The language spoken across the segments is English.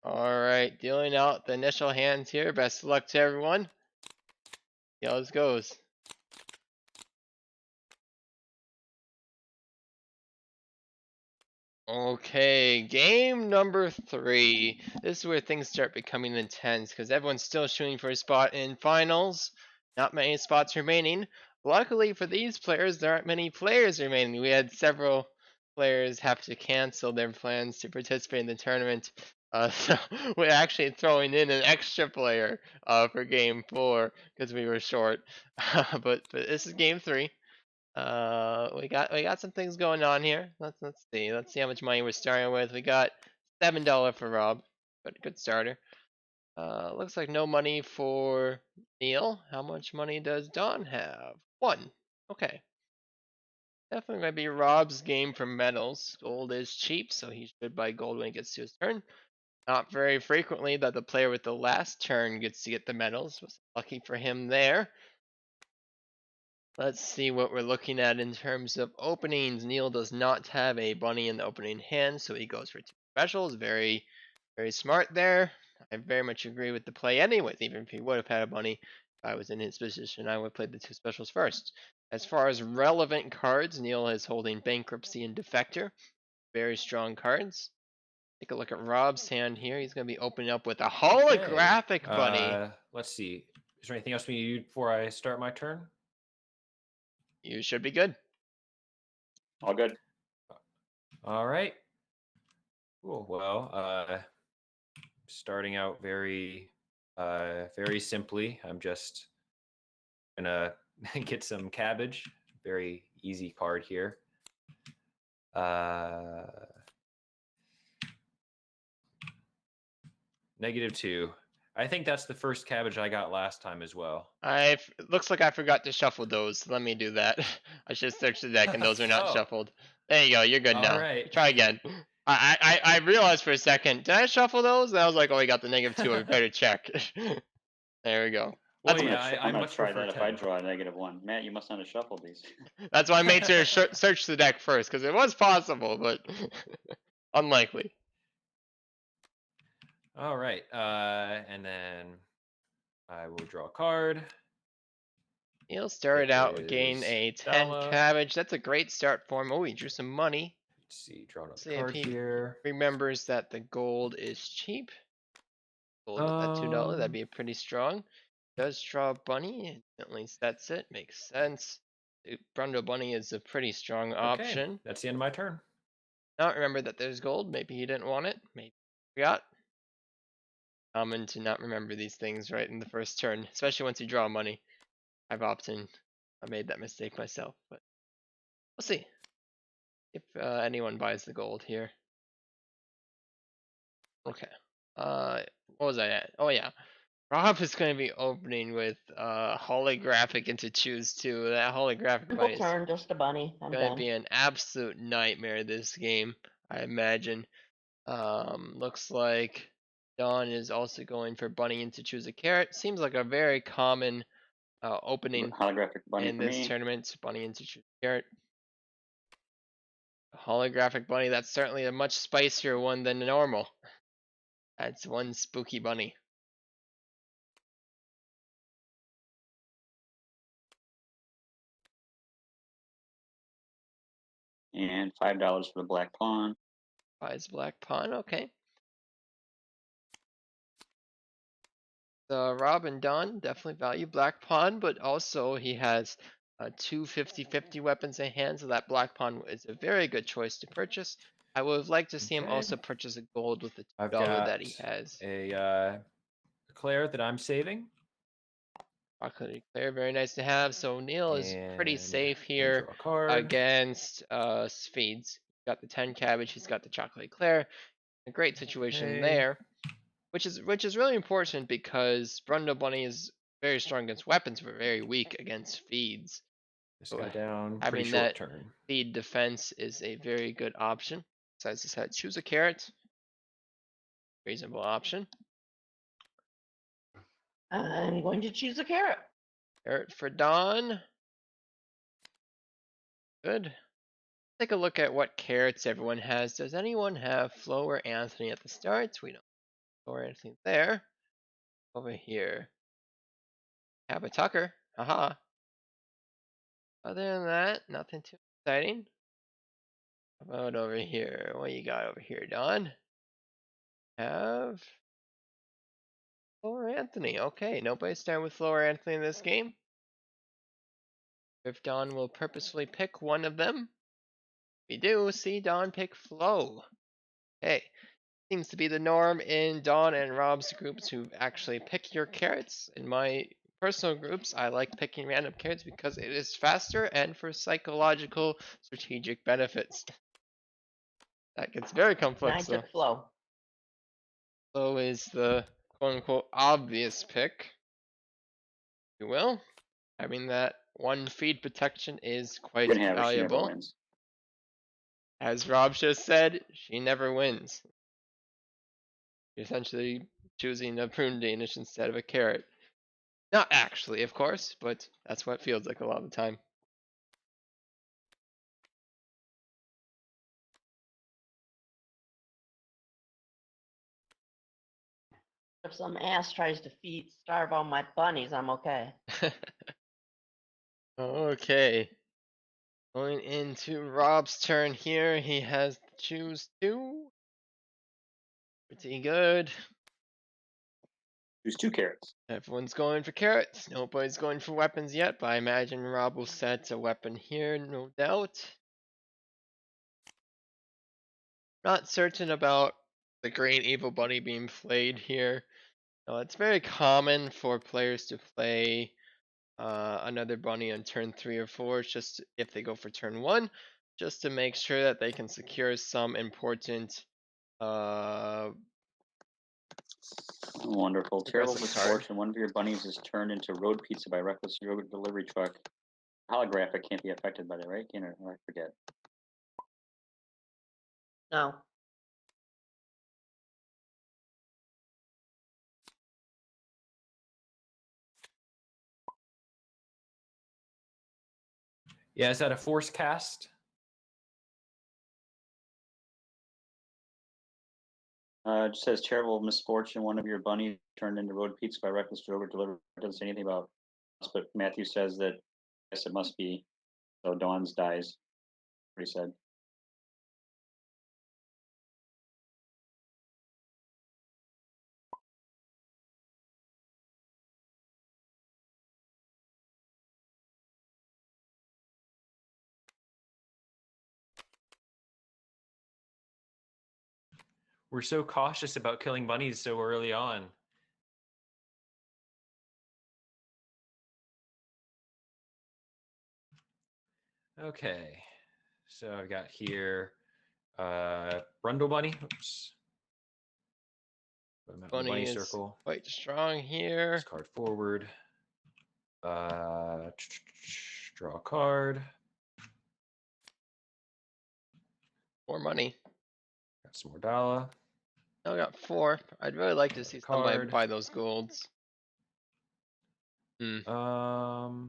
Alright, dealing out the initial hands here. Best of luck to everyone. See how this goes. Okay, game number 3. This is where things start becoming intense because everyone's still shooting for a spot in finals. Not many spots remaining. Luckily for these players, there aren't many players remaining. We had several players have to cancel their plans to participate in the tournament. So we're actually throwing in an extra player for game 4 because we were short. But this is game 3. We got some things going on here. Let's see. Let's see how much money we're starting with. We got $7 for Rob. Good starter. Looks like no money for Neil. How much money does Don have? 1. Okay. Definitely might be Rob's game for medals. Gold is cheap, so he should buy gold when he gets to his turn. Not very frequently that the player with the last turn gets to get the medals. Was lucky for him there. Let's see what we're looking at in terms of openings. Neil does not have a bunny in the opening hand, so he goes for 2 specials. Very, very smart there. I very much agree with the play anyways. Even if he would have had a bunny, if I was in his position, I would have played the 2 specials first. As far as relevant cards, Neil is holding Bankruptcy and Defector. Very strong cards. Take a look at Rob's hand here. He's going to be opening up with a holographic bunny. Let's see. Is there anything else we need before I start my turn? You should be good. All good. All right. Cool. Well, starting out very simply. I'm just gonna get some cabbage. Very easy card here. -2. I think that's the first cabbage I got last time as well. Looks like I forgot to shuffle those. Let me do that. I should search the deck and those are not Oh. shuffled. There you go. You're good now. All right. Try again. I realized for a second. Did I shuffle those? And I was like, oh, we got the -2. I better check. There we go. Well, That's yeah, I'm I gonna much try prefer that if I 10. draw a -1. Matt, you must not have shuffled these. That's why I made sure to search the deck first because it was possible, but unlikely. All right. And then I will draw a card. He'll start out It gain is a 10 Bella. cabbage. That's a great start for him. Oh, he drew some money. Let's see, draw another See if card he here. remembers that the gold is cheap. Gold with that $2, that'd be pretty strong. Does draw a bunny, at least that's it. Makes sense. Brundo bunny is a pretty strong option. Okay, that's the end of my turn. Not remember that there's gold. Maybe he didn't want it. Maybe he forgot. Common to not remember these things right in the first turn, especially once you draw money. I've often made that mistake myself, but we'll see if anyone buys the gold here. Okay. What was I at? Oh yeah. Rob is going to be opening with holographic into choose 2. That holographic Simple bunny is turn, just a bunny. I'm going to done. be an absolute nightmare this game, I imagine. Looks like Don is also going for bunny into choose a carrot. Seems like a very common opening Holographic bunny in for this me. tournament. Bunny into choose a carrot. Holographic bunny, that's certainly a much spicier one than normal. That's one spooky bunny. And $5 for the black pawn. Buys black pawn, okay. Rob and Don definitely value black pawn, but also he has 2 50-50 weapons in hand, so that black pawn is a very good choice to purchase. I would have liked to see him Okay. also purchase a gold with the I've $2 got that he has. a Claire that I'm saving. Chocolate Eclair, very nice to have. So Neil is pretty And safe I'll here draw a card. against Swedes. He's got the 10 cabbage, he's got the chocolate Eclair. A great situation Okay. there. Which is really important because Brundo Bunny is very strong against weapons, but very weak against feeds. This guy down. Pretty Having short that turn. feed defense is a very good option. Besides this head, choose a carrot. Reasonable option. I'm going to choose a carrot. Carrot for Don. Good. Take a look at what carrots everyone has. Does anyone have Flo or Anthony at the start? We don't. or anything there. Over here. Have a Tucker. Haha. Other than that, nothing too exciting. How about over here? What you got over here, Don? Have Lower Anthony. Okay, nobody's starting with Lower Anthony in this game. If Don will purposefully pick one of them. We do see Don pick Flo. Hey, seems to be the norm in Don and Rob's groups who actually pick your carrots. In my personal groups, I like picking random carrots because it is faster and for psychological strategic benefits. That gets very And I complex though. took Flo. Flo is the quote-unquote obvious pick, if you will. Having that one feed protection is quite Gonna have her. She never valuable. wins. As Rob just said, she never wins. You're essentially choosing a prune Danish instead of a carrot. Not actually, of course, but that's what it feels like a lot of the time. If some ass tries to starve all my bunnies, I'm okay. Okay. Going into Rob's turn here, he has to choose two. Pretty good. Choose 2 carrots. Everyone's going for carrots. Nobody's going for weapons yet, but I imagine Rob will set a weapon here, no doubt. Not certain about the Green Evil Bunny being played here. It's very common for players to play another bunny on turn 3 or 4, just if they go for turn 1, just to make sure that they can secure some important Wonderful. Terrible aggressive card. misfortune. One of your bunnies is turned into road pizza by reckless yogurt delivery truck. Holographic can't be affected by that, right? Can I forget. No. Yeah, is that a force cast? It just says terrible misfortune. One of your bunnies turned into road pizza by reckless yogurt delivery. It doesn't say anything about us, but Matthew says that. I guess it must be. So Dawn's dies. What he said. We're so cautious about killing bunnies so early on. Okay, so I've got here Brundle Bunny. Oops. Put him out in the Bunny bunny is circle. quite strong here. This card forward. Draw a card. More money. Got some more Dala. Now I got 4. I'd really like to see somebody Card. buy those golds. Wow.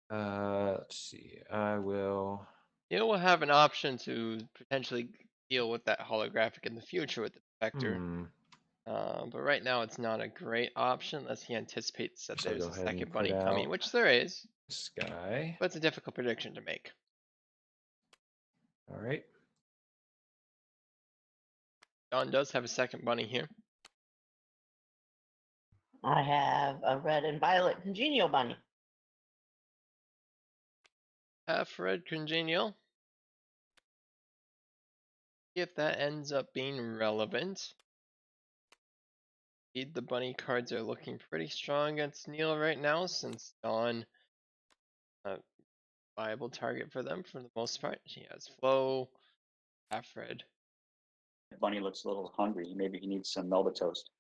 Let's see. I will. You will have an option to potentially deal with that holographic in the future with the Spectre. But right now it's not a great option unless he anticipates that So I'll there's go a ahead and second put bunny coming, out which there is. this guy. But it's a difficult prediction to make. All right. Don does have a second bunny here. I have a red and violet congenial bunny. Half red congenial. If that ends up being relevant. Indeed, the bunny cards are looking pretty strong against Neil right now since Don viable target for them for the most part. She has Flo, half red. Bunny looks a little hungry. Maybe he needs some Melba toast.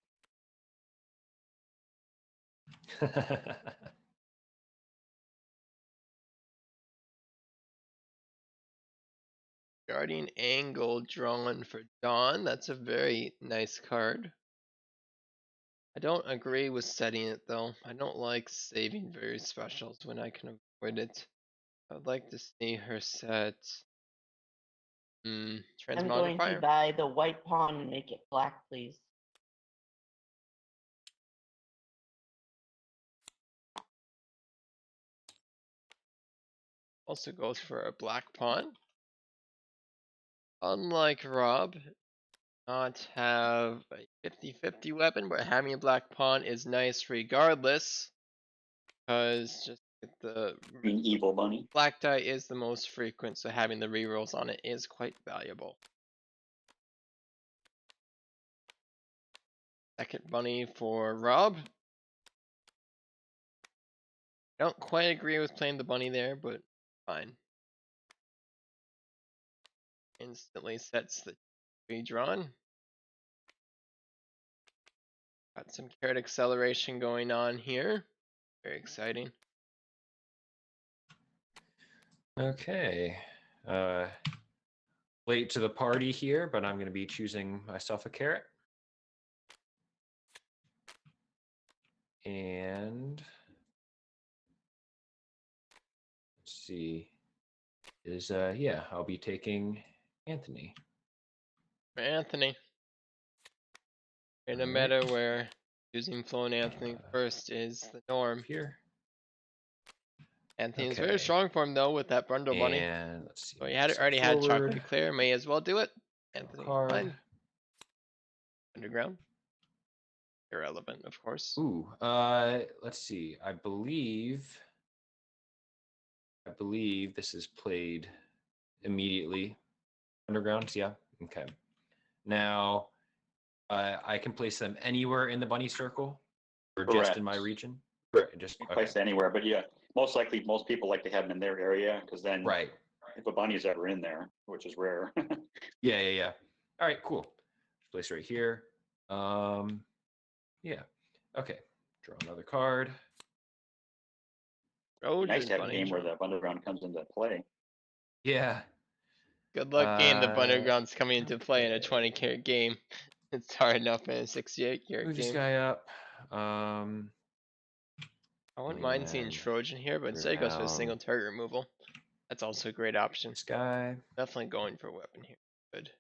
Guardian Angle drawn for Dawn. That's a very nice card. I don't agree with setting it though. I don't like saving very specials when I can avoid it. I would like to see her set I'm transmogrifier. going to buy the white pawn and make it black, please. Also goes for a black pawn. Unlike Rob, not have a 50-50 weapon, but having a black pawn is nice regardless. Because just the Green evil bunny. black die is the most frequent, so having the rerolls on it is quite valuable. Second bunny for Rob. Don't quite agree with playing the bunny there, but fine. Instantly sets the tree drawn. Got some carrot acceleration going on here. Very exciting. Okay. Late to the party here, but I'm going to be choosing myself a carrot. And let's see. Yeah, I'll be taking Anthony. For Anthony. In a Alright. meta where using Flow and Anthony first is the norm. Here. Anthony is Okay. very strong for him though with that Brundle bunny. And let's see. So he move had this already had forward. chocolate clear, may as well do it. Draw a Anthony, card. fine. Underground. Irrelevant, of course. Ooh, let's see. I believe this is played immediately. Underground, yeah. Okay. Now, I can place them anywhere in the bunny circle, or just in my Correct. region. Right, just You okay. place it anywhere, but yeah, most likely most people like to have them in their area because then Right. if a bunny is ever in there, which is rare. Yeah. All right, cool. Place right here. Yeah. Okay. Draw another card. Nice Trojan to have a bunny game where draw. the underground comes into play. Yeah. Good luck getting the Uh, Undergrounds coming into play in a 20 carat game. It's hard enough in a 68 carat move this game. guy up. I wouldn't mind seeing And Trojan here, but instead he goes for a single target removal. That's also a great option. this guy. Definitely going for a weapon here. Good.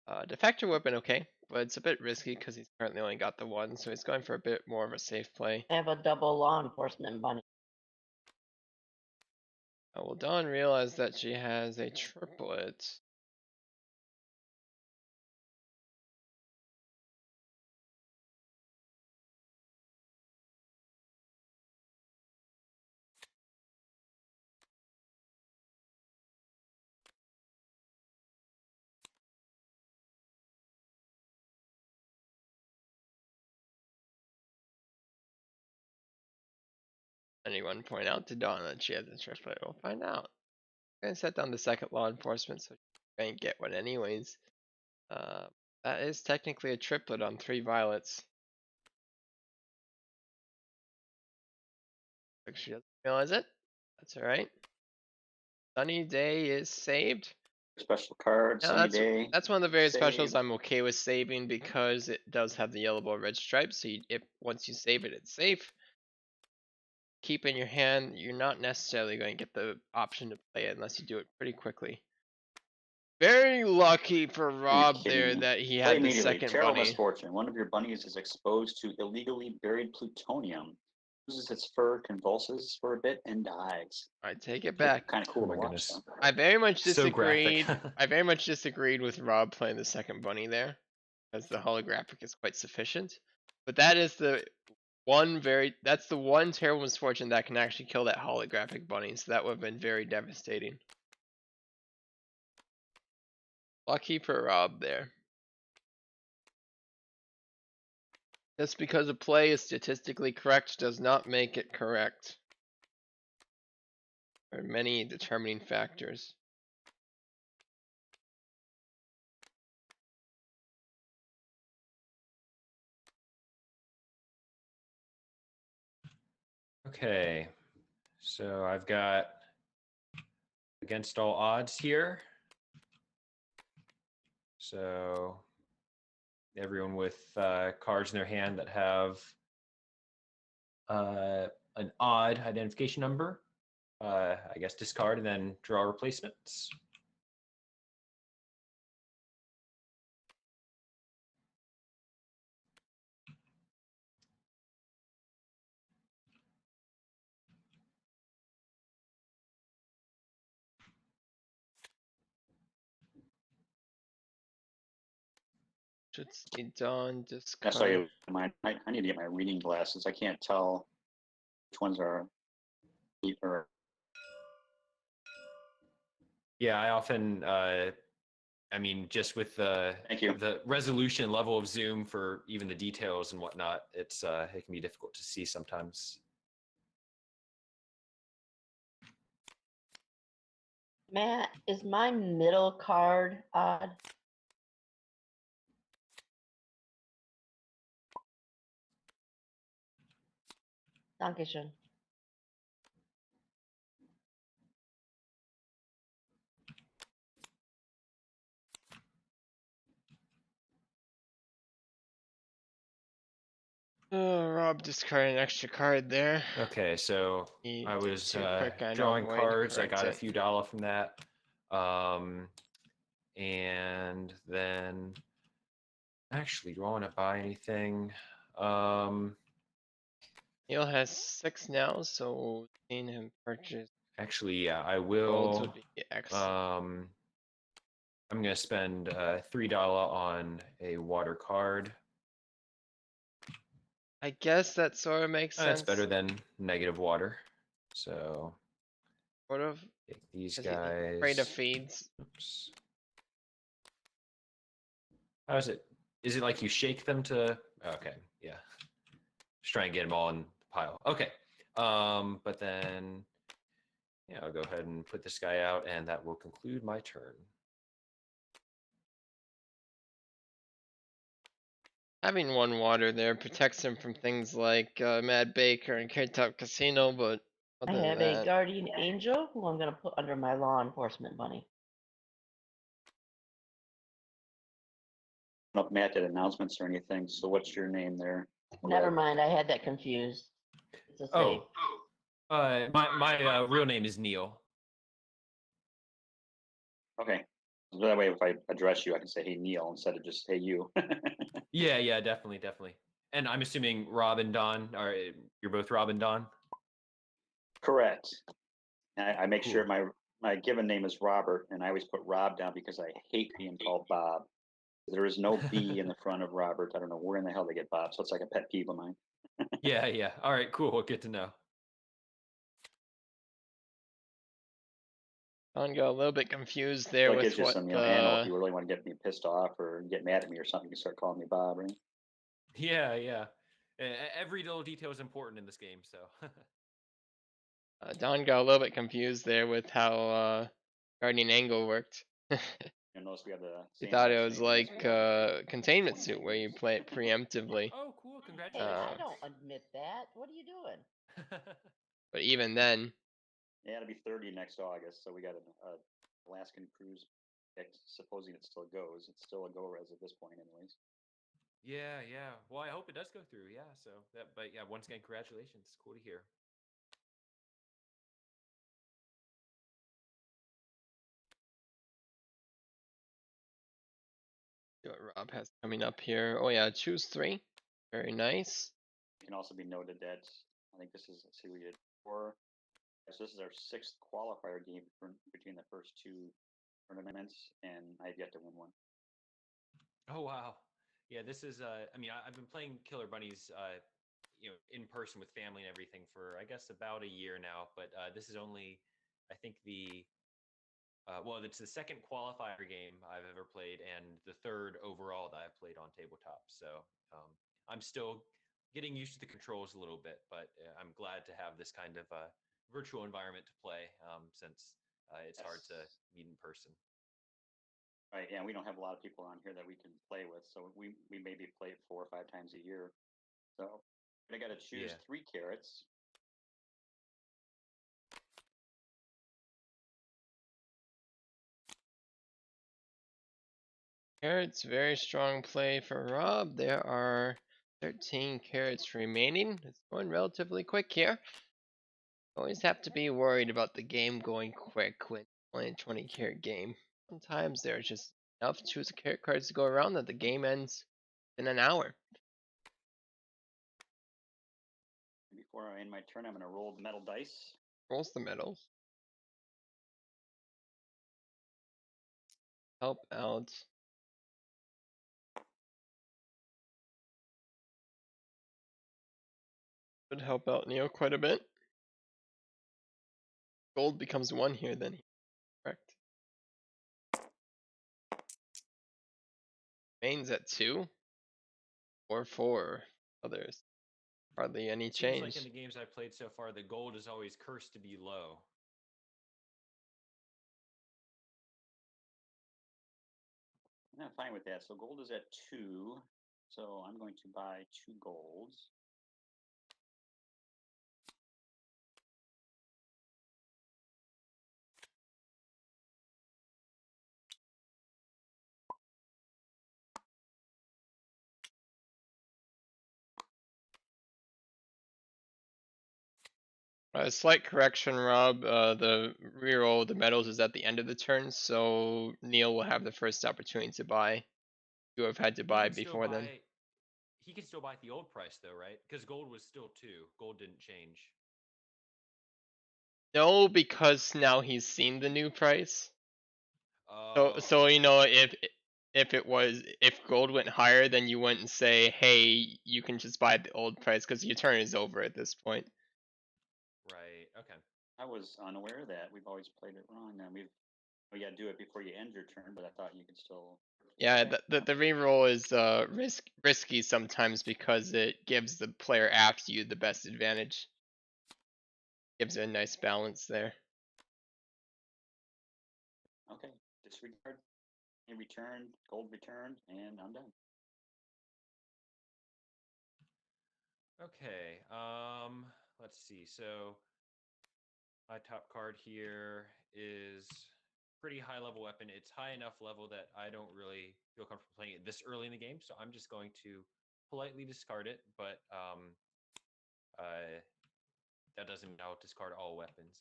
Defector weapon, okay, but it's a bit risky because he's currently only got the one, so he's going for a bit more of a safe play. I have a double law enforcement bunny. Well, Dawn realized that she has a triplet. Anyone point out to Dawn that she has a triplet? We'll find out. I'm gonna set down the second law enforcement so she can't get one anyways. That is technically a triplet on 3 violets. Like she doesn't realize it. That's alright. Sunny Day is saved. Special card, Now sunny day. that's one of the various specials save. I'm okay with saving because it does have the yellow or red stripes. So if once you save it, it's safe. Keep in your hand. You're not necessarily going to get the option to play it unless you do it pretty quickly. Very lucky for Rob kidding there me? that he Play had the immediately. second Terrible bunny. misfortune. One of your bunnies is exposed to illegally buried plutonium. Loses its fur, convulses for a bit, and dies. I take it back. Kind of cool Oh my to watch. goodness. Though. I very much So graphic. disagreed. I very much disagreed with Rob playing the second bunny there, because the holographic is quite sufficient. But that is the that's the one terrible misfortune that can actually kill that holographic bunny. So that would have been very devastating. Lucky for Rob there. Just because a play is statistically correct does not make it correct. There are many determining factors. Okay. So I've got against all odds here. So everyone with cards in their hand that have an odd identification number. I guess discard and then draw replacements. Should be done. That's why Discard. I need to get my reading glasses. I can't tell which ones are deeper. Yeah, I often, I mean, just with Thank you. the resolution level of zoom for even the details and whatnot, it can be difficult to see sometimes. Matt, is my middle card odd? Dankeschön. Rob discarded an extra card there. Okay, so He I did was too quick. I know drawing the way to cards. I correct got a it. few dollar from that. And then actually, do I want to buy anything? Neil has 6 now, so seeing him purchase Actually, yeah, I golds will. would be excellent. I'm gonna spend $3 on a water card. I guess that sort of makes sense. That's better than negative water. So Sort of. take these 'Cause he's guys. afraid of feeds. Oops. How is it? Is it like you shake them to? Okay, yeah. Just try and get them all in the pile. Okay. But then, yeah, I'll go ahead and put this guy out, and that will conclude my turn. Having 1 water there protects him from things like Mad Baker and K-Top Casino, but I other than have a that, guardian angel who I'm going to put under my law enforcement bunny. I don't know if Matt did announcements or anything. So what's your name there? Never mind, I had that confused. It's a save. My real name is Neil. Okay. So that way, if I address you, I can say, "Hey, Neil," instead of just "Hey, you." Yeah, definitely. And I'm assuming Rob and Don are you're both Rob and Don? Correct. And I make Cool. sure my given name is Robert, and I always put Rob down because I hate being called Bob. There is no B in the front of Robert. I don't know where in the hell they get Bob, so it's like a pet peeve of mine. Yeah. All right, cool. Well, good to know. Don got a little bit confused there So it with gives you what some ammo if you really want to get me pissed off or get mad at me or something. You can start calling me Bob, right? Yeah. Every little detail is important in this game, so. Don got a little bit confused there with how guardian angle worked. And notice we have the He same thought it last was name, and that's like Warren. containment 20 suit where you years. play it preemptively. Oh, cool! Hey, Congratulations. I don't admit that. What are you doing? But even then, Yeah, it'll be 30 next August, so we got an Alaskan cruise picked, supposing it still goes. It's still a goer as of this point, anyways. Yeah. Well, I hope it does go through. Yeah. So but yeah, once again, congratulations. Cool to hear. see what Rob has coming up here. Oh yeah, choose 3. Very nice. It can also be noted that I think this is, let's see, we did 4. So this is our 6th qualifier game between the first 2 tournaments, and I've yet to win one. Oh wow. Yeah, this is I mean, I've been playing Killer Bunnies in person with family and everything for I guess about a year now, but this is only I think well, it's the second qualifier game I've ever played and the 3rd overall that I've played on tabletop. So, I'm still getting used to the controls a little bit, but I'm glad to have this kind of virtual environment to play since it's hard to meet in person. Right, yeah, we don't have a lot of people on here that we can play with, so we maybe play it 4 or 5 times a year. So I got to choose Yeah. 3 carrots. Carrots, very strong play for Rob. There are 13 carrots remaining. It's going relatively quick here. Always have to be worried about the game going quick when only a 20 carrot game. Sometimes there's just enough choose carrot cards to go around that the game ends in an hour. Before I end my turn, I'm going to roll the metal dice. Rolls the medals. Help out. Would help out Neo quite a bit. Gold becomes 1 here then, correct? Main's at 2 or 4. Others. Hardly any It seems like change. in the games I've played so far, the gold is always cursed to be low. I'm fine with that. So gold is at 2. So I'm going to buy 2 golds. A slight correction, Rob. The reroll the medals is at the end of the turn, so Neil will have the first opportunity to buy. You have had to He buy can still before then. buy. He can still buy at the old price though, right? Because gold was still 2. Gold didn't change. No, because now he's seen the new price. Oh. So you know if gold went higher, then you wouldn't say, hey, you can just buy at the old price because your turn is over at this point. Right. Okay. I was unaware of that. We've always played it wrong. And we got to do it before you end your turn, but I thought you could still. Yeah, Okay. the reroll is risky sometimes because it gives the player after you the best advantage. Gives it a nice balance there. Okay. Disregard. Returned. Gold returned, and I'm done. Okay. Let's see. So my top card here is pretty high level weapon. It's high enough level that I don't really feel comfortable playing it this early in the game, so I'm just going to politely discard it. But that doesn't mean I'll discard all weapons.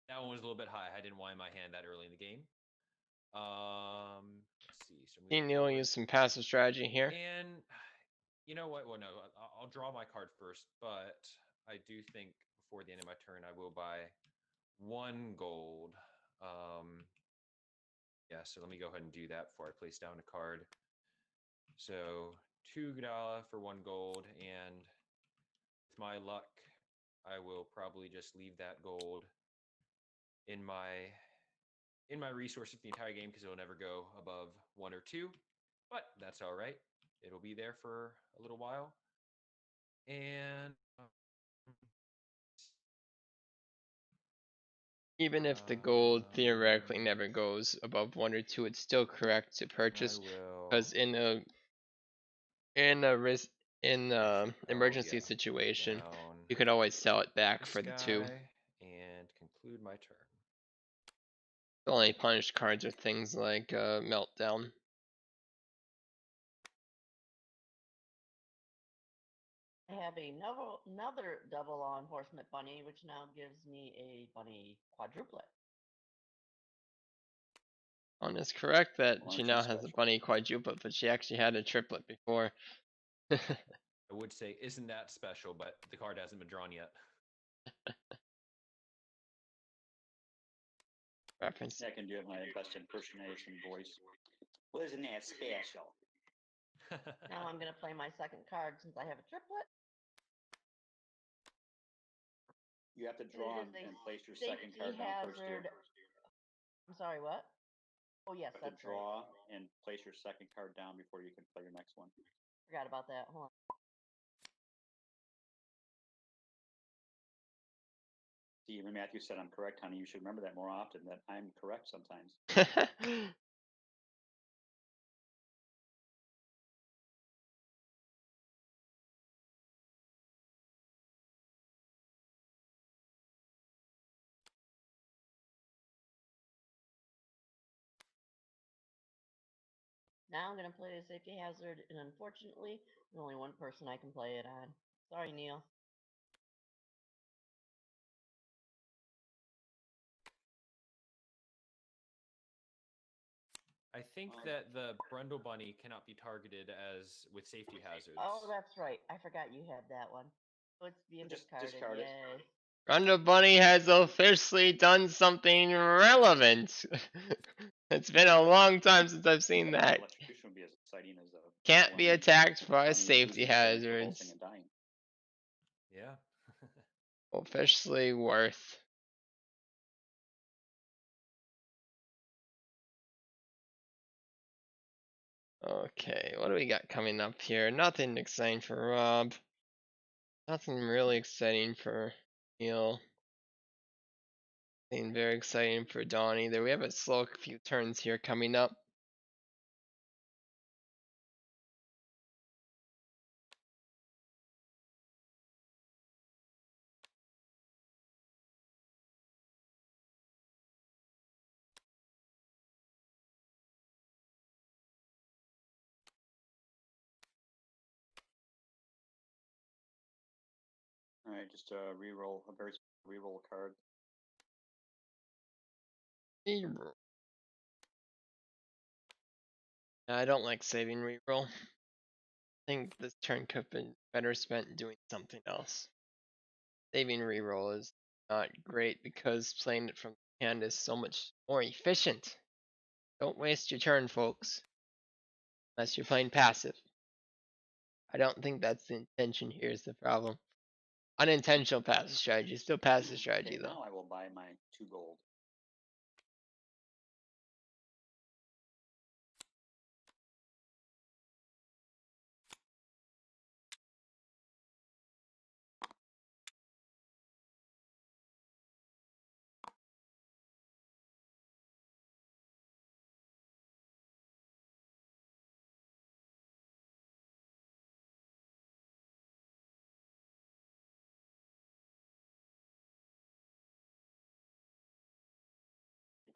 That one was a little bit high. I didn't wind my hand that early in the game. Let's see. So Neil use some passive strategy here. and you know what? Well, no, I'll draw my card first, but I do think before the end of my turn, I will buy 1 gold. Yeah, so let me go ahead and do that before I place down a card. So 2 Gdala for 1 gold, and with my luck, I will probably just leave that gold in my resources the entire game because it'll never go above 1 or 2. But that's all right. It'll be there for a little while. And Even if the gold theoretically never goes above 1 or 2, it's still correct to purchase because in a risk emergency situation, you could always sell it back for the 2. And conclude my turn. The only punished cards are things like Meltdown. I have another double law enforcement bunny, which now gives me a bunny quadruplet. One is correct that Well, she aren't now you has a special? bunny quadruplet, but she actually had a triplet before. I would say, isn't that special? But the card hasn't been drawn yet. Reference. I can do it my best impersonation voice. Well, isn't that special? Now I'm going to play my second card since I have a triplet. You have to It draw is a and place your second card safety down first. hazard. I'm sorry, what? Oh, yes, You have to that's right. draw and place your second card down before you can play your next one. Forgot about that. Hold on. See, even Matthew said I'm correct, honey. You should remember that more often, that I'm correct sometimes. Now I'm gonna play a safety hazard, and unfortunately, there's only one person I can play it on. Sorry, Neil. I think that the Brundle Bunny cannot be targeted as with safety hazards. Oh, that's right. I forgot you had that one. So it's being Just discarded. discard it. Yay. Rondo Bunny has officially done something relevant. It's been a long time since I've seen that. Electrocution would be as exciting as a Can't be attacked by bunny safety losing its legs, revolting hazards. and dying. Yeah. Officially worth. Okay, what do we got coming up here? Nothing exciting for Rob. Nothing really exciting for Neil. Nothing very exciting for Don either. We have a slow few turns here coming up. All right, just re-roll a very re-roll card. Reroll. I don't like saving reroll. I think this turn could have been better spent doing something else. Saving reroll is not great because playing it from the hand is so much more efficient. Don't waste your turn, folks. Unless you're playing passive. I don't think that's the intention here is the problem. Unintentional passive strategy. Still passive strategy Okay, though. now I will buy my 2 gold.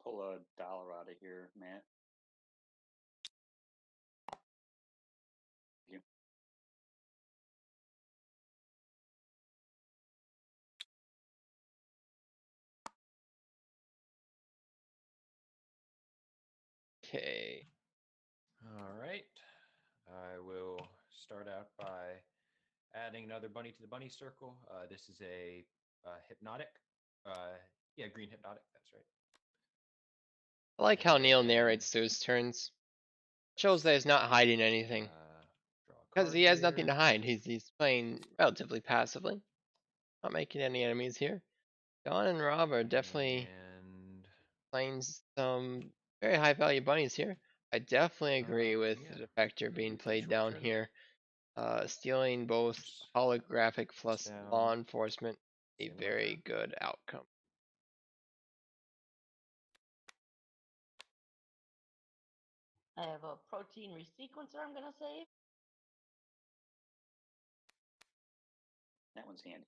Pull $1 out of here, Matt. Thank you. Okay. All right. I will start out by adding another bunny to the bunny circle. This is a hypnotic. Yeah, green hypnotic. That's right. I like how Neil And narrates those turns. Shows that he's not hiding anything. Draw a Because card he has nothing here. to hide. He's playing relatively passively. Not making any enemies here. Don and Rob are definitely And playing some very high value bunnies here. I definitely agree with yeah. the defector being Move to a played short down turn. here. Stealing both Oops. holographic This plus down. law enforcement, a End of my very turn. good outcome. I have a protein resequencer I'm gonna save. That one's handy.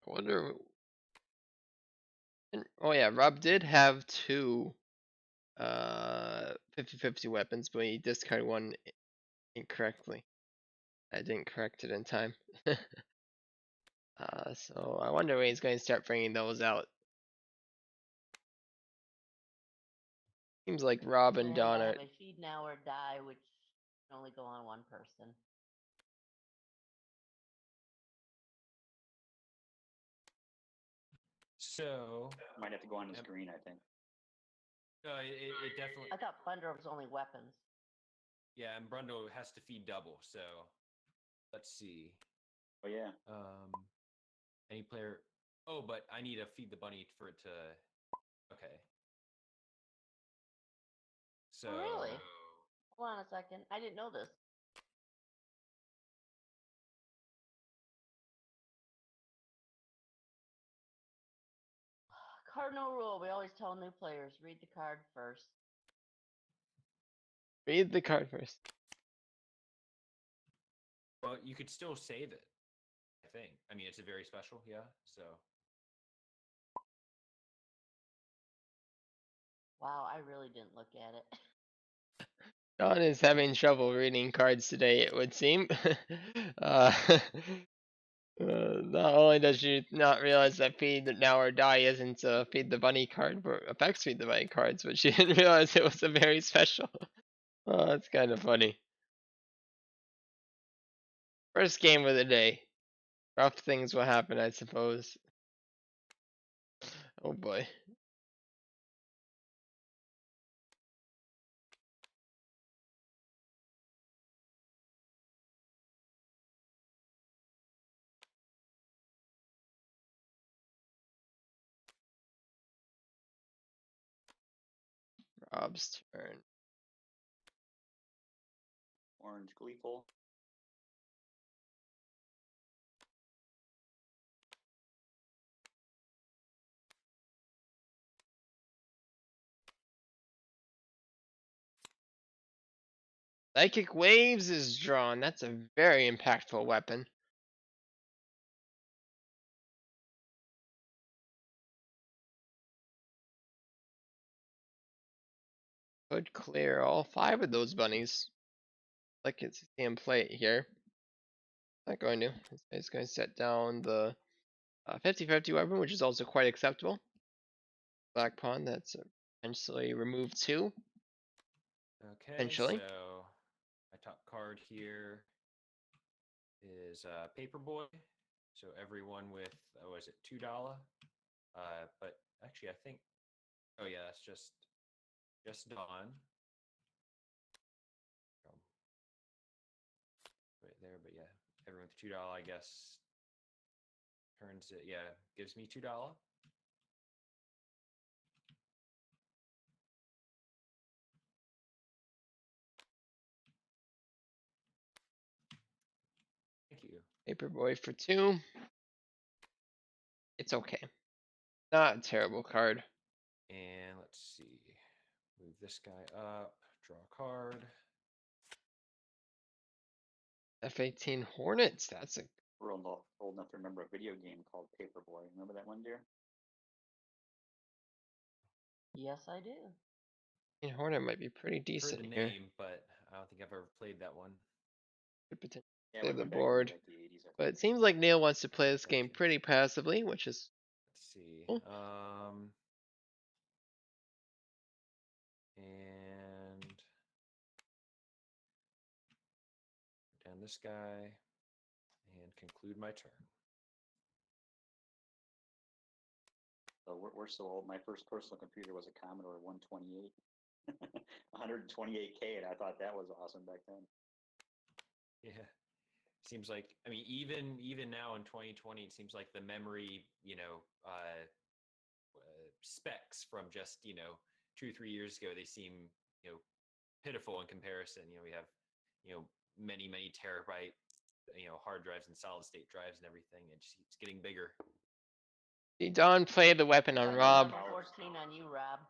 I wonder. Oh yeah, Rob did have two 50-50 weapons, but he discarded one incorrectly. I didn't correct it in time. So I wonder when he's going to start bringing those out. Seems like Rob and Don I are. have a feed now or die, which can only go on one person. So Might have to go on as green, I think. it definitely. I thought Thunder was only weapons. Yeah, and Brundo has to feed double. So let's see. Oh yeah. Any player. Oh, but I need to feed the bunny for it to. Okay. So. Oh, really? Hold on a second. I didn't know this. cardinal rule. We always tell new players, read the card first. Read the card first. Well, you could still save it, I think. I mean, it's a very special, yeah. So Wow, I really didn't look at it. Don is having trouble reading cards today, it would seem. Not only does she not realize that feed now or die isn't feed the bunny card, but affects feed the bunny cards, but she didn't realize it was a very special. Oh, that's kind of funny. First game of the day. Rough things will happen, I suppose. Oh boy. Rob's turn. Orange Gleeful. Psychic Waves is drawn. That's a very impactful weapon. Could clear all 5 of those bunnies. Like it's him play it here. Not going to. He's going to set down the 50-50 weapon, which is also quite acceptable. Black pawn, that's potentially remove 2. okay, Potentially. so my top card here is Paperboy. So everyone with was it $2? But actually, I think oh yeah, that's just Dawn. Right there, but yeah, everyone with $2, I guess, turns it. Yeah, gives me $2. Thank you. Paperboy for 2. It's okay. Not a terrible card. And let's see, move this guy up, draw a card. F-18 Hornets, that's a We're old enough to remember a video game called Paperboy. Remember that one, dear? Yes, I do. Hornet might be pretty Heard decent the here. name, but I don't think I've ever played that one. Could potentially Yeah, clear we the went back to board. like the 80s. I But think. it seems like Neil wants to play this game Gotcha. pretty passively, which is Let's see. cool. And down this guy and conclude my turn. So we're so old. My first personal computer was a Commodore 128, 128K, and I thought that was awesome back then. Yeah. Seems like, I mean, even now in 2020, it seems like the memory, specs from just 2-3 years ago, they seem pitiful in comparison. We have many terabyte hard drives and solid state drives and everything. It just keeps getting bigger. Don played the weapon on Rob. 14 on you, Rob.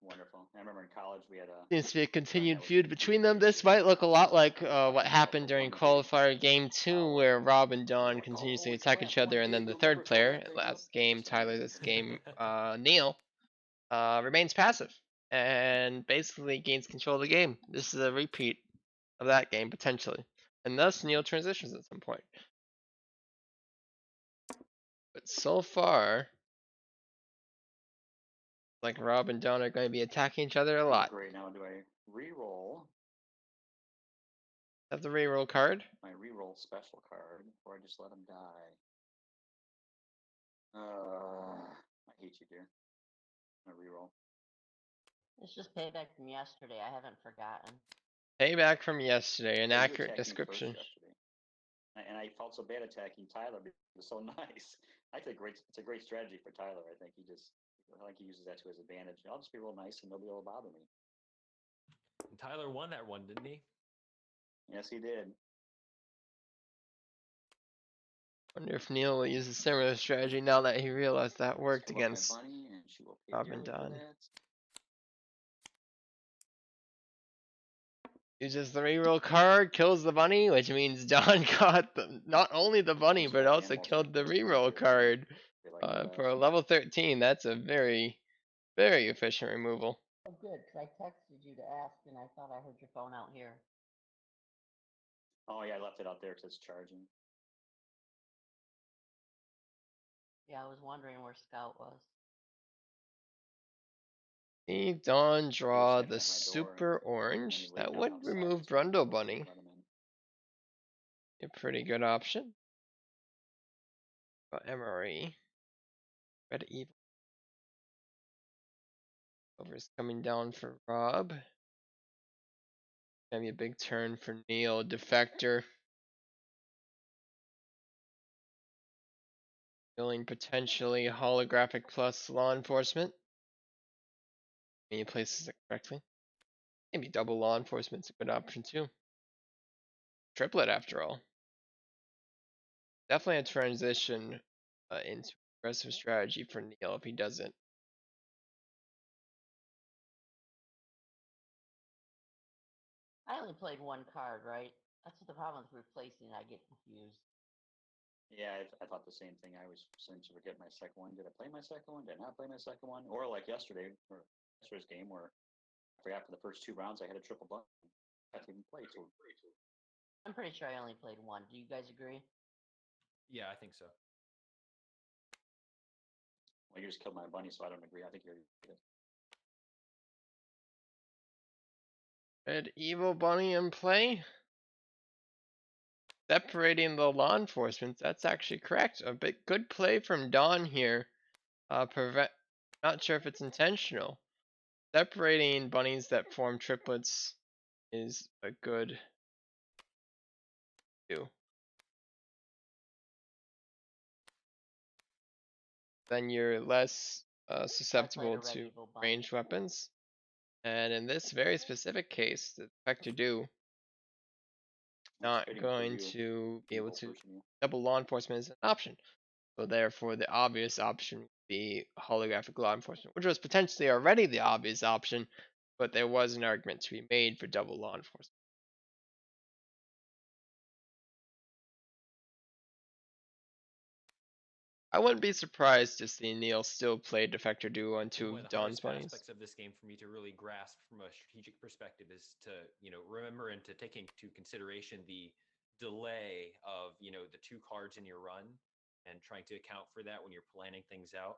Wonderful. I remember in college we had a. Seems to be a continued that was feud between them. This might look a lot like what happened during Qualifier Game 2, where Rob and Don continuously attack each other, and then the third player, last game Tyler, this game Neil, remains passive and basically gains control of the game. This is a repeat of that game, potentially. And thus, Neil transitions at some point. But so far, like Rob and Don are going to be attacking each other a lot. Great. Now do I re-roll? Have the reroll card. My re-roll special card, or I just let him die. I hate you, dear. I'm gonna re-roll. It's just payback from yesterday. I haven't forgotten. Payback from yesterday, an Yeah, you accurate attacked me first description. yesterday. And I felt so bad attacking Tyler because it was so nice. Actually, it's a great strategy for Tyler. I think he uses that to his advantage. I'll just be real nice and nobody will bother me. And Tyler won that one, didn't he? Yes, he did. Wonder if Neil will use a similar strategy now that he realized that worked Pull up my against bunny and She will pay Rob and dearly for Don. that. Uses the reroll card, kills the bunny, which means Don got not only the bunny, Almost but got also animals killed the first one reroll here. card They like the for a best. level 13. That's a very, very efficient removal. Oh, good, because I texted you to ask, and I thought I heard your phone out here. Oh yeah, I left it out there because it's charging. Yeah, I was wondering where Scout was. See Don draw second the at my door, super and then orange. he laid That down would outside, remove so I Brundle couldn't Bunny. let him in. A pretty good option. MRE. Red Evil. Over's coming down for Rob. Gonna be a big turn for Neil. Defector. Killing potentially holographic plus law enforcement. When he places it correctly. Maybe double law enforcement's a good option too. Triplet after all. Definitely a transition into aggressive strategy for Neil if he doesn't. I only played one card, right? That's the problem with replacing. I get confused. Yeah, I thought the same thing. I was starting to forget my second one. Did I play my second one? Did I not play my second one? Or like yesterday, or yesterday's game where after the first 2 rounds I had a triple button. I didn't even play two. I'm pretty sure I only played one. Do you guys agree? Yeah, I think so. Well, you just killed my bunny, so I don't agree. I think you're good. Red Evil Bunny in play. Separating the law enforcement. That's actually correct. A bit good play from Don here. Not sure if it's intentional. Separating bunnies that form triplets is a good do. Then you're less susceptible Red to Evil Bunny. ranged weapons. And in this very specific case, the Defector do not fitting for going you, to be able evil to person, you. double law enforcement is an option. So therefore, the obvious option would be holographic law enforcement, which was potentially already the obvious option, but there was an argument to be made for double law enforcement. I wouldn't be surprised to see Neil still play Defector Duo on two One of of the Don's hardest bunnies. aspects of this game for me to really grasp from a strategic perspective is to, remember and to take into consideration the delay of, the 2 cards in your run and trying to account for that when you're planning things out.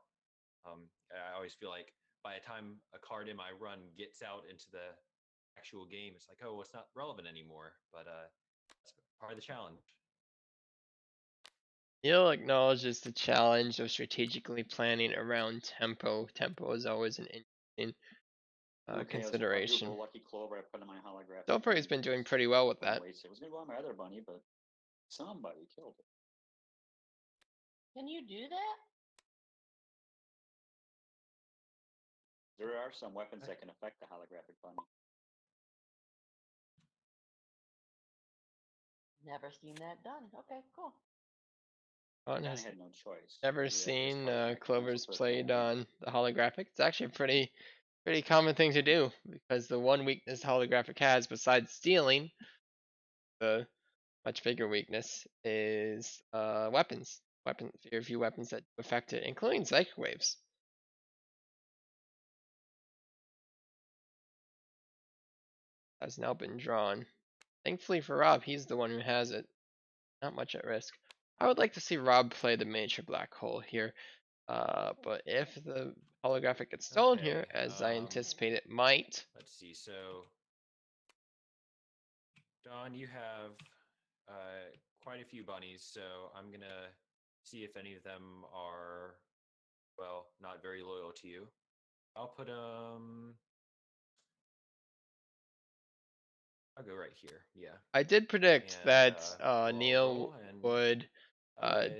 I always feel like by the time a card in my run gets out into the actual game, it's like, oh, it's not relevant anymore. But that's part of the challenge. Neil acknowledges the challenge of strategically planning around tempo. Tempo is always an interesting consideration. A lucky clover I put in my holographic. So far, he's been doing pretty well with that. It was going to go on my other bunny, but somebody killed it. Can you do that? There are some weapons that can affect the holographic bunny. Never seen that done. Okay, cool. Don I has had no choice. never seen Clover's played on the holographic. It's actually a pretty common thing to do because the one weakness holographic has, besides stealing, the much bigger weakness is weapons. Very few weapons that affect it, including psychic waves. Has now been drawn. Thankfully for Rob, he's the one who has it. Not much at risk. I would like to see Rob play the miniature black hole here. But if the holographic gets stolen here, as I anticipate it might. Let's see. So, Don, you have quite a few bunnies, so I'm gonna see if any of them are, well, not very loyal to you. I'll put them. I'll go right here. Yeah. I did predict And, that Neil would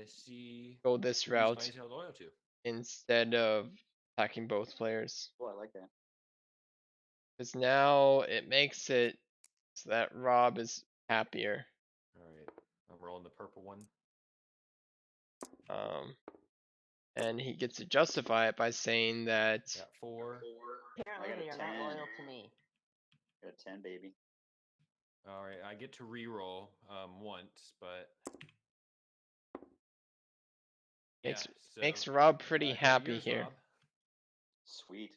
see go this who these route bunnies are loyal to. instead of attacking both players. Oh, I like that. Because now it makes it so that Rob is happier. All right. I'm rolling the purple one. And he gets to justify it by saying that Got 4. I Apparently got a they are not 10. loyal to me. Got a 10, baby. All right, I get to re-roll once, but makes yeah. So makes Rob pretty here are happy yours, here. Rob. Sweet.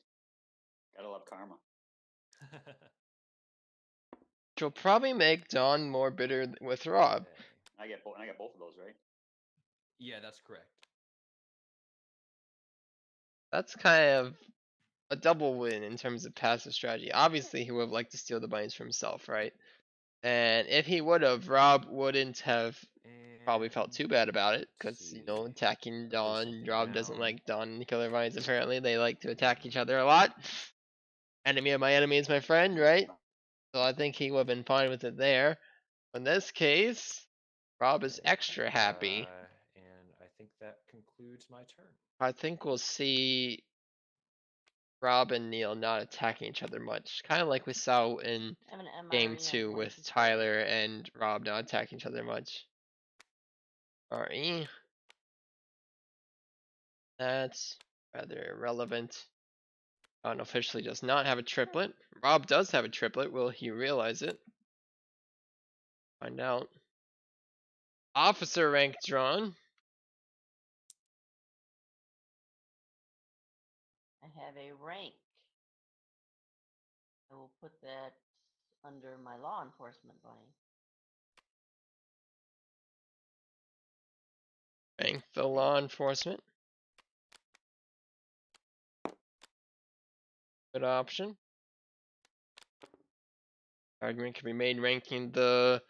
Gotta love karma. Which will probably make Don more bitter with Rob. Okay. I get both of those, right? Yeah, that's correct. That's kind of a double win in terms of passive strategy. Obviously, he would have liked to steal the bunnies for himself, right? And if he would have, Rob wouldn't have probably felt And too bad about it let's because, see. attacking Write Don, something Rob doesn't down. like Don and Killer Bunnies apparently. They like to attack each other a lot. Enemy of my enemy is my friend, right? So I think he would have been fine with it there. In this case, Rob is Okay. extra happy. And I think that concludes my turn. I think we'll see Rob and Neil not attacking each other much. Kind of like we saw in I have an game MRE on 2 with horses. Tyler and Rob not attacking each other much. RE. That's rather irrelevant. Don officially does not have a triplet. Rob does have a triplet. Will he realize it? Find out. Officer rank drawn. I have a rank. I will put that under my law enforcement bunny. Rank the law enforcement. Good option. Argument can be made ranking the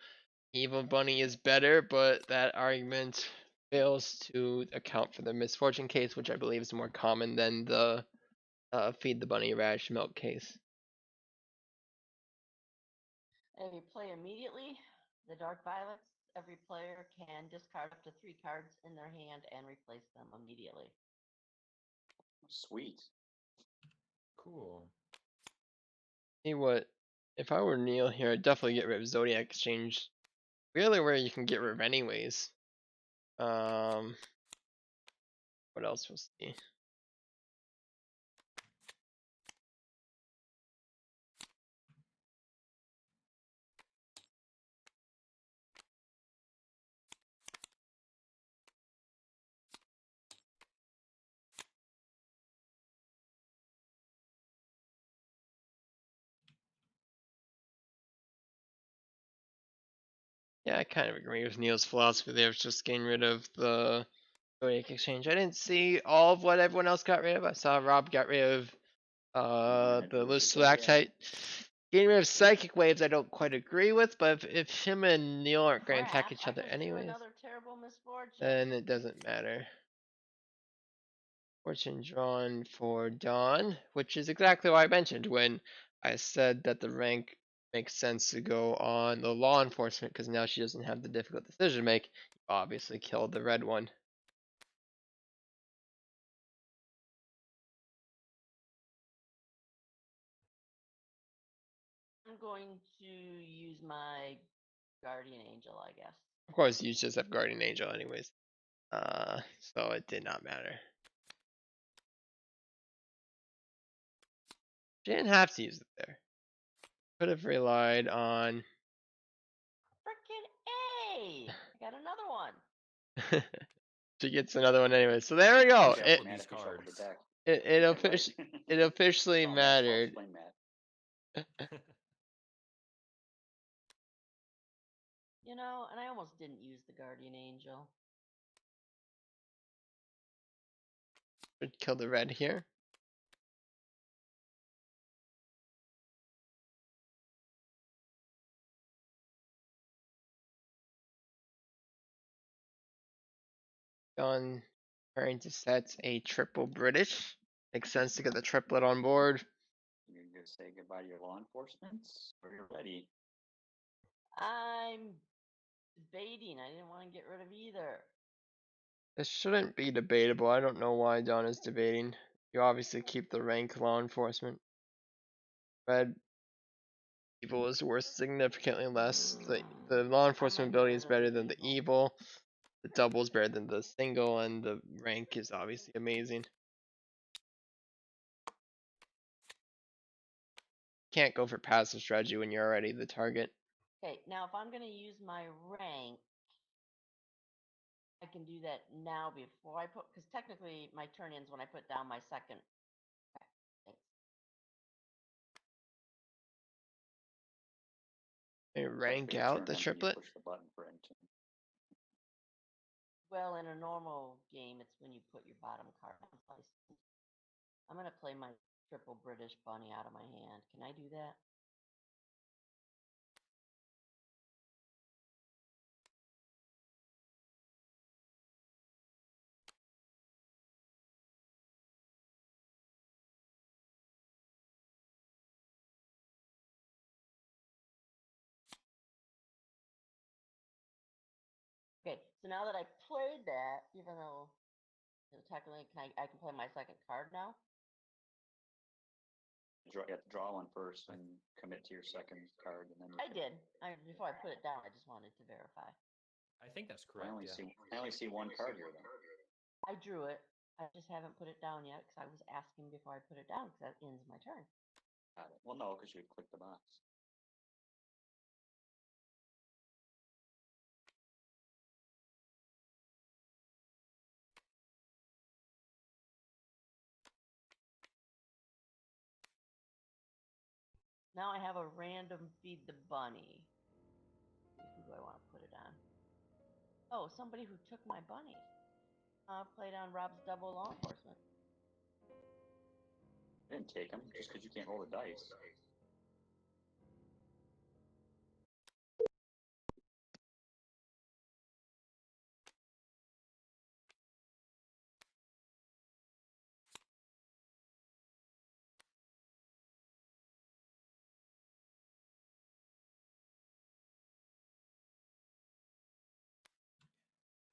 evil bunny is better, but that argument fails to account for the misfortune case, which I believe is more common than the feed the bunny radish milk case. If you play immediately, the Dark Violets, every player can discard up to 3 cards in their hand and replace them immediately. Sweet. Cool. See what? If I were Neil here, I'd definitely get rid of Zodiac Exchange. Really, where you can get rid of anyways. What else we'll see? Yeah, I kind of agree with Neil's philosophy there of just getting rid of the Zodiac Exchange. I didn't see all of what everyone else got rid of. I saw Rob got rid of the loose lactite. Getting rid of psychic waves I don't quite agree with, but if him and Neil aren't going to attack Crap, each I other just drew anyways, another terrible misfortune. then it doesn't matter. Fortune drawn for Dawn, which is exactly what I mentioned when I said that the rank makes sense to go on the law enforcement because now she doesn't have the difficult decision to make. You obviously killed the red one. I'm going to use my guardian angel, I guess. Of course, you just have Guardian Angel anyways. So it did not matter. She didn't have to use it there. Could have relied on. Frickin' A! I got another one. She gets another one anyway. So there we go. Careful It with these Matt, if you shuffled the cards. deck. it, Yeah, it, right. offici- it officially Oh, Matt's fault. mattered. Blame Matt. You know, and I almost didn't use the guardian angel. Should kill the red here. Done. Trying to set a triple British. Makes sense to get the triplet on board. You're gonna say goodbye to your law enforcement, or you're ready. I'm debating. I didn't want to get rid of either. This shouldn't be debatable. I don't know why Don is debating. You obviously keep the rank law enforcement. Red evil is worth significantly less. The law I enforcement might get ability rid is of the better than the evil. evil. the double's better than the single, and the rank is obviously amazing. Can't go for passive strategy when you're already the target. Okay, now if I'm going to use my rank, I can do that now before I put, because technically my turn ends when I put down my second. Okay, thanks. They rank Technically, your out turn the ends when you triplet. push the button for entry. Well, in a normal game, it's when you put your bottom card on place. I'm going to play my triple British bunny out of my hand. Can I do that? Okay, so now that I played that, even though technically I can play my second card now? You have to draw one first and commit to your second card, and then you I did. Before I put it down, I just wanted to verify. I think that's I correct. only Yeah. see I only see one card here then. I drew it. I just haven't put it down yet because I was asking before I put it down because that ends my turn. Got it. Well, no, because you clicked the box. Now I have a random feed the bunny. Who do I want to put it on? Oh, somebody who took my bunny. Played on Rob's double law enforcement. I didn't take them just because you can't roll the dice.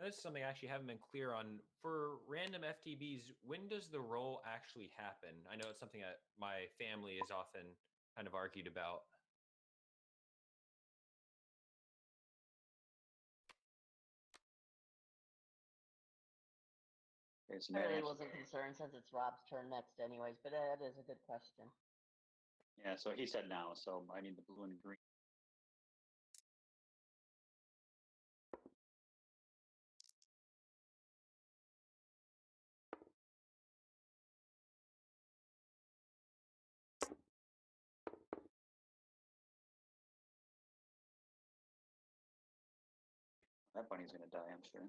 That's something I actually haven't been clear on. For random FTBs, when does the roll actually happen? I know it's something that my family is often kind of argued about. Okay, so I now really wasn't concerned since it's Rob's turn next, anyways. But that is a good question. yeah, so he said now, so I need the blue and green. That bunny's gonna die, I'm sure.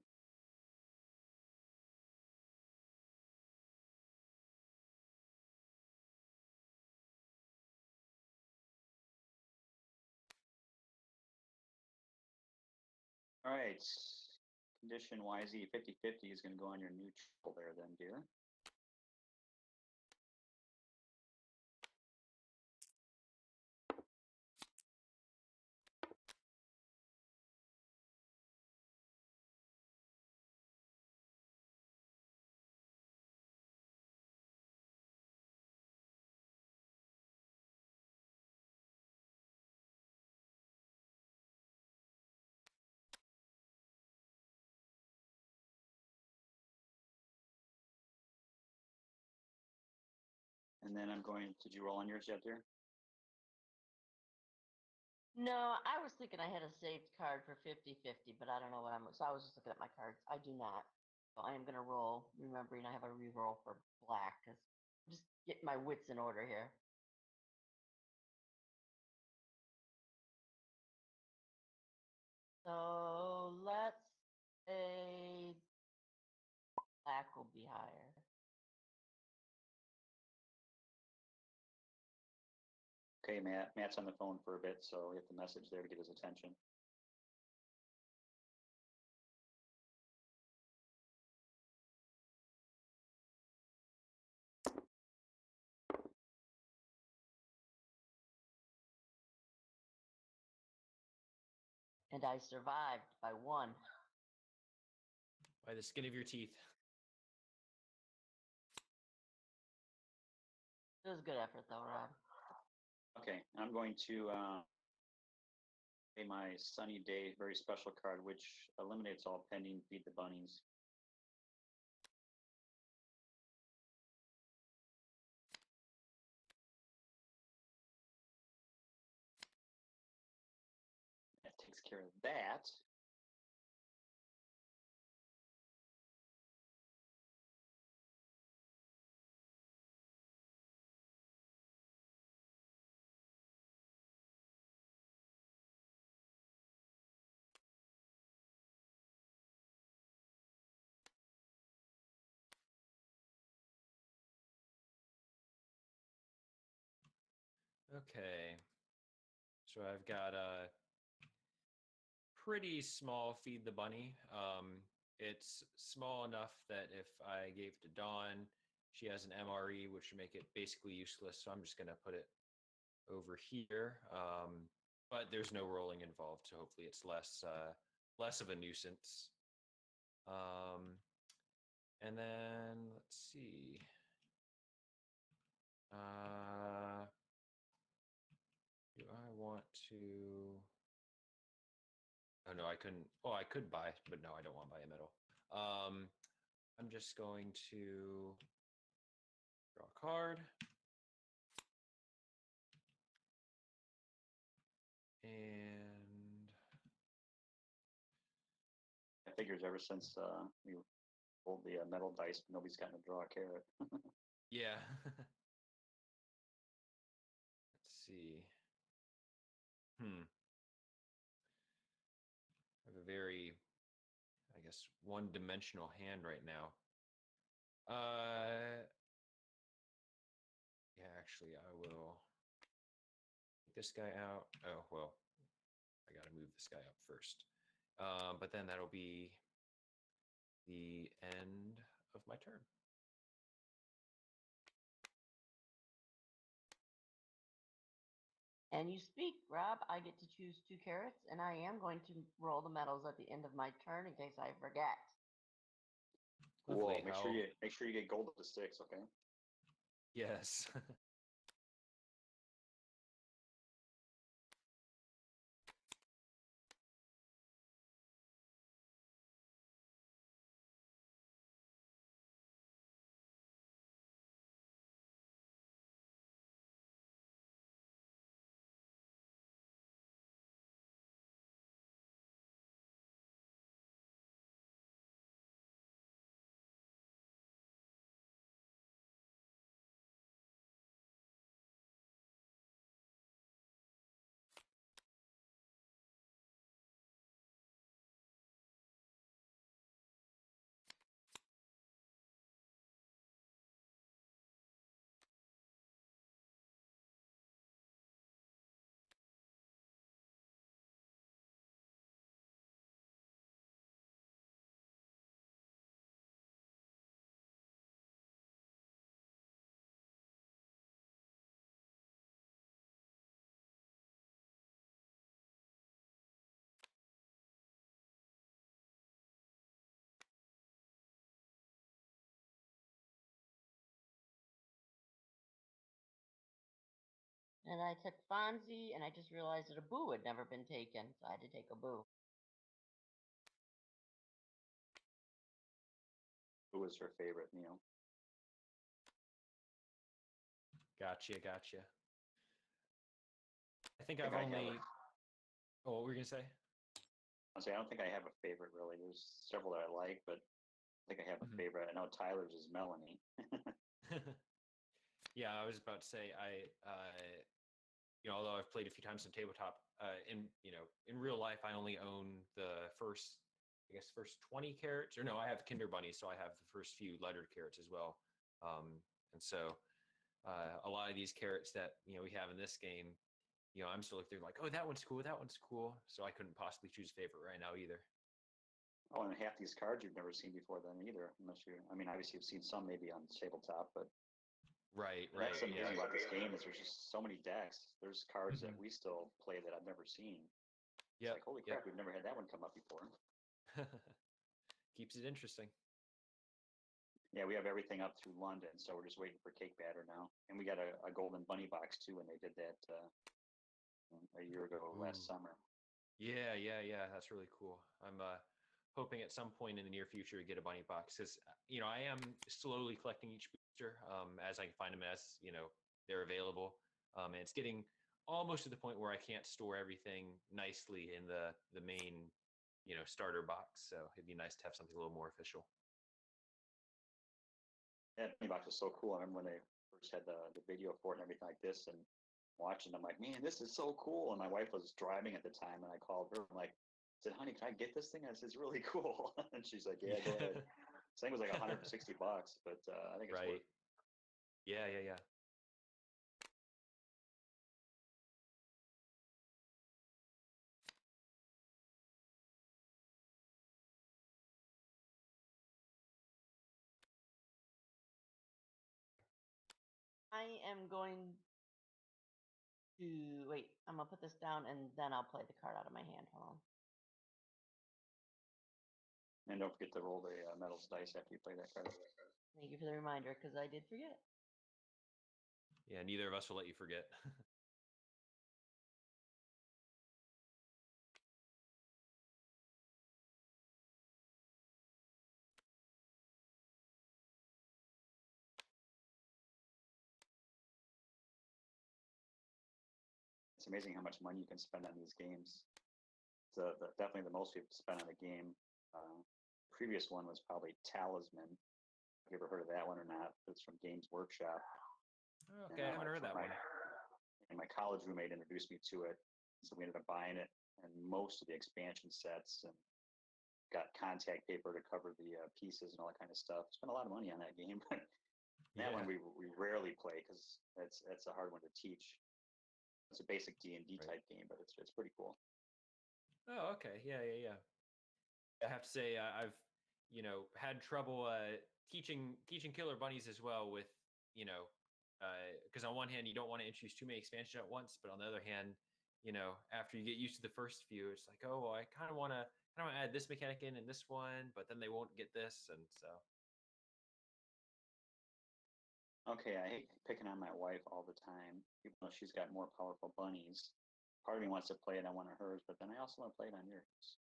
All right. Condition YZ 50/50 is going to go on your neutral there then, dear. And then I'm going, did you roll on yours yet, dear? No, I was thinking I had a saved card for 50/50, but I don't know what I'm. So I was just looking at my cards. I do not. So I am going to roll, remembering I have a re-roll for black because just get my wits in order here. So let's say black will be higher. Okay, Matt. Matt's on the phone for a bit, so we have the message there to get his attention. And I survived by one. By the skin of your teeth. It was a good effort, though, Rob. Okay, I'm going to My sunny day, very special card, which eliminates all pending feed the bunnies. That takes care of that. Okay. So I've got a pretty small feed the bunny. It's small enough that if I gave to Dawn, she has an MRE, which would make it basically useless. So I'm just going to put it over here. But there's no rolling involved, so hopefully it's less of a nuisance. And then let's see. Do I want to? Oh no, I couldn't. Oh, I could buy, but no, I don't want to buy a metal. I'm just going to draw a card. And I figures ever since we rolled the metal dice, nobody's gotten to draw a carrot. yeah. Let's see. I have a very, I guess, one-dimensional hand right now. Yeah, actually, I will take this guy out. Oh, well, I got to move this guy up first. But then that'll be the end of my turn. And you speak, Rob. I get to choose 2 carrots, and I am going to roll the medals at the end of my turn in case I forget. Cool. Lovely. Make sure you get gold to 6, okay? Yes. And I took Fonzie, and I just realized that a boo had never been taken, so I had to take a boo. Who was her favorite, Neil? Gotcha. I think I I've think I have only. Oh, what were you gonna say? Honestly, I don't think I have a favorite really. There's several that I like, but I think I have a Mhm. favorite. I know Tyler's is Melanie. Yeah, I was about to say although I've played a few times on tabletop, in real life, I only own the first 20 carrots, or no, I have Kinder Bunnies, so I have the first few lettered carrots as well. And so a lot of these carrots that we have in this game, I'm still looking like, oh, that one's cool, that one's cool. So I couldn't possibly choose a favorite right now either. Oh, and half these cards you've never seen before then either, unless I mean, obviously you've seen some maybe on tabletop, but Right. that's the Yeah. amazing about this game is there's just so many decks. There's cards that Mhm. we still play that I've never seen. It's Yep. like, holy crap, we've never had that one come up before. Keeps it interesting. Yeah, we have everything up through London, so we're just waiting for cake batter now. And we got a golden bunny box too when they did that a year ago Ooh. last summer. Yeah. That's really cool. I'm hoping at some point in the near future to get a bunny box because I am slowly collecting each booster as I can find them as they're available. And it's getting almost to the point where I can't store everything nicely in the main starter box. So it'd be nice to have something a little more official. That Bunny box was so cool. I remember when they first had the video for it and everything like this, and watching. I'm like, man, this is so cool. And my wife was driving at the time, and I called her. I'm like, I said, honey, can I get this thing? I said, it's really cool. And she's like, yeah, go ahead. This thing was like $160, but I think it's Right. worth. Yeah. I am going to wait. I'm gonna put this down and then I'll play the card out of my hand. Hold on. And don't forget to roll the metals dice after you play that card. Thank you for the reminder because I did forget. Yeah, neither of us will let you forget. It's amazing how much money you can spend on these games. Definitely the most people spend on a game. Previous one was probably Talisman. Have you ever heard of that one or not? It's from Games Workshop. Okay, I haven't heard that one. And my college roommate introduced me to it, so we ended up buying it and most of the expansion sets, and got contact paper to cover the pieces and all that kind of stuff. Spent a lot of money on that game. That one we rarely play because that's a hard one to teach. It's a basic D&D type game, but it's pretty cool. Oh, okay. Yeah. I have to say, I've had trouble teaching killer bunnies as well with because on one hand you don't want to introduce too many expansions at once, but on the other hand, after you get used to the first few, it's like, oh, well, I kind of want to add this mechanic in this one, but then they won't get this, and so. Okay, I hate picking on my wife all the time, even though she's got more powerful bunnies. Part of me wants to play it on one of hers, but then I also want to play it on yours.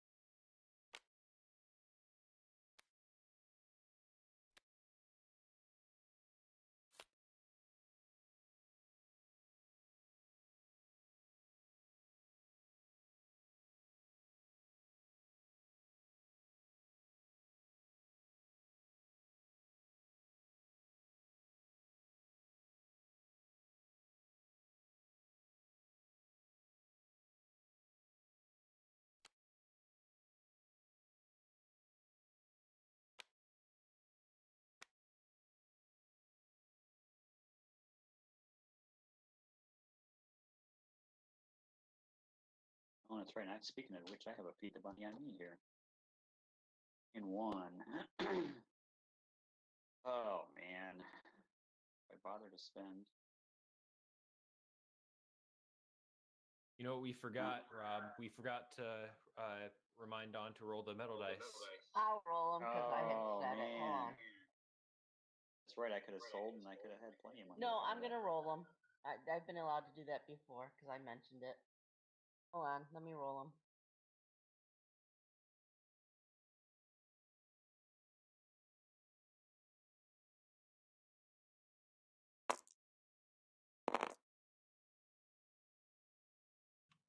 Oh, that's right. Speaking of which, I have a Pete the Bunny on me here. In one. Oh, man. I bother to spend. You know what we forgot, Rob? We forgot to remind Don to roll the metal dice. I'll roll them because I had said it. Hold on. That's right. I could have sold and I could have had plenty of money. No, I'm gonna roll them. I've been allowed to do that before because I mentioned it. Hold on, let me roll them.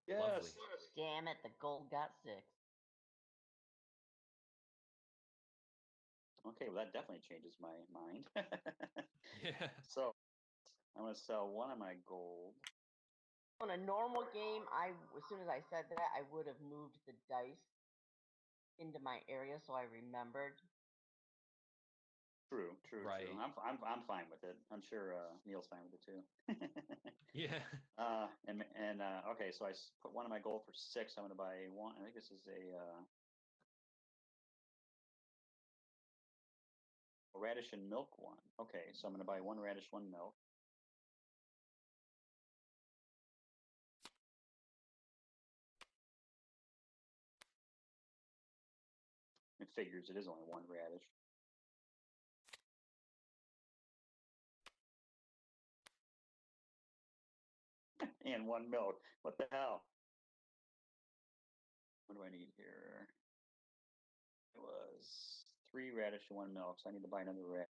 Yes. Lovely. Damn it, the gold got 6. Okay, well that definitely changes my mind. Yeah. So I'm gonna sell one of my gold. On a normal game, as soon as I said that, I would have moved the dice into my area so I remembered. True. Right. I'm fine with it. I'm sure Neil's fine with it too. Yeah. Okay, so I put one of my gold for 6. I'm gonna buy one. I think this is a radish and milk one. Okay, so I'm gonna buy 1 radish, 1 milk. It figures it is only 1 radish. And 1 milk. What the hell? What do I need here? It was 3 radish and 1 milk, so I need to buy another radish.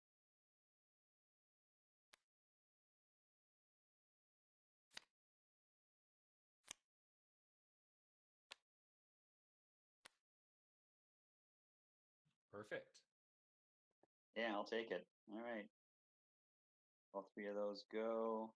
Perfect. Yeah, I'll take it. All right. All 3 of those go.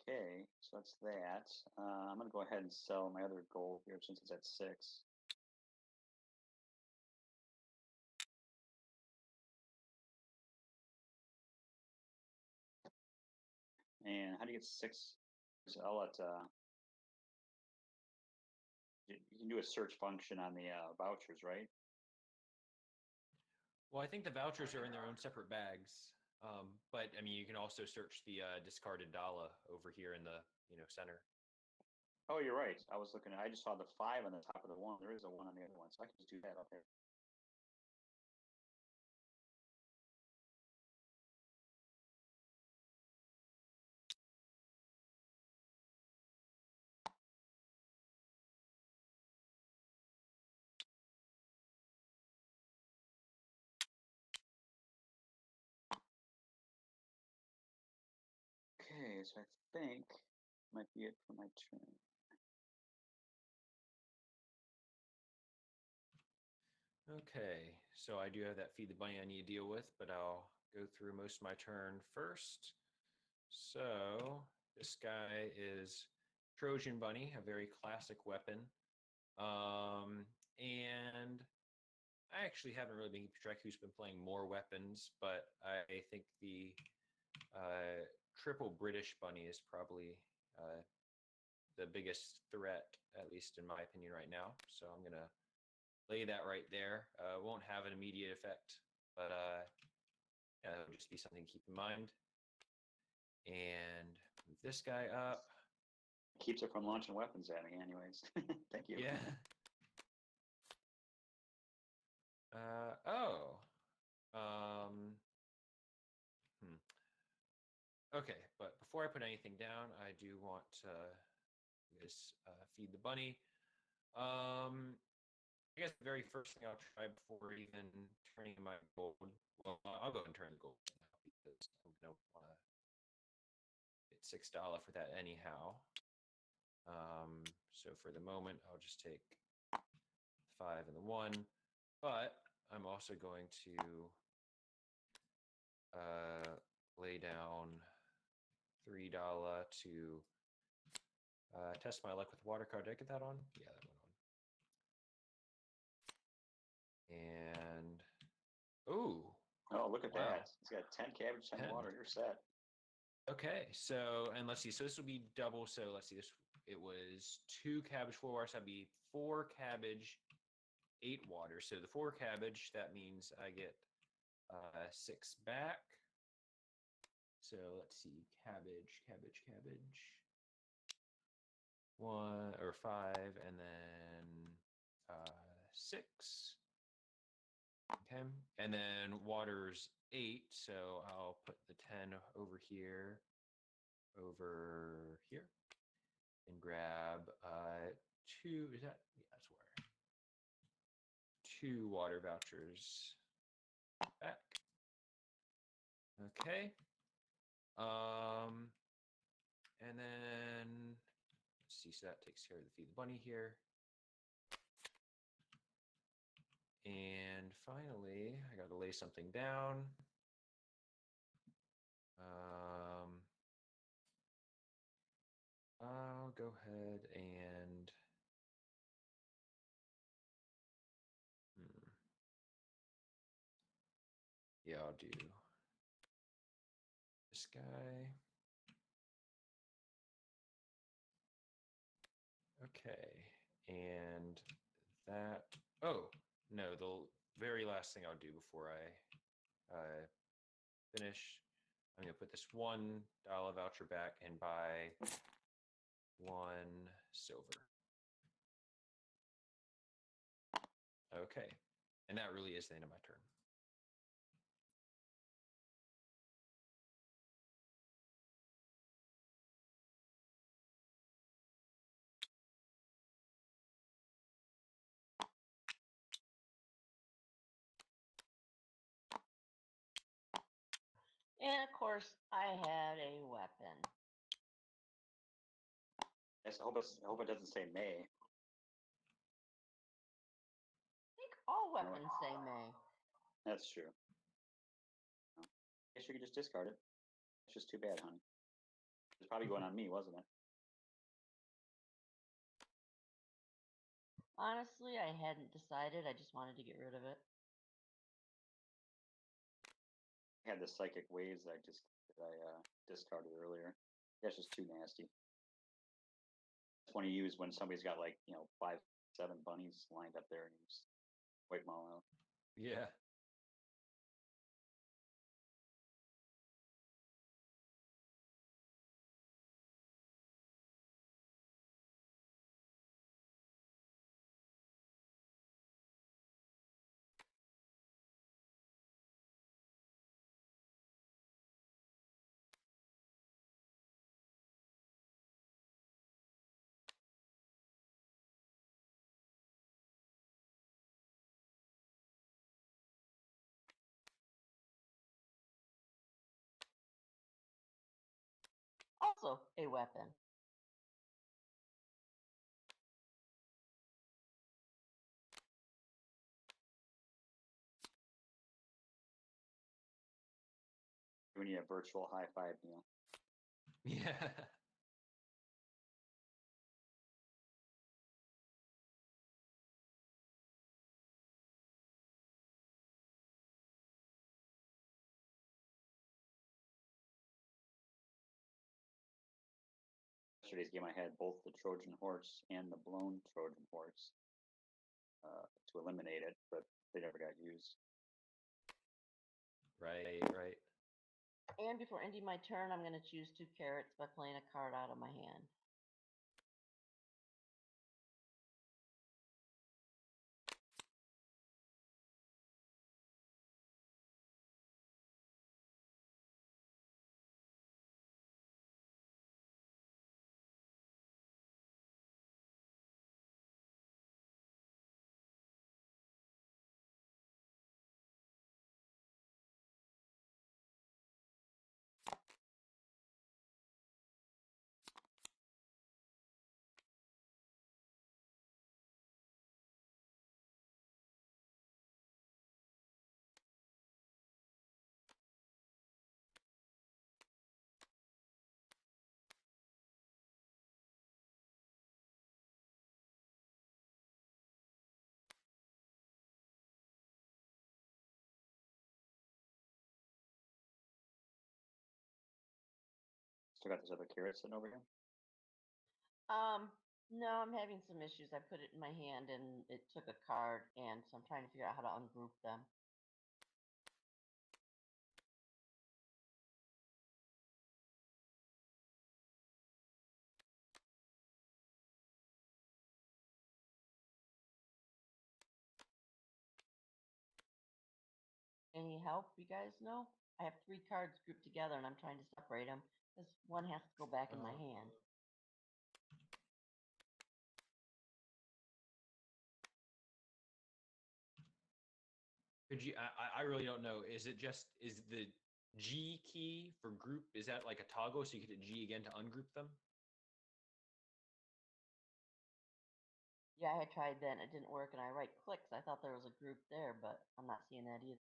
Okay, so that's that. I'm going to go ahead and sell my other gold here since it's at 6. And how do you get 6? So I'll let you can do a search function on the vouchers, right? Well, I think the vouchers are in their own separate bags. But I mean, you can also search the discarded dollar over here in the center. Oh, you're right. I just saw the 5 on the top of the one. There is a 1 on the other one, so I can just do that up there. Okay, so I think might be it for my turn. Okay, so I do have that feed the bunny I need to deal with, but I'll go through most of my turn first. So this guy is Trojan Bunny, a very classic weapon. And I actually haven't really been keeping track who's been playing more weapons, but I think the triple British bunny is probably the biggest threat, at least in my opinion right now. So I'm going to lay that right there. Won't have an immediate effect, but yeah, it'll just be something to keep in mind. And move this guy up. Keeps it from launching weapons at me, anyways. Thank you. Yeah. Oh. Okay, but before I put anything down, I do want to feed the bunny. I guess the very first thing I'll try before even turning my gold. Well, I'll go and turn the gold now because I'm gonna want to get $6 for that anyhow. So for the moment, I'll just take the 5 and the 1, but I'm also going to lay down $3 to test my luck with the water card. Did I get that on? Yeah, that went on. And ooh, Oh, look at wow. that. It's got 10 cabbage, 10 10. water. You're set. Okay, so and let's see. So this will be double. So let's see. It was 2 cabbage, 4 water. So that'd be 4 cabbage, 8 water. So the 4 cabbage, that means I get 6 back. So let's see. Cabbage, cabbage, cabbage. 1 or 5, and then 6. Okay, and then water's 8. So I'll put the 10 over here, and grab 2. Is that? Yeah, that's where. 2 water vouchers back. Okay. And then let's see. So that takes care of the feed the bunny here. And finally, I got to lay something down. I'll go ahead and yeah, I'll do this guy. Okay, and that. Oh no, the very last thing I'll do before I finish, I'm gonna put this $1 voucher back and buy 1 silver. Okay. And that really is the end of my turn. And of course, I had a weapon. Yes, I hope it doesn't say May. I think all weapons say May. That's true. I guess you could just discard it. It's just too bad, honey. It's probably going on me, wasn't it? Honestly, I hadn't decided. I just wanted to get rid of it. I had the psychic waves that I discarded earlier. That's just too nasty. That's one to use when somebody's got like 5, 7 bunnies lined up there and you just wipe them all out. Yeah. Also a weapon. We need a virtual high five, Neil. Yeah. Yesterday's game I had both the Trojan horse and the blown Trojan horse to eliminate it, but they never got used. Right, right. And before ending my turn, I'm going to choose 2 carrots by playing a card out of my hand. Still got those other carrots sitting over here. No, I'm having some issues. I put it in my hand and it took a card, and so I'm trying to figure out how to ungroup them. Any help, you guys know? I have 3 cards grouped together, and I'm trying to separate them because one has to go back in my hand. Could you? I really don't know. Is the G key for group? Is that like a toggle so you hit G again to ungroup them? Yeah, I had tried that and it didn't work, and I right clicked. I thought there was a group there, but I'm not seeing that either.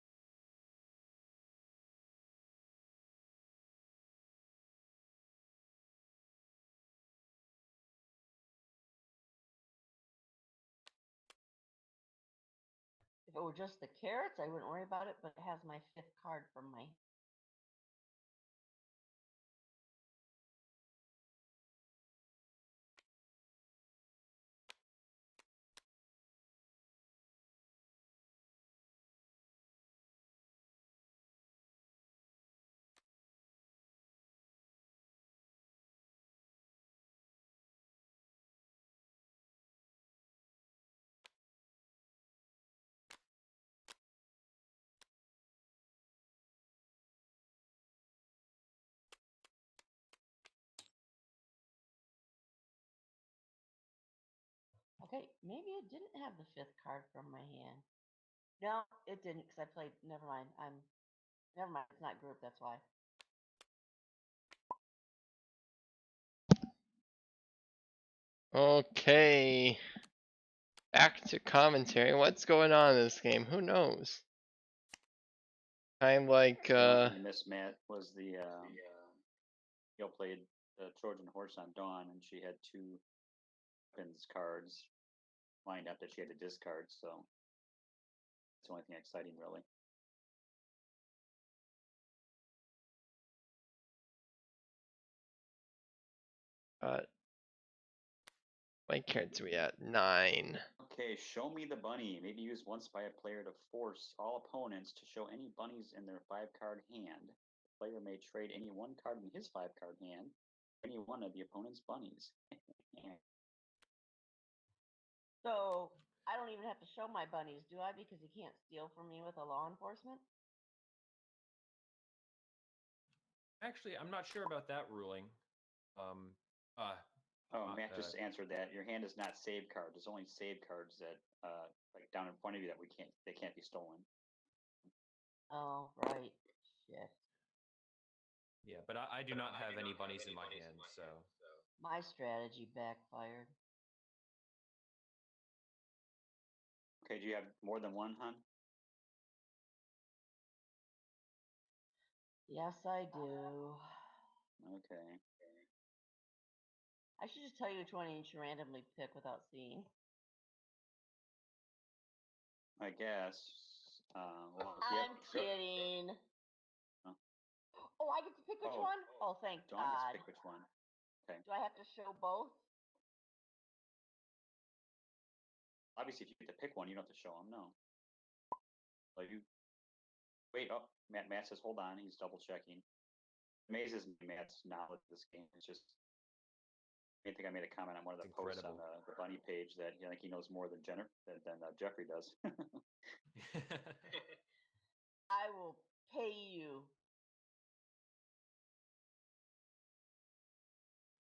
If it were just the carrots, I wouldn't worry about it, but it has my 5th card from my Okay, maybe it didn't have the fifth card from my hand. No, it didn't because I played. Never mind. Never mind. It's not group. That's why. Okay. Back to commentary. What's going on in this game? Who knows? Kind of like The only thing you missed, Matt, was the Gail played the Trojan horse on Dawn, and she had two weapons cards lined up that she had to discard. So that's the only thing exciting, really. what cards are we at? 9. Okay, show me the bunny. Maybe used once by a player to force all opponents to show any bunnies in their 5-card hand. The player may trade any one card in his 5-card hand, any one of the opponent's bunnies. So I don't even have to show my bunnies, do I? Because he can't steal from me with a law enforcement. Actually, I'm not sure about that ruling. Matt just answered that. Your hand is not save cards. There's only save cards that, like down in front of you, that they can't be stolen. Oh, right. Shit. Yeah, but I do not have any bunnies in my hand, so. My strategy backfired. Okay, do you have more than one, hon? Yes, I do. Okay. I should just tell you which one you should randomly pick without seeing. I guess. I'm kidding. Oh. Oh, I get to pick which one? Oh, thank Dawn gets God. to pick which one. Okay. Do I have to show both? Obviously, if you get to pick one, you don't have to show them. No. Well, you wait. Oh, Matt says, "Hold on." He's double checking. Amazes me, Matt's knowledge of this game. It's just. I think I made a comment on one of the posts on the Bunny page that I think he knows more than Jeffrey does. I will pay you.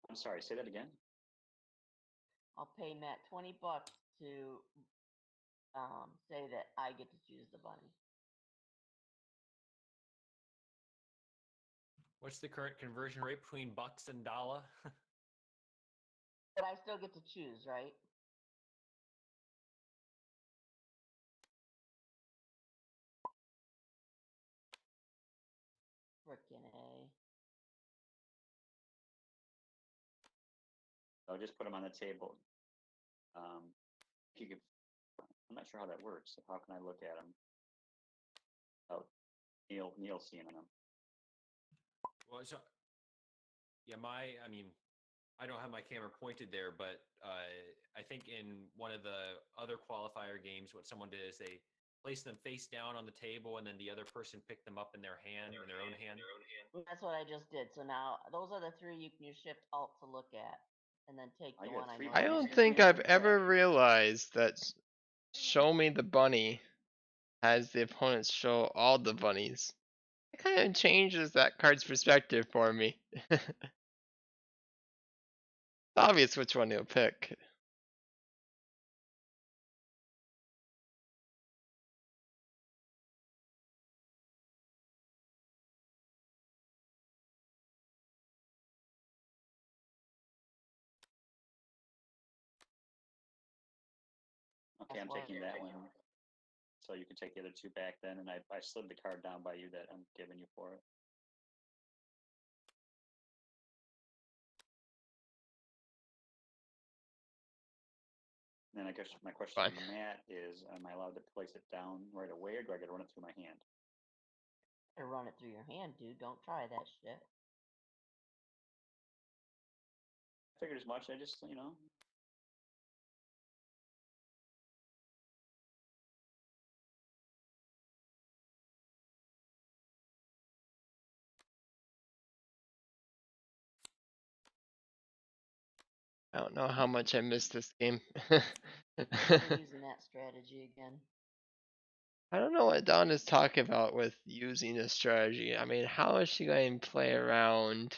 I'm sorry. Say that again. I'll pay Matt $20 to say that I get to choose the bunny. What's the current conversion rate between bucks and dollar? But I still get to choose, right? Frickin' A. I'll just put them on the table. You could. I'm not sure how that works. How can I look at them? Oh, Neil seeing them. Well, so yeah, I mean, I don't have my camera pointed there, but I think in one of the other qualifier games, what someone did is they placed them face down on the table, and then the other person picked them up in their hand, in their own hand. That's what I just did. So now those are the three you can use Shift Alt to look at, and then take the one I know. I don't think I've ever realized that show me the bunny has the opponents show all the bunnies. It kind of changes that card's perspective for me. It's obvious which one he'll pick. Okay, I'm taking that one. So you can take the other two back then, and I slid the card down by you that I'm giving you for it. And then I guess my question Fine. to Matt is, am I allowed to place it down right away, or do I got to run it through my hand? Better run it through your hand, dude. Don't try that shit. I figured as much. I just, I don't know how much I missed this game. I'm using that strategy again. I don't know what Dawn is talking about with using a strategy. I mean, how is she going to play around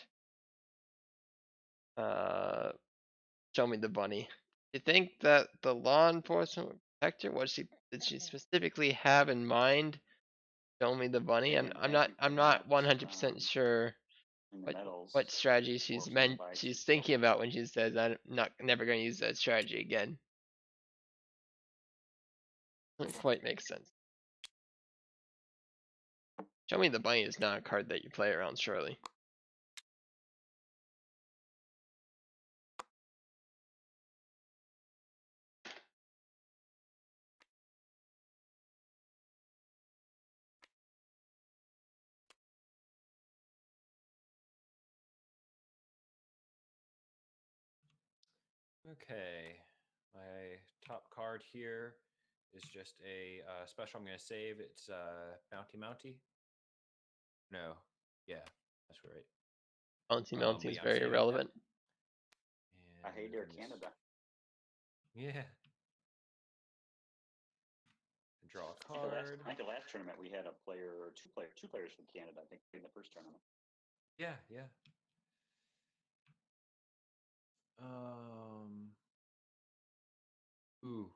show me the bunny? You think that the law enforcement would protect her? Did she specifically have in mind show me the bunny? Again, I'm thank you I'm very not much, 100% sure in the what medals. strategy Or she's thinking about when she says I'm never going to use that strategy again. Doesn't quite make sense. Show me the bunny is not a card that you play around, surely. Okay, my top card here is just a special I'm going to save. It's Bounty Mounty. No, yeah, that's right. Bounty Mounty But is yeah, I'm very saving that. irrelevant. I And hate Air from this- Canada. Yeah. Draw a I card. think the last tournament we had a player or two players from Canada. I think in the first tournament. Yeah, yeah. Um. Ooh.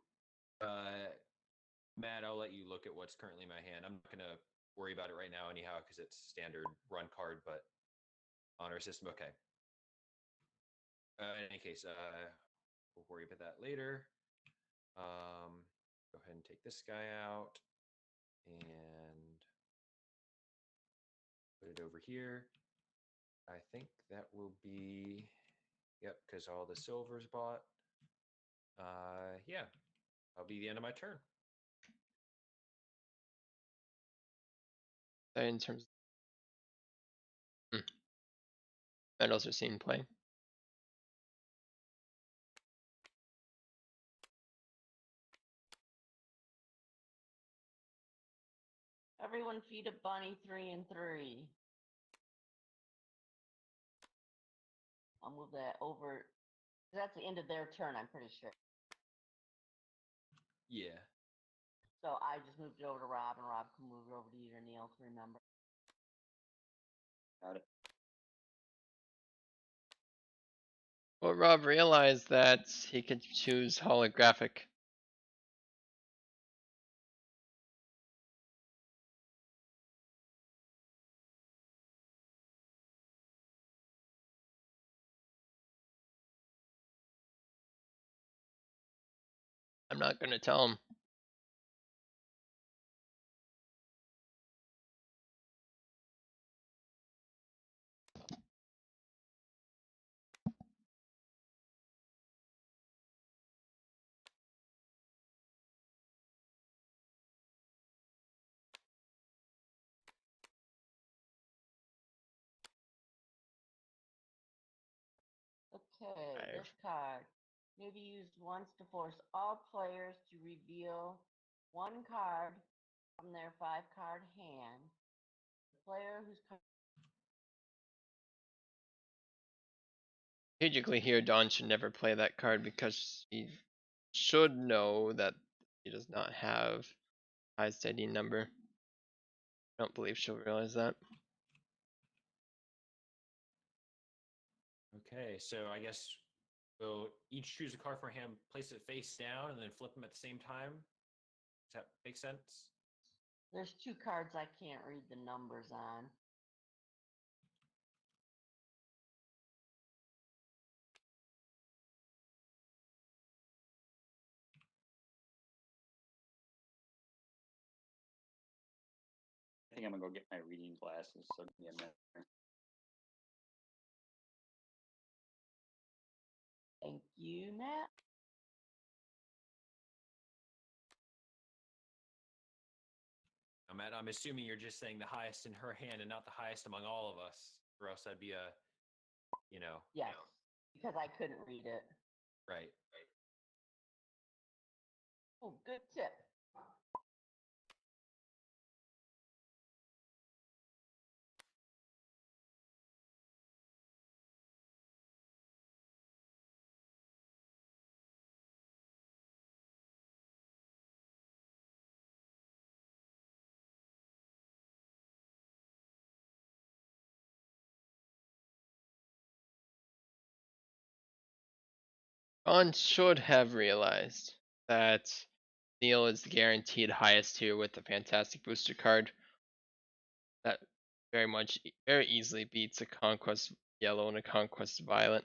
Matt, I'll let you look at what's currently in my hand. I'm not gonna worry about it right now, anyhow, because it's standard run card. But honor system, okay. In any case, we'll worry about that later. Go ahead and take this guy out and put it over here. I think that will be, yep, because all the silver's bought. Yeah, that'll be the end of my turn. In terms of medals are seen play. Everyone feed a bunny 3 and 3. I'll move that over. That's the end of their turn, I'm pretty sure. Yeah. So I just moved it over to Rob, and Rob can move it over to you or Neil to remember. Got it. Well, Rob realized that he could choose holographic. I'm not going to tell him. Okay, this card may be used once to force all players to reveal one card from their 5-card hand. The player whose card. Strategically here, Dawn should never play that card because he should know that he does not have high steady number. I don't believe she'll realize that. Okay, so I guess we'll each choose a card from our hand, place it face down, and then flip them at the same time. Does that make sense? There's 2 cards I can't read the numbers on. I think I'm gonna go get my reading glasses. So give me a minute. Thank you, Matt. Now, Matt, I'm assuming you're just saying the highest in her hand and not the highest among all of us, or else that'd be a, Yes, because I couldn't read it. right. Oh, good tip. Don should have realized that Neil is the guaranteed highest tier with the fantastic booster card. That very easily beats a Conquest Yellow and a Conquest Violet.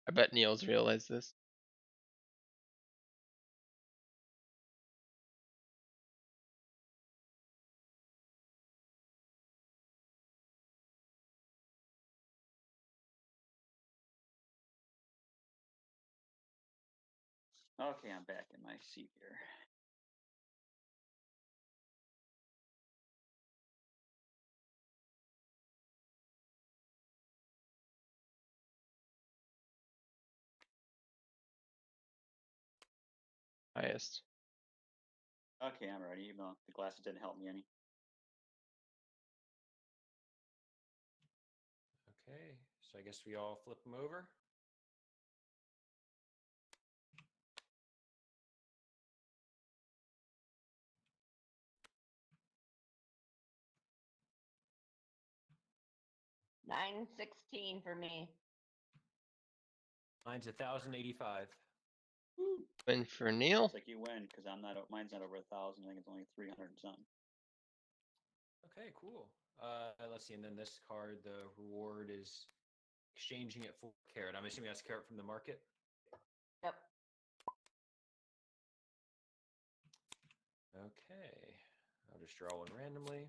I bet Neil's realized this. Okay, I'm back in my seat here. Highest. Okay, I'm ready, even though the glasses didn't help me any. Okay, so I guess we all flip them over. $9.16 for me. Mine's 1,085. Win for Neil. Looks like you win because I'm not. Mine's not over 1,000. I think it's only 300 and something. Okay, cool. Let's see, and then this card, the reward is exchanging it for carrot. I'm assuming that's carrot from the market. Yep. Okay, I'll just draw one randomly.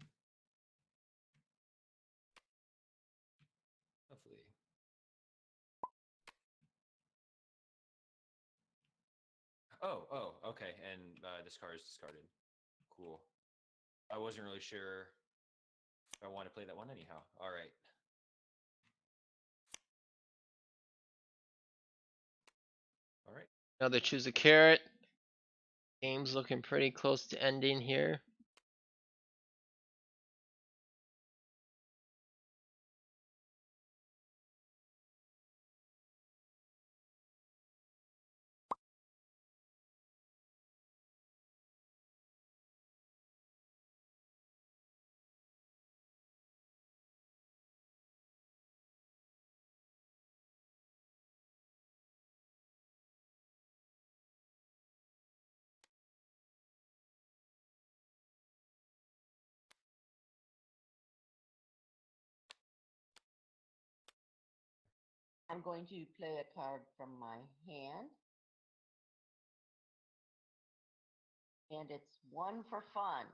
Lovely. Oh, okay, and this card is discarded. Cool. I wasn't really sure if I want to play that one anyhow. All right. All right. Now they choose a carrot. Game's looking pretty close to ending here. I'm going to play a card from my hand. And it's one for fun.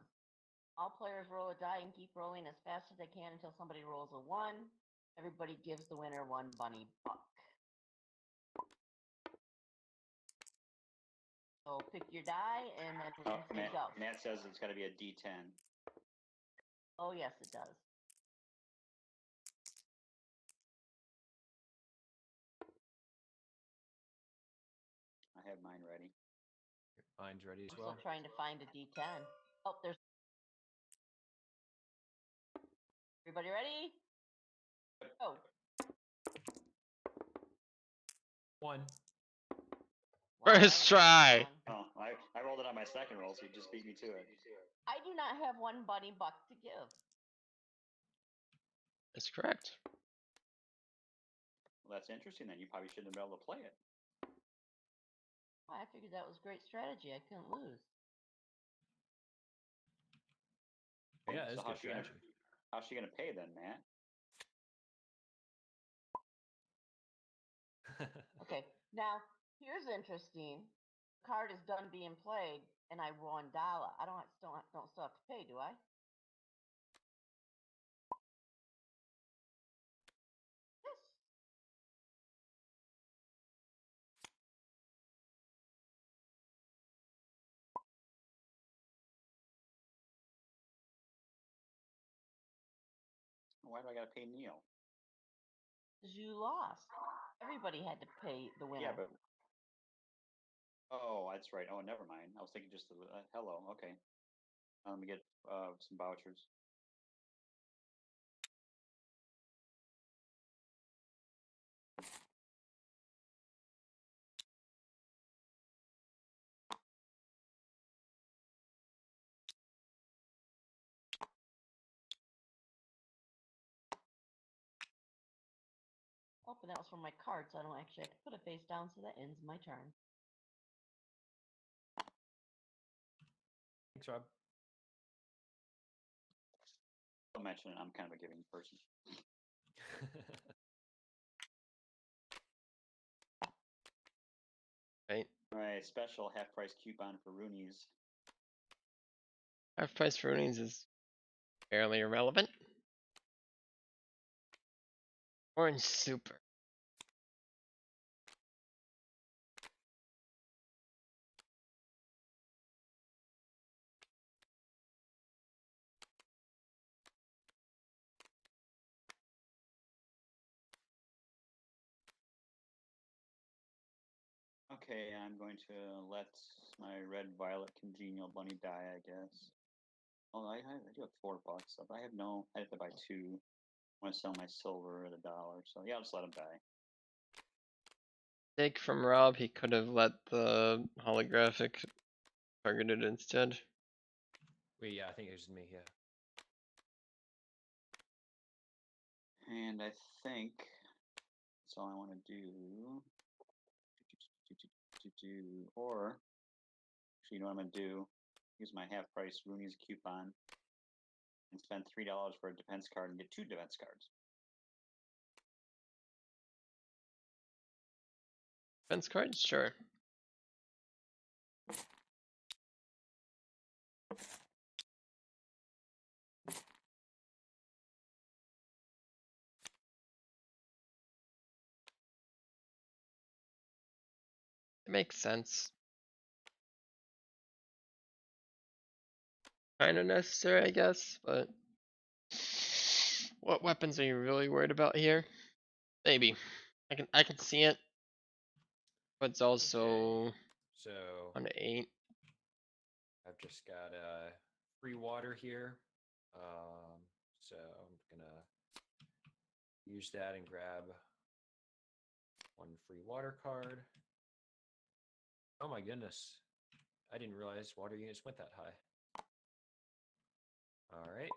All players roll a die and keep rolling as fast as they can until somebody rolls a 1. Everybody gives the winner 1 bunny buck. So pick your die and then Oh, we go. Matt says it's got to be a D10. Oh, yes, it does. I have mine ready. Mine's ready as I'm well. still trying to find a D10. Oh, there's. Everybody ready? Go. One. First try. Oh, I rolled it on my second roll, so you just beat me to it. I do not have 1 bunny buck to give. That's correct. Well, that's interesting then. You probably shouldn't have been able to play it. I figured that was great strategy. I couldn't lose. Yeah, that's So good strategy. how's she gonna pay then, Matt? Okay, now here's interesting. The card is done being played, and I won dollar. I don't still have to pay, do I? Yes. Why do I gotta pay Neil? Because you lost. Everybody had to pay the winner. Yeah, but oh, that's right. Oh, never mind. I was thinking just the hello. Okay, let me get some vouchers. and that was from my card, so I don't actually have to put it face down, so that ends my turn. Thanks, Rob. I'll mention it. I'm kind of a giving person. Right. All right, special half price coupon for Rooney's. Half price for Rooney's is fairly irrelevant. Orange Super. Okay, I'm going to let my red violet congenial bunny die, I guess. Oh, I do have $4. I have no. I have to buy 2. I want to sell my silver at $1, so yeah, I'll just let him die. Take from Rob, he could have let the holographic targeted instead. Wait, yeah, I think it was me. Yeah. And I think that's all I want to do. Or, actually, you know what I'm going to do? Use my half price Rooney's coupon and spend $3 for a defense card and get 2 defense cards. Defense card? Sure. It makes sense. Kind of necessary, I guess, but what weapons are you really worried about here? Maybe. I can see it, but it's also Okay. So on to 8. I've just got free water here. So I'm gonna use that and grab 1 free water card. Oh my goodness. I didn't realize water units went that high. All right.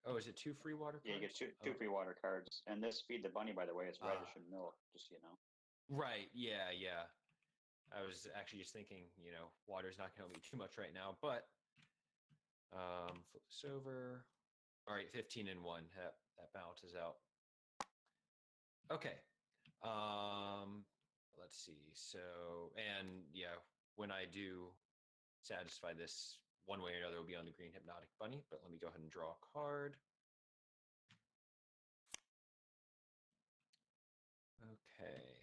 Oh, is it 2 free water cards? Yeah, you get two free water cards. And this Feed the Bunny, by the way, is radish and milk, just so you know. Right. Yeah, yeah. I was actually just thinking, water's not going to help me too much right now, but flip this over. All right, 15 and 1. That balances out. Okay. Let's see. So, and yeah, when I do satisfy this one way or another, will be on the green hypnotic bunny, but let me go ahead and draw a card. Okay.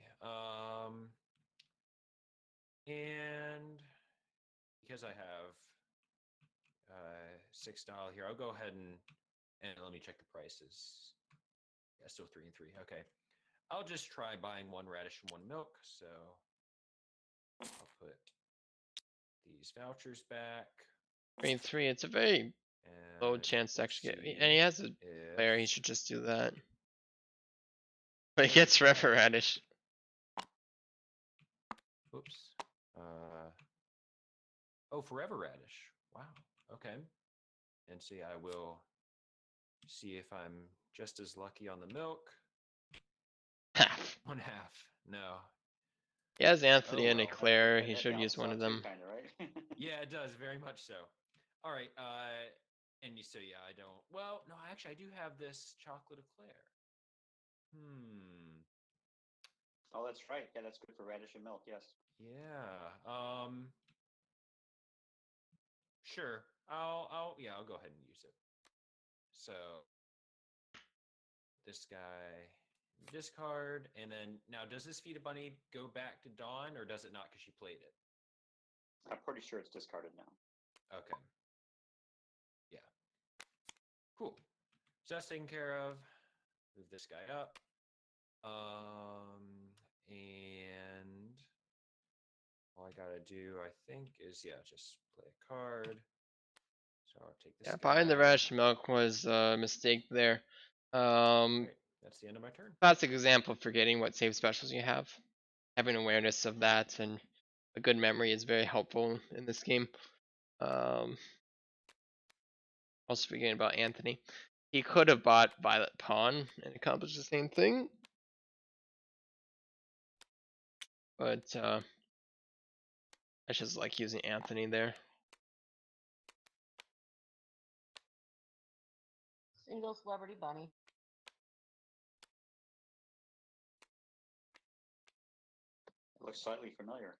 And because I have $6 here, I'll go ahead and let me check the prices. Yeah, still 3 and 3. Okay. I'll just try buying 1 radish and 1 milk. So I'll put these vouchers back. 3 and 3. It's a very low And chance to we'll actually get. see And he has a if- player. He should just do that. But he gets River Radish. Oops. Oh, Forever Radish. Wow. Okay. And see, I will see if I'm just as lucky on the milk. Half. 1/2. No. He has Anthony Oh, and well. Eclair. He That should use balances one out of too, them. kind of, right? Yeah, it does very much so. All right. So yeah, I don't. Well, no, actually, I do have this chocolate eclair. Oh, that's right. Yeah, that's good for radish and milk. Yes. Yeah. Sure. I'll go ahead and use it. So this guy discard, and then now does this Feed a Bunny go back to Dawn, or does it not because she played it? I'm pretty sure it's discarded now. Okay. Yeah. Cool. So that's taken care of. Move this guy up. And all I gotta do, I think, is just play a card. So I'll take this Yeah, guy. buying the Radish Milk was a mistake there. Right. That's the end of my turn. Classic example of forgetting what save specials you have. Having awareness of that and a good memory is very helpful in this game. Also forgetting about Anthony. He could have bought Violet Pawn and accomplished the same thing, but I just like using Anthony there. Single celebrity bunny. It looks slightly familiar.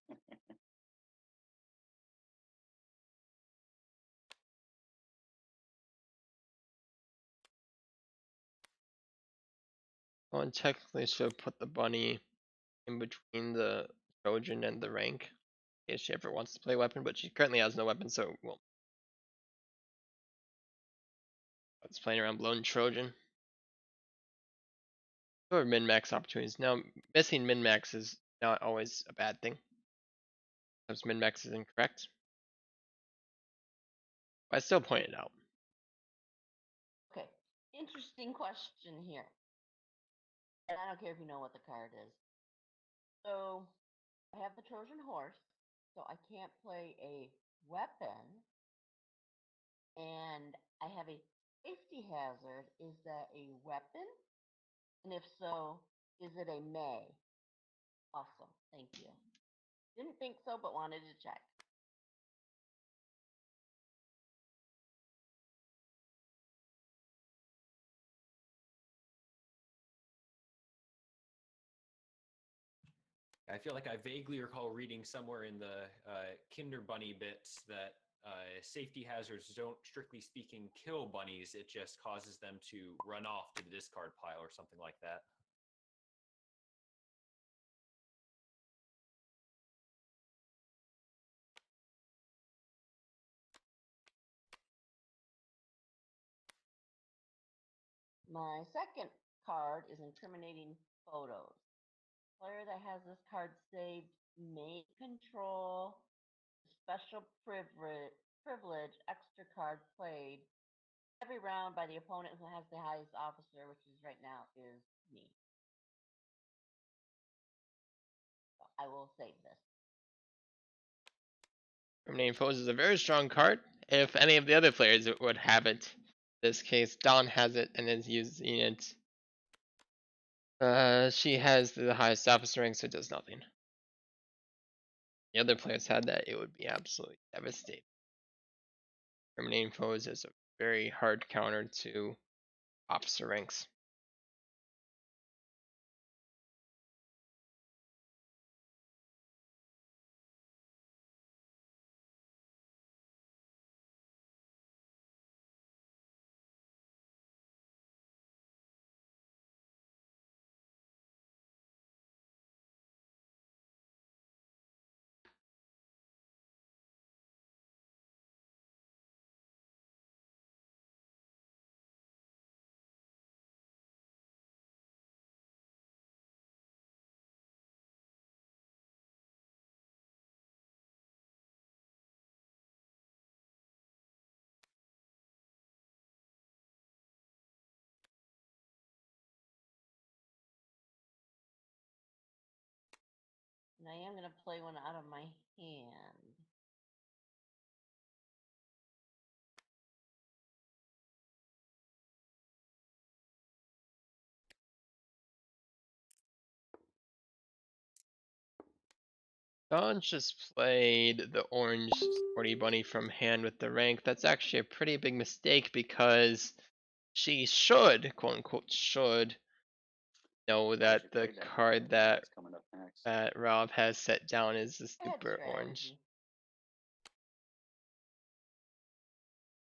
One technically should put the bunny in between the Trojan and the rank in case she ever wants to play weapon, but she currently has no weapon, so well, it's playing around blown Trojan. Or min-max opportunities. Now, missing min-max is not always a bad thing. Sometimes min-max is incorrect. But I still point it out. Okay. Interesting question here. And I don't care if you know what the card is. So I have the Trojan horse, so I can't play a weapon. And I have a safety hazard. Is that a weapon? And if so, is it a may? Awesome. Thank you. Didn't think so, but wanted to check. I feel like I vaguely recall reading somewhere in the Kinder Bunny bits that safety hazards don't, strictly speaking, kill bunnies. It just causes them to run off to the discard pile or something like that. My second card is incriminating photos. Player that has this card saved may control special privilege extra card played every round by the opponent who has the highest officer, which is right now is me. So I will save this. Terminating Foes is a very strong card. If any of the other players would have it, in this case, Dawn has it and is using it. She has the highest officer rank, so it does nothing. The other players had that, it would be absolutely devastating. Terminating Foes is a very hard counter to officer ranks. And I am going to play one out of my hand. Dawn just played the orange sporty bunny from hand with the rank. That's actually a pretty big mistake because she should, quote unquote, should know that the card that coming up next. Rob has set down is the I had super orange. strategy.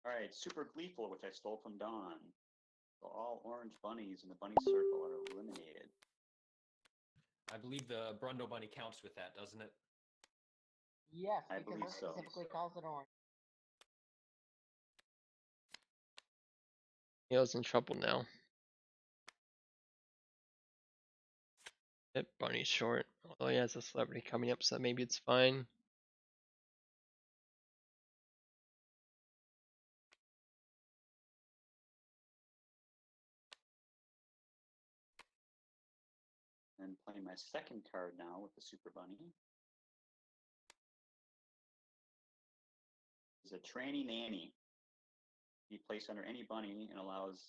All right, Super Gleeful, which I stole from Dawn. So all orange bunnies in the bunny circle are eliminated. I believe the Brundo Bunny counts with that, doesn't it? Yes, I because believe it so. specifically calls it orange. Neil's in trouble now. Yep, bunny's short. Although he has a celebrity coming up, so maybe it's fine. And playing my second card now with the Super Bunny. Is a tranny nanny. Be placed under any bunny and allows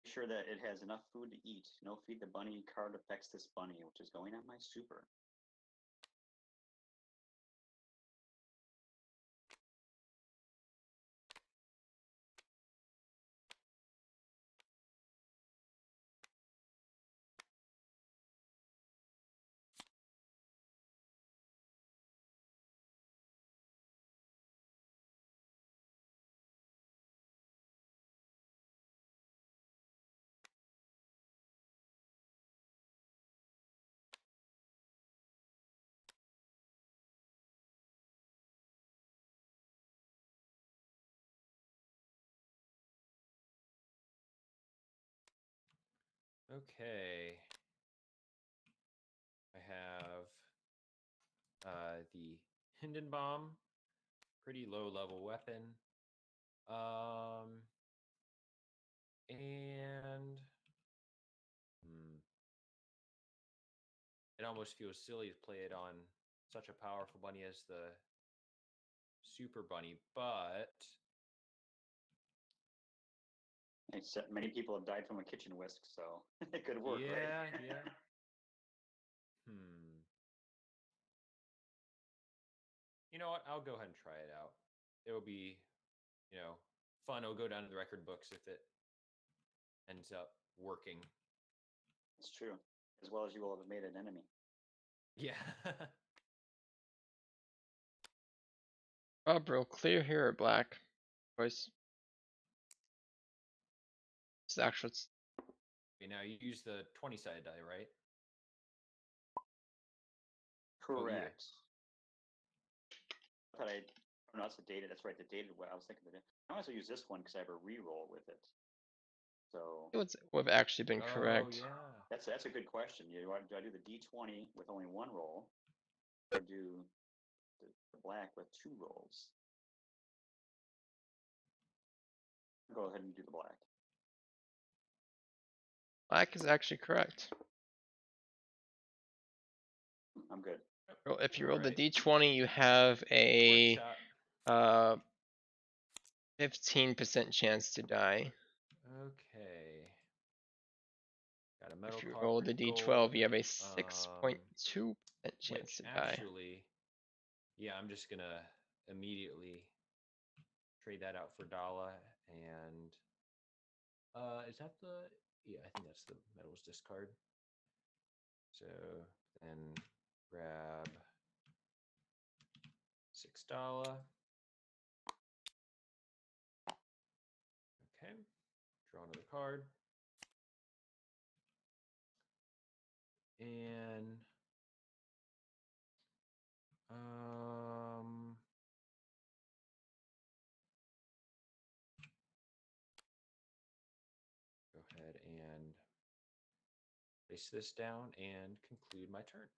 Make sure that it has enough food to eat. No feed the bunny card affects this bunny, which is going on my super. Okay. I have the Hindenbaum, pretty low level weapon. And it almost feels silly to play it on such a powerful bunny as the Super Bunny, but Except many people have died from a kitchen whisk, so it could work, yeah, right? yeah. You know what? I'll go ahead and try it out. It'll be, fun. It'll go down in the record books if it ends up working. It's true. As well as you will have made an enemy. Yeah. Oh, bro, clear here or black? Choice. It's actual. Okay, now you use the 20-sided die, right? Correct. I thought no, that's the dated. That's right, the dated one. I was thinking that I also use this one because I have a reroll with it. So It would have actually been correct. Yeah. that's a good question. Do I do the D20 with only one roll, or do the black with two rolls? Go ahead and do the black. Black is actually correct. I'm good. If you roll the Alright. d20, you have a Workshop. 15% chance to die. Okay. Got a metal If you card, roll the d12, gold, you have a 6.2% chance which to die. actually, yeah, I'm just gonna immediately trade that out for Dala, and is that the? Yeah, I think that's the metals discard. So then grab $6. Okay, draw another card, and go ahead and place this down and conclude my turn.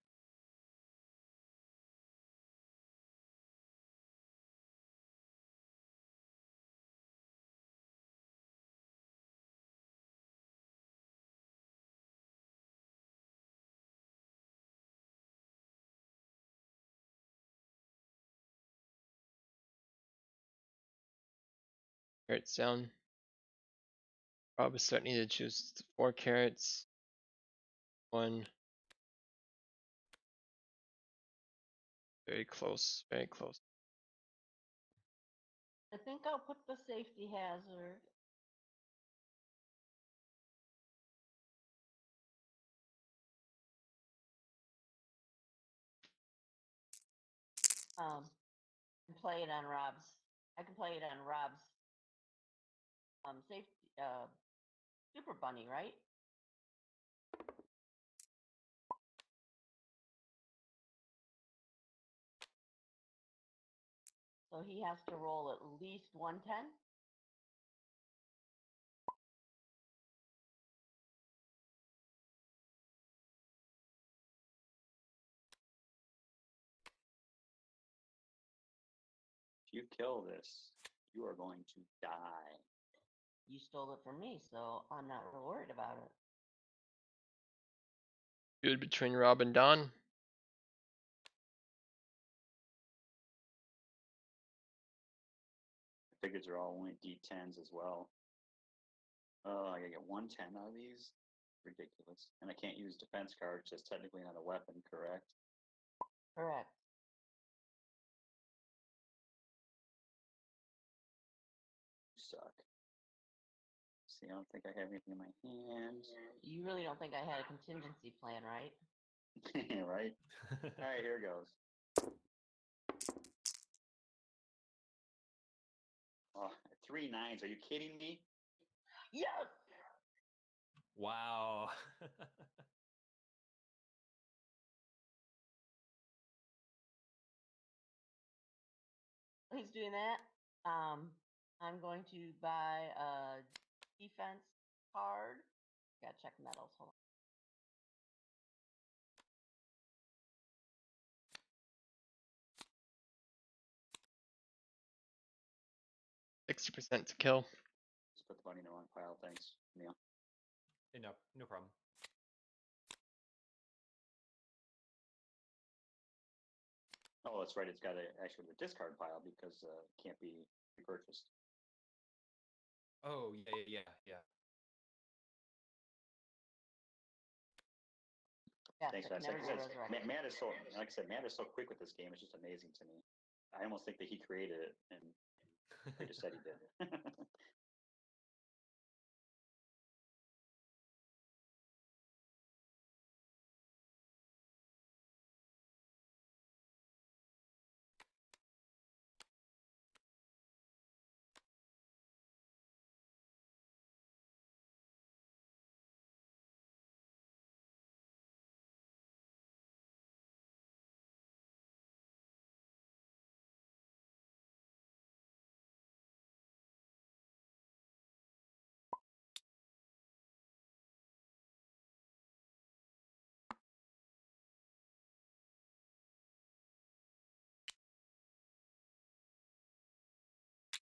Carrots down. Probably starting to choose 4 carrots. 1. Very close. Very close. I think I'll put the safety hazard. And play it on Rob's. I can play it on Rob's safety Super Bunny, right? So he has to roll at least 110. If you kill this, you are going to die. You stole it from me, so I'm not real worried about it. Feud between Rob and Don. Figures are all only D10s as well. I gotta get 110 out of these. Ridiculous. And I can't use defense cards, just technically not a weapon, correct? Correct. You suck. See, I don't think I have anything in my hand. You really don't think I had a contingency plan, right? Right? All right, here goes. Oh, 3 9s. Are you kidding me? Yes. Wow. He's doing that. I'm going to buy a defense card. Gotta check medals. Hold on. 60% to kill. Just put the bunny in the wrong pile. Thanks, Neil. No problem. Oh, that's right. It's got actually the discard pile because it can't be repurchased. Oh yeah. Yes, Thanks it for can that. never Like be I said, resurrected. Matt is so, like I said, Matt is so quick with this game. It's just amazing to me. I almost think that he created it, and they just said he did.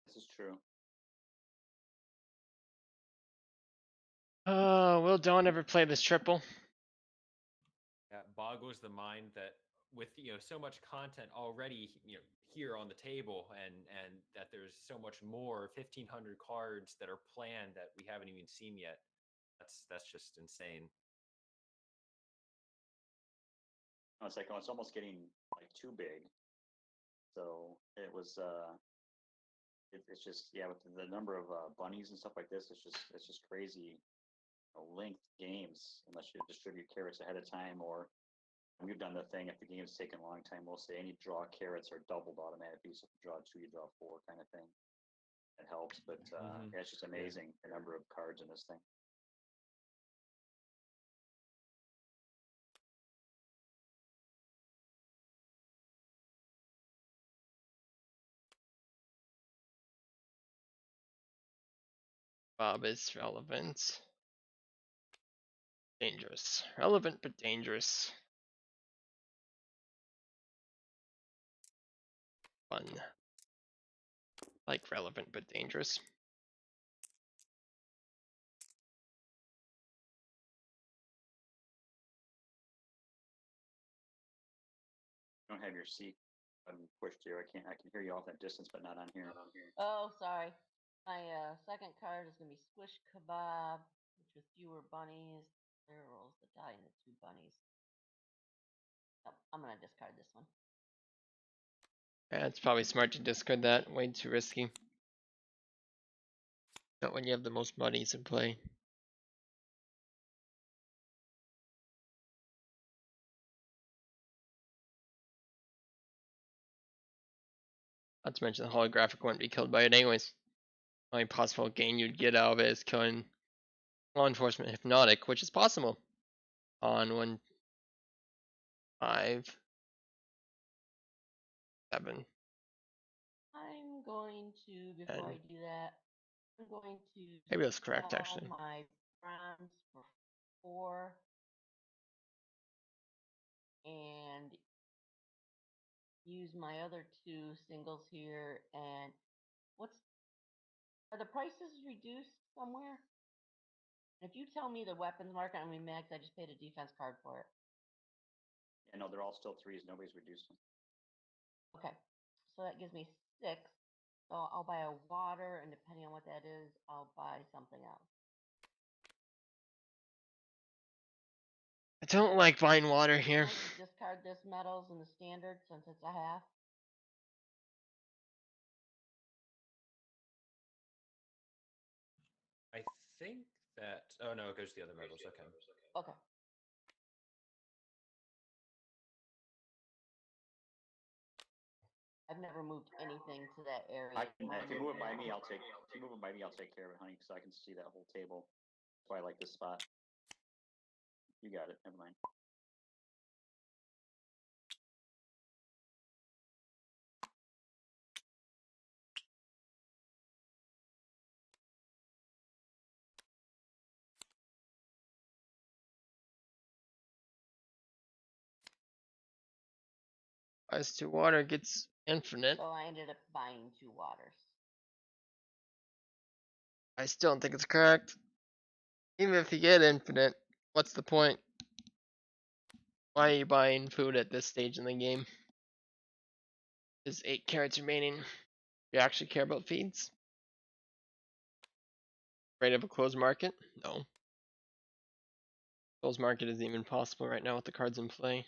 This is true. Will Dawn ever play this triple? Yeah, boggles the mind that with so much content already here on the table, and that there's so much more 1,500 cards that are planned that we haven't even seen yet. That's just insane. It's like, oh, it's almost getting like too big. So it was. It's just, yeah, with the number of bunnies and stuff like this, it's just crazy linked games unless you distribute carrots ahead of time, or we've done the thing, if the game's taken a long time, we'll say any draw carrots are doubled automatically, so if you draw 2 you draw 4 kind of thing. It helps, but yeah, it's just amazing the number of cards in this thing. Bob is relevant. Dangerous. Relevant but dangerous. Fun. Like relevant but dangerous. You don't have your seat pushed here. I can hear you off that distance, but not on here. Oh, sorry. My second card is going to be Squish Kebab, which with fewer bunnies. There rolls the die into 2 bunnies. Oh, I'm going to discard this one. Yeah, it's probably smart to discard that. Way too risky. Not when you have the most bunnies in play. Not to mention the holographic wouldn't be killed by it anyways. Only possible gain you'd get out of it is killing law enforcement hypnotic, which is possible on 1, 5, 7. I'm going to, before I do that, I'm going to Maybe that's correct sell actually. my bronze for 4 and use my other 2 singles here. And are the prices reduced somewhere? If you tell me the weapons market, I'm gonna be mad 'cause I just paid a defense card for it. Yeah, no, they're all still 3s. Nobody's reduced them. Okay, so that gives me 6. So I'll buy a water, and depending on what that is, I'll buy something else. don't like buying water Can here. I discard this metals in the standard since it's a half? I think that. Oh no, it goes to the other metals. Okay. Okay. I've never moved anything to that area. If you move it by me, I'll take. If you move it by me, I'll take care of it, honey, because I can see that whole table. That's why I like this spot. You got it. Never mind. Buys 2 water, gets infinite. So I ended up buying 2 waters. I still don't think it's correct. Even if you get infinite, what's the point? Why are you buying food at this stage in the game? There's 8 carrots remaining. You actually care about feeds? Afraid of a closed market? No. Closed market isn't even possible right now with the cards in play.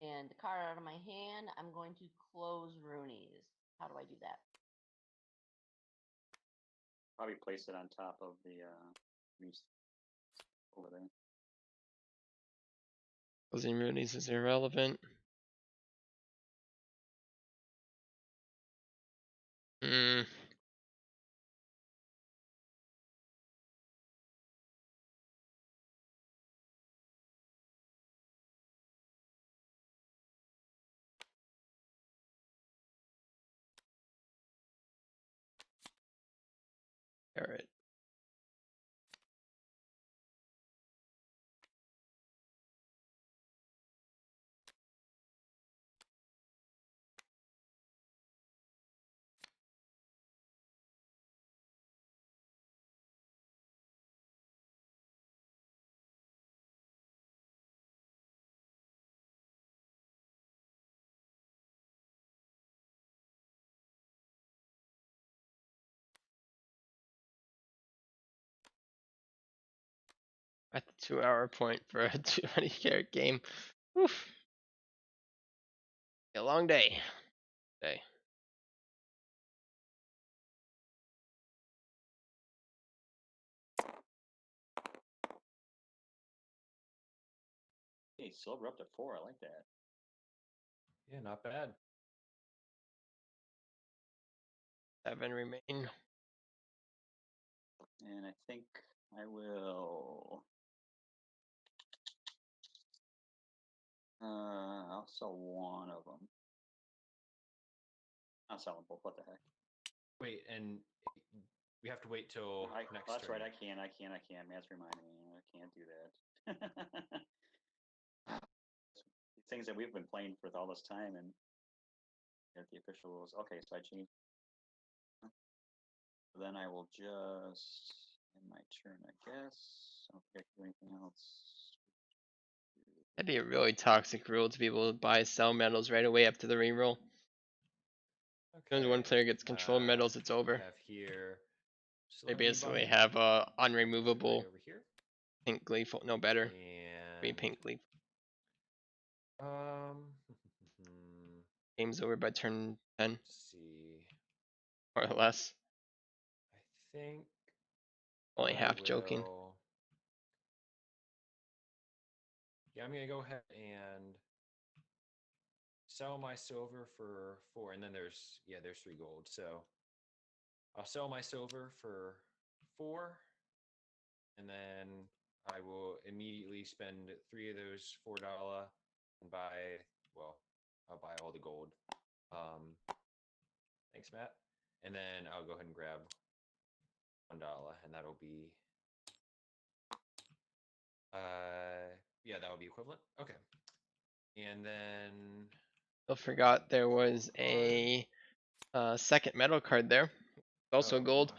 And the card out of my hand, I'm going to close Rooney's. How do I do that? Probably place it on top of the over there. Closing Rooney's is irrelevant. Hmm. Carrot. At the 2-hour point for a 20 carrot game. Oof. A long day. Hey, silver up to 4. I like that. Yeah, not bad. 7 remain. And I think I will. I'll sell one of them. I'll sell them both. What the heck? Wait, and we have to wait till next That's turn. right. I can. Matt's reminding me. I can't do that. Things that we've been playing for all this time, and at the official rules. Okay, so I changed. Then I will just end my turn, I guess. I don't think I can do anything else. That'd be a really toxic rule to be able to buy sell metals right away after the reroll. As soon as one Okay. player gets control of metals, it's We over. have here. Still They have me basically bunny. have a Right unremovable over here. pink gleeful. No better. Green And pink gleeful. um, Game's over by turn 10, let's see. more or less. I think Only I half joking. will. Yeah, I'm gonna go ahead and sell my silver for 4, and then there's 3 gold. So I'll sell my silver for 4, and then I will immediately spend 3 of those $4 and buy. Well, I'll buy all the gold. Thanks, Matt. And then I'll go ahead and grab $1, and that'll be. Yeah, that would be equivalent. Okay. And then I forgot there was a second metal card there. Also gold. wow.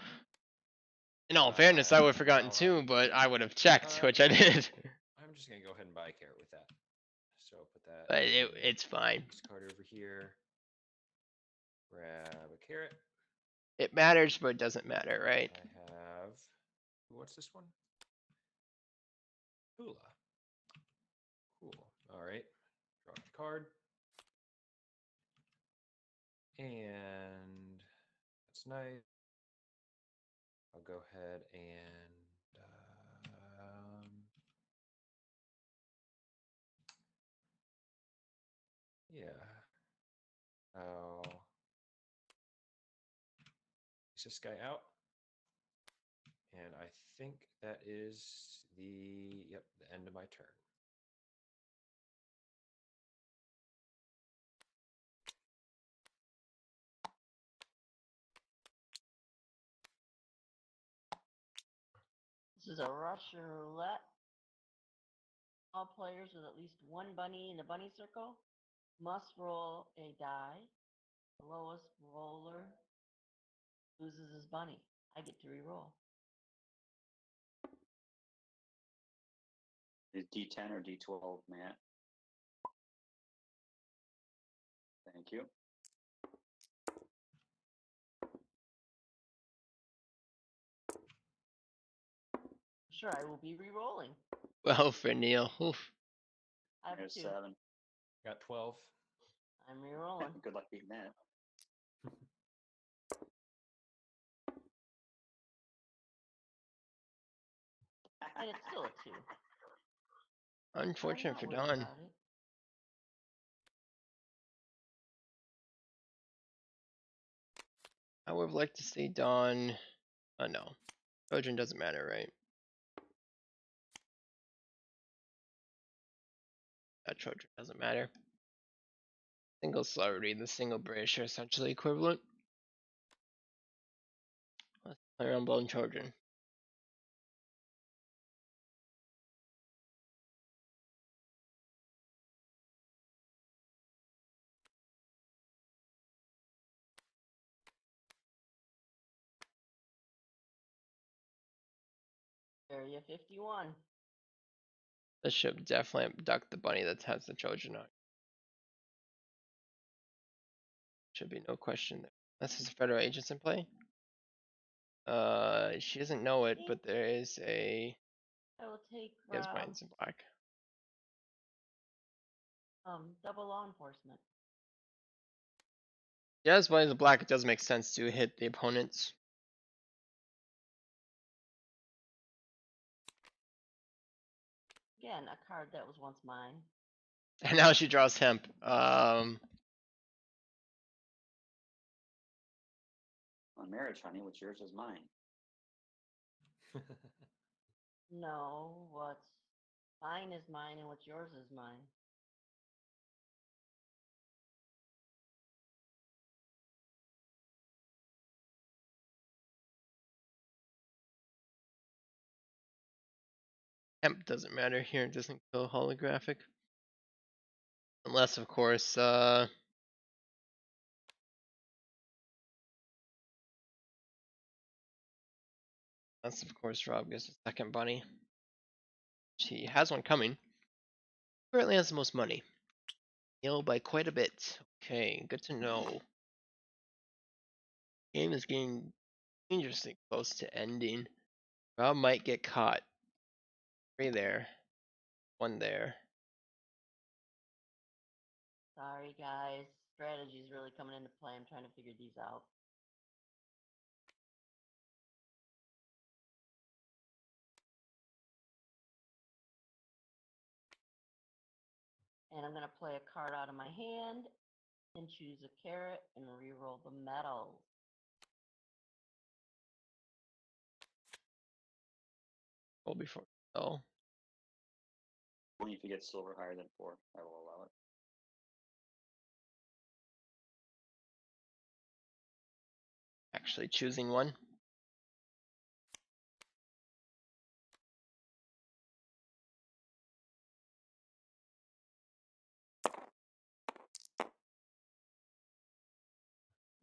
In all fairness, I would have forgotten Well, too, but I would have checked, which I did. I'm just gonna go ahead and buy a carrot with that. So I'll put that. But in it's fine. this card over here. Grab a carrot. It matters, but it doesn't matter, right? I have What's this one? Hula. Cool. All right. Draw the card. And that's nice. I'll go ahead and yeah. I'll place this guy out. And I think that is the end of my turn. This is a Russian roulette. All players with at least one bunny in the bunny circle must roll a die. The lowest roller loses his bunny. I get to re-roll. Is D10 or D12, Matt? Thank you. Sure, I will be re-rolling. Well, for Neil. Oof. I have a There's 2. 7. Got 12. I'm re-rolling. Good luck beating that. And it's still a 2. Unfortunate I'm for not worried Don. about it. I would have liked to see Don. Oh no. Trojan doesn't matter, right? That Trojan doesn't matter. Single celebrity and the single British are essentially equivalent. Let's play around Bone Trojan. Area 51. This should definitely abduct the bunny that has the Trojan on. Should be no question there. Unless there's federal agents in play. She doesn't know it, but there is a. I will take He has bunnies in black. double law enforcement. Yeah, as bunnies in black, it does make sense to hit the opponents. Again, a card that was once mine. And now she draws hemp. On marriage, honey, what's yours is mine. No, what's mine is mine and what's yours is mine. Hemp doesn't matter here. It doesn't go holographic. Unless, of course, Rob gets a second bunny. He has one coming. Currently has the most money. Neil by quite a bit. Okay, good to know. Game is getting dangerously close to ending. Rob might get caught. 3 there. 1 there. Sorry, guys. Strategy's really coming into play. I'm trying to figure these out. And I'm going to play a card out of my hand and choose a carrot and re-roll the medals. Roll before. Oh, Only if you get silver higher than 4, I will allow it. actually choosing one.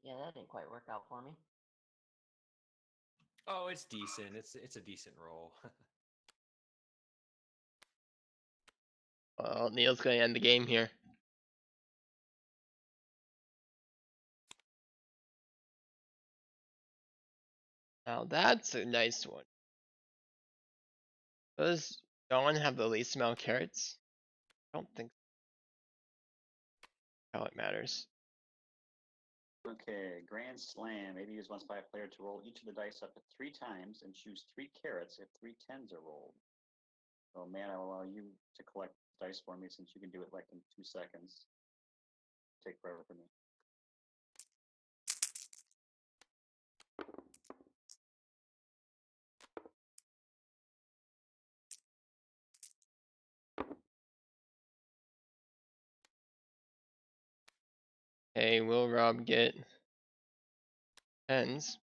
Yeah, that didn't quite work out for me. Oh, it's decent. It's a decent roll. Well, Neil's going to end the game here. Now that's a nice one. Does Dawn have the least amount of carrots? I don't think how it matters. Okay, Grand Slam. Maybe use once by a player to roll each of the dice up to 3 times and choose 3 carrots if 3 tens are rolled. So, man, I will allow you to collect dice for me since you can do it like in 2 seconds. Take forever for me. Hey, will Rob get tens?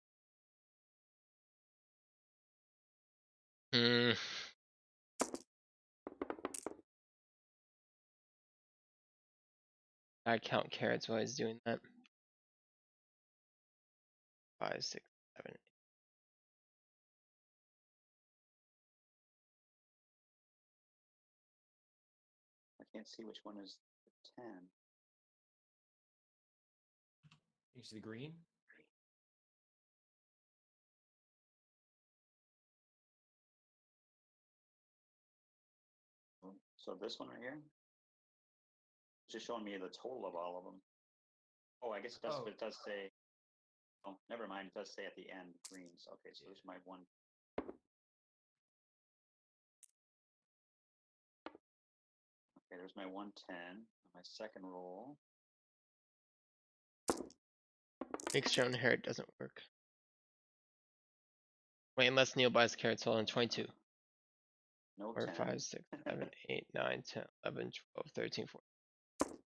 Hmm. I count carrots while he's doing that. 5, 6, 7, 8. I can't see which one is the 10. You see the green? So this one right here? It's just showing me the total of all of them. Oh, I guess it does, Oh. but it does say. Oh, never mind. It does say at the end greens. Okay, so there's my one. Okay, there's my 110. My second roll. Makes shown here it doesn't work. Wait, unless Neil buys carrots, hold on, 22. No 4, 10. 5, 6, 7, 8, 9, 10, 11, 12, 13, 14,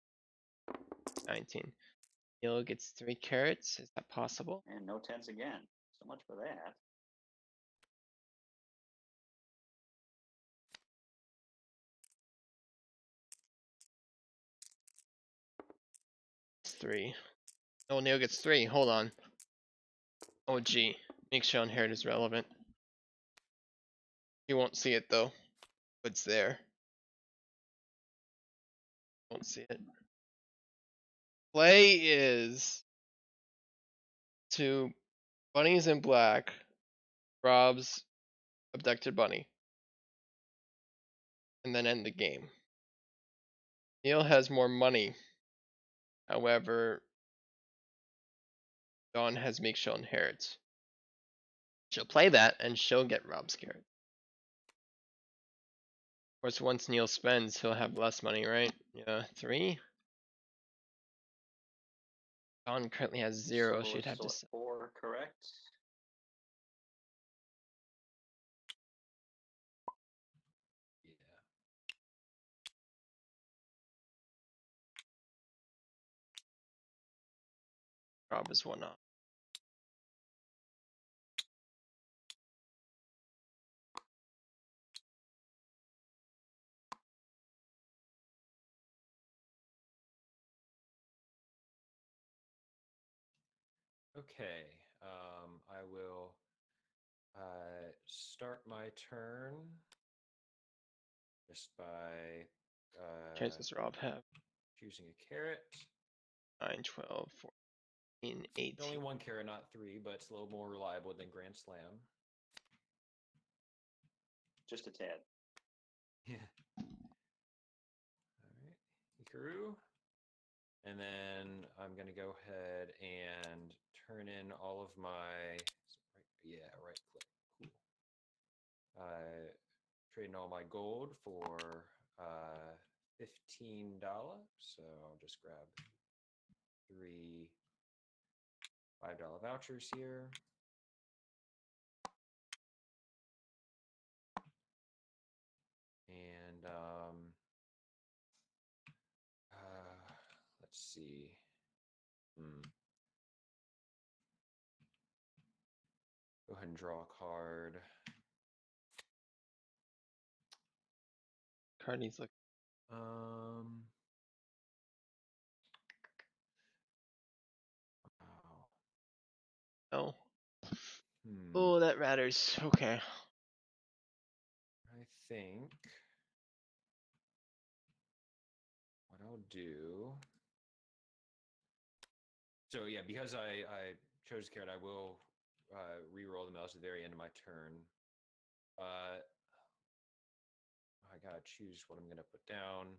19. Neil gets 3 carrots. Is that possible? And no 10s again. So much for that. It's 3. Oh, Neil gets 3. Hold on. Oh, gee. Make shown here it is relevant. You won't see it though. It's there. Won't see it. Play is to Bunnies in black, Rob's abducted bunny, and then end the game. Neil has more money. However, Dawn has make she'll inherit. She'll play that and she'll get Rob's carrot. Of course, once Neil spends, he'll have less money, right? Yeah, 3. Dawn currently has 0. So She'd have still to at sell. 4, correct? Yeah. Rob is 1 off. Okay. I will start my turn just by Carrots does Rob have? choosing a carrot. 9, 12, 14, 18. Only 1 carrot, not 3, but it's a little more reliable than Grand Slam. Just a tad. Yeah. All right. Hikaru. And then I'm going to go ahead and turn in all of my. Yeah, right click. Cool. Trading all my gold for $15. So I'll just grab 3 $5 vouchers here. And let's see. Go ahead and draw a card. Card needs look. Wow. Oh. Oh, that matters. Okay. I think what I'll do. So yeah, because I chose carrot, I will re-roll the mouse at the very end of my turn. gotta choose what I'm gonna put down.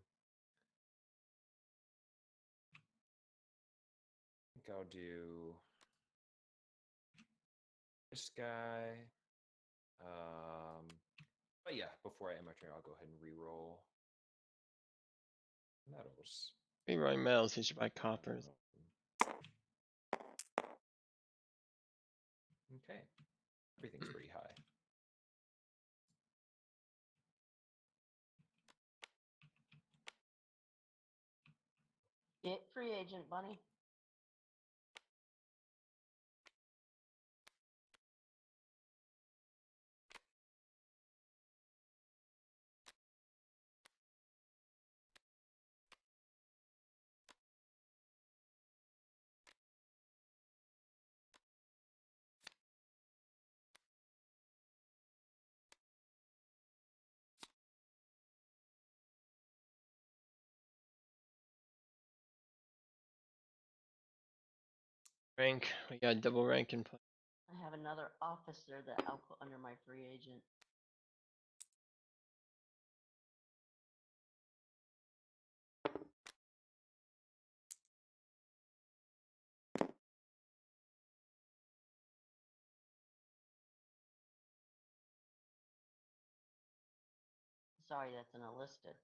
I think I'll do this guy. But yeah, before I end my turn, I'll go ahead and re-roll metals. Rerolling metals, you should buy coppers. Okay, everything's pretty high. Get free agent, Bunny. Rank, we got double rank in play. I have another officer that I'll put under my free agent. Sorry, that's an enlisted.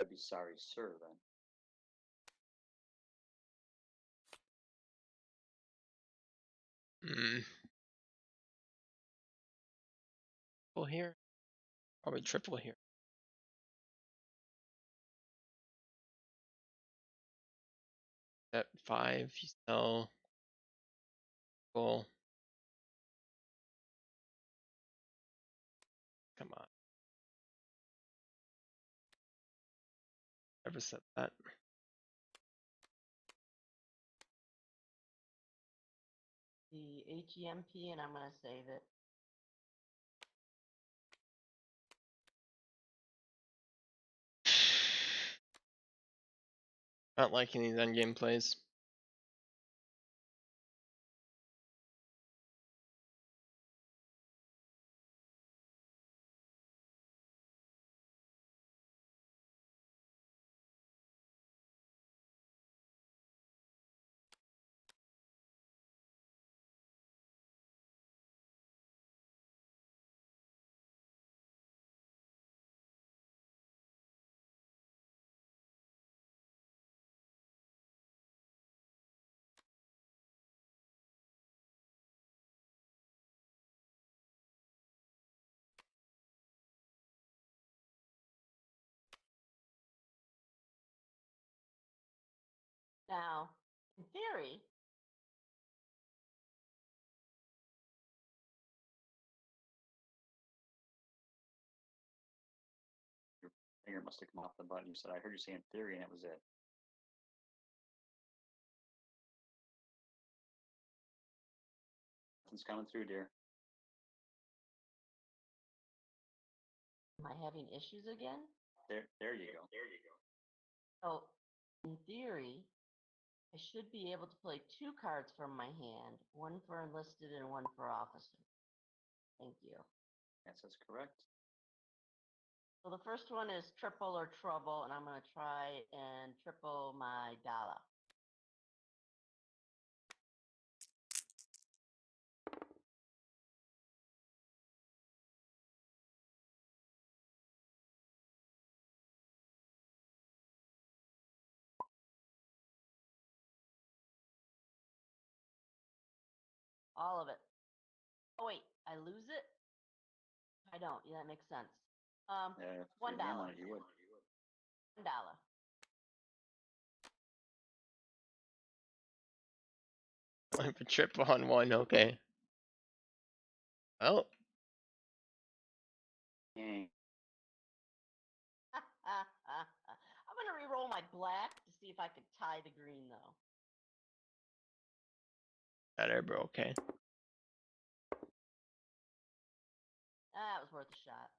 I'd be sorry, sir, then. Triple here? Probably triple here. At 5, you sell. Full. Come on. Never said that. The HEMP, and I'm going to save it. Not liking these endgame plays. Now, in theory, Your finger must have come off the button. You said, I heard you say in theory, and it was it. Nothing's coming through, dear. am I having issues again? There you go. There you go. So, in theory, I should be able to play 2 cards from my hand, one for enlisted and one for officer. Thank you. Yes, that's correct. So the first one is triple or trouble, and I'm going to try and triple my dollar. All of it. Oh wait, I lose it? I don't. Yeah, that makes sense. Yeah, if $1. you name on it, you would. $1. Going for triple on 1, okay. Well, Dang. I'm gonna re-roll my black to see if I could tie the green though. better, but okay. That was worth a shot.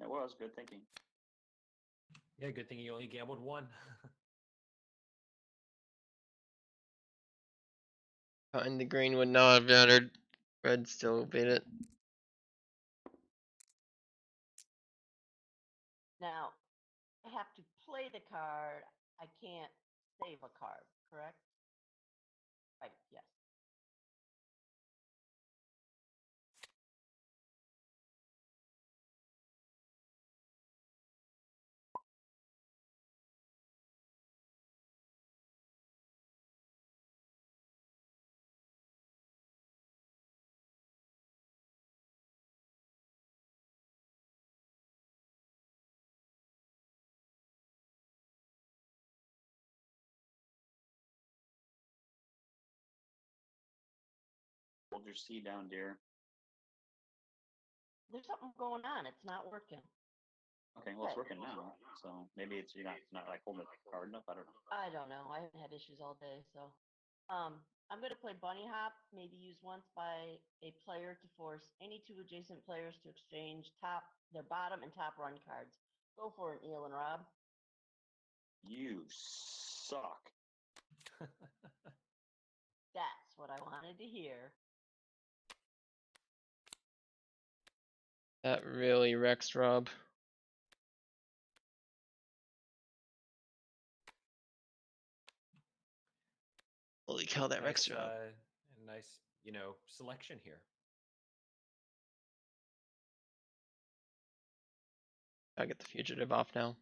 It was good thinking. Yeah, good thing you only gambled one. And the green would not have mattered. Red still beat it. Now, I have to play the card. I can't save a card, correct? Right, yes. Hold your C down, dear. There's something going on. It's not working. Okay, well, it's Okay. working now. So maybe it's you're not like holding it hard enough. I don't know. I don't know. I haven't had issues all day, so I'm gonna play bunny hop, maybe used once by a player to force any two adjacent players to exchange their bottom and top run cards. Go for it, Neil and Rob. You suck. That's what I wanted to hear. That really wrecks Rob. Holy cow, that wrecks Nice, Rob. nice, selection here. I'll get the fugitive off now.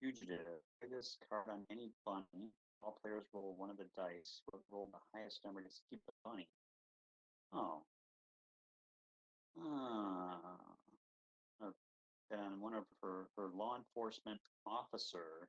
Fugitive. Play this card on any bunny. All players roll one of the dice. Whoever rolled the highest number gets to keep the bunny. Oh. Then one of her law enforcement officer.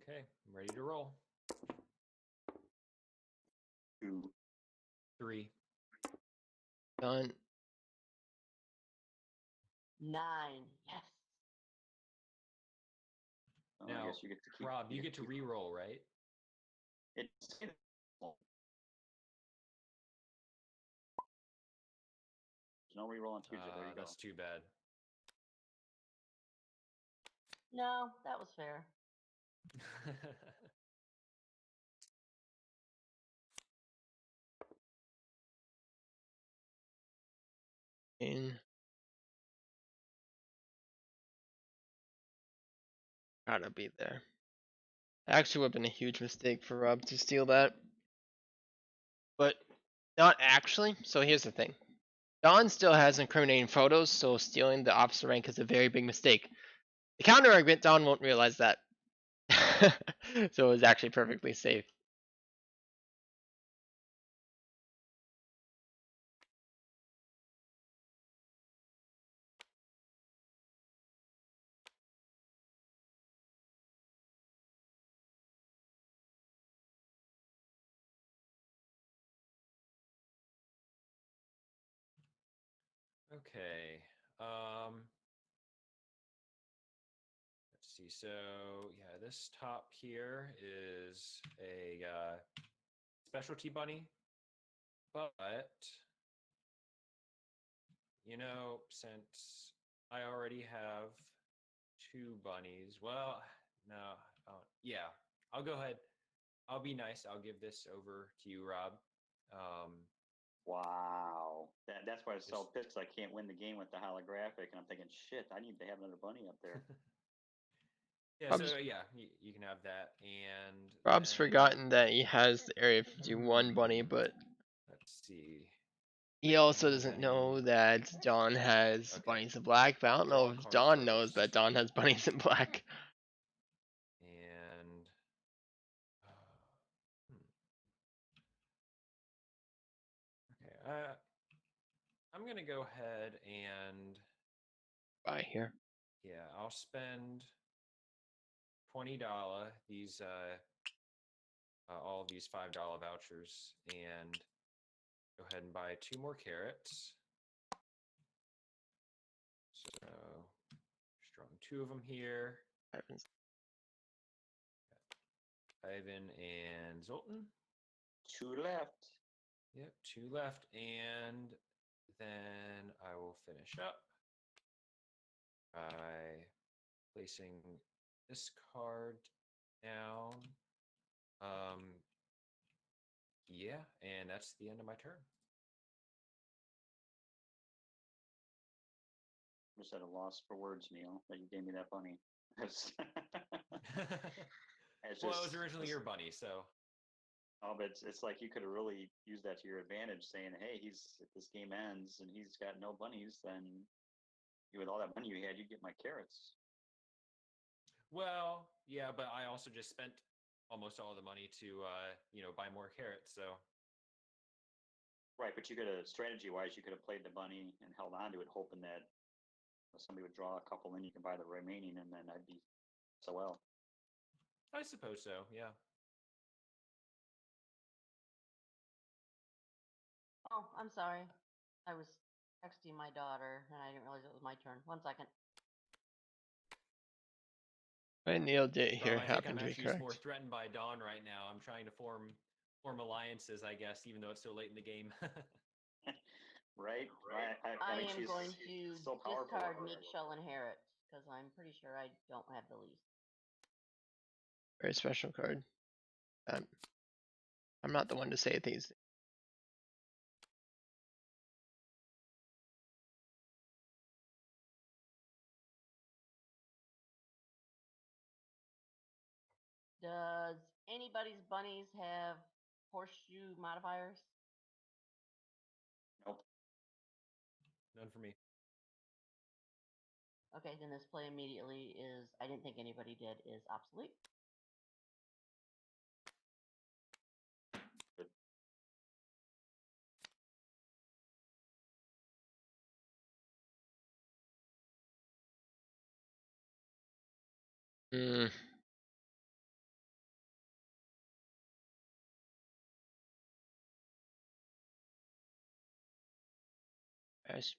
Okay, I'm ready to roll. 2. 3. Done. 9. Yes. Oh, Now, I guess you get to keep. Rob, you get to keep- re-roll, right? It's no reroll on fugitive. There you go. That's too bad. No, that was fair. In. Gotta be there. Actually would have been a huge mistake for Rob to steal that. But not actually. So here's the thing. Don still has incriminating photos, so stealing the officer rank is a very big mistake. The counter argument, Don won't realize that. So it was actually perfectly safe. Okay. Let's see. So yeah, this top here is a specialty bunny, but since I already have 2 bunnies, well, no, yeah, I'll go ahead. I'll be nice. I'll give this over to you, Rob. Wow. That's why I was so Just- pissed 'cause I can't win the game with the holographic, and I'm thinking, shit, I need to have another bunny up there. Yeah, Rob's- so yeah, you can have that, and Rob's then, forgotten that he has the Area 51 bunny, but let's see. he also Any doesn't bunny? know that Don has Okay. bunnies in black, but I don't Draw know a if card Don knows that first. Don has bunnies in black. And hmm. Okay, I'm gonna go ahead and By here. yeah, I'll spend $20. These all of these $5 vouchers, and Go ahead and buy 2 more carrots. So strong 2 of them here. Ivan and Zoltan. 2 left. Yep, 2 left, and then I will finish up by placing this card down. Yeah, and that's the end of my turn. I'm just at a loss for words, Neil, that you gave me that bunny. It's Well, it was originally your bunny, so. Oh, but it's like you could have really used that to your advantage, saying, "Hey, if this game ends and he's got no bunnies, then with all that money you had, you get my carrots." Well, yeah, but I also just spent almost all the money to, buy more carrots. So. Right, but you could have strategy-wise, you could have played the bunny and held on to it, hoping that somebody would draw a couple, and you can buy the remaining, and then I'd be so well. I suppose so. Yeah. Oh, I'm sorry. I was texting my daughter and I didn't realize it was my turn. 1 second. My Neil date here I think happened I'm to be actually just more correct. threatened by Dawn right now. I'm trying to form alliances, I guess, even though it's so late in the game. Right? I mean, am she's going to so powerful. discard Meek shall inherit because I'm pretty sure I don't have the least. Very special card. I'm not the one to say things. Does anybody's bunnies have horseshoe modifiers? Nope. None for me. Okay, then this play immediately is, I didn't think anybody did, is obsolete. Hmm. Gosh.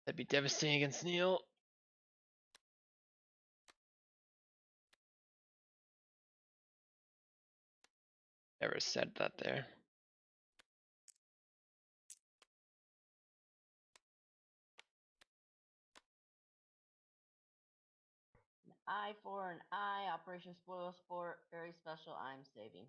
That'd be devastating against Neil. Never said that there. An eye for an eye, Operation Spoil Sport, very special, I'm saving.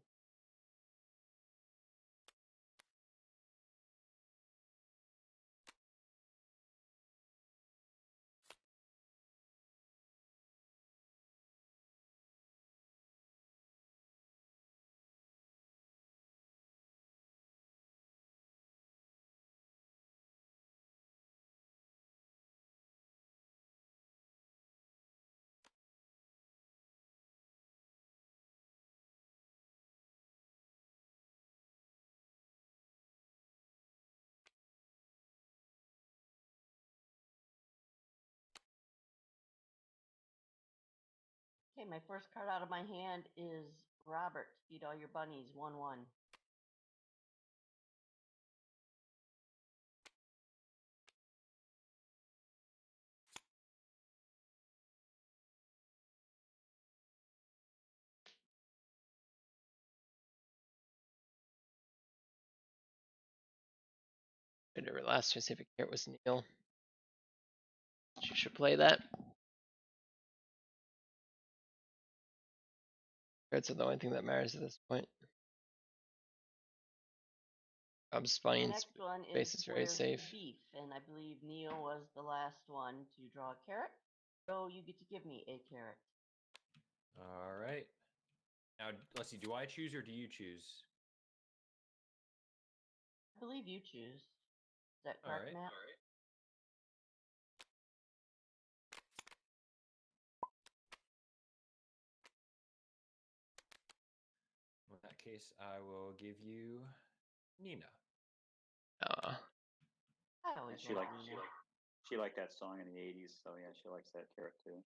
Okay, my first card out of my hand is Robert. Feed all your bunnies, 1/1. Whatever last specific here was Neil. You should play that. Cards are the only thing that matters at this point. The Bunny's next one space is very Where's the safe. Beef, and I believe Neil was the last one to draw a carrot. So you get to give me a carrot. All right. Now, let's see. Do I choose or do you choose? I believe you choose. Is that All correct, right. Matt? All right. In that case, I will give you Nina. I always She like liked Nina. she liked that song in the '80s, so yeah, she likes that carrot too.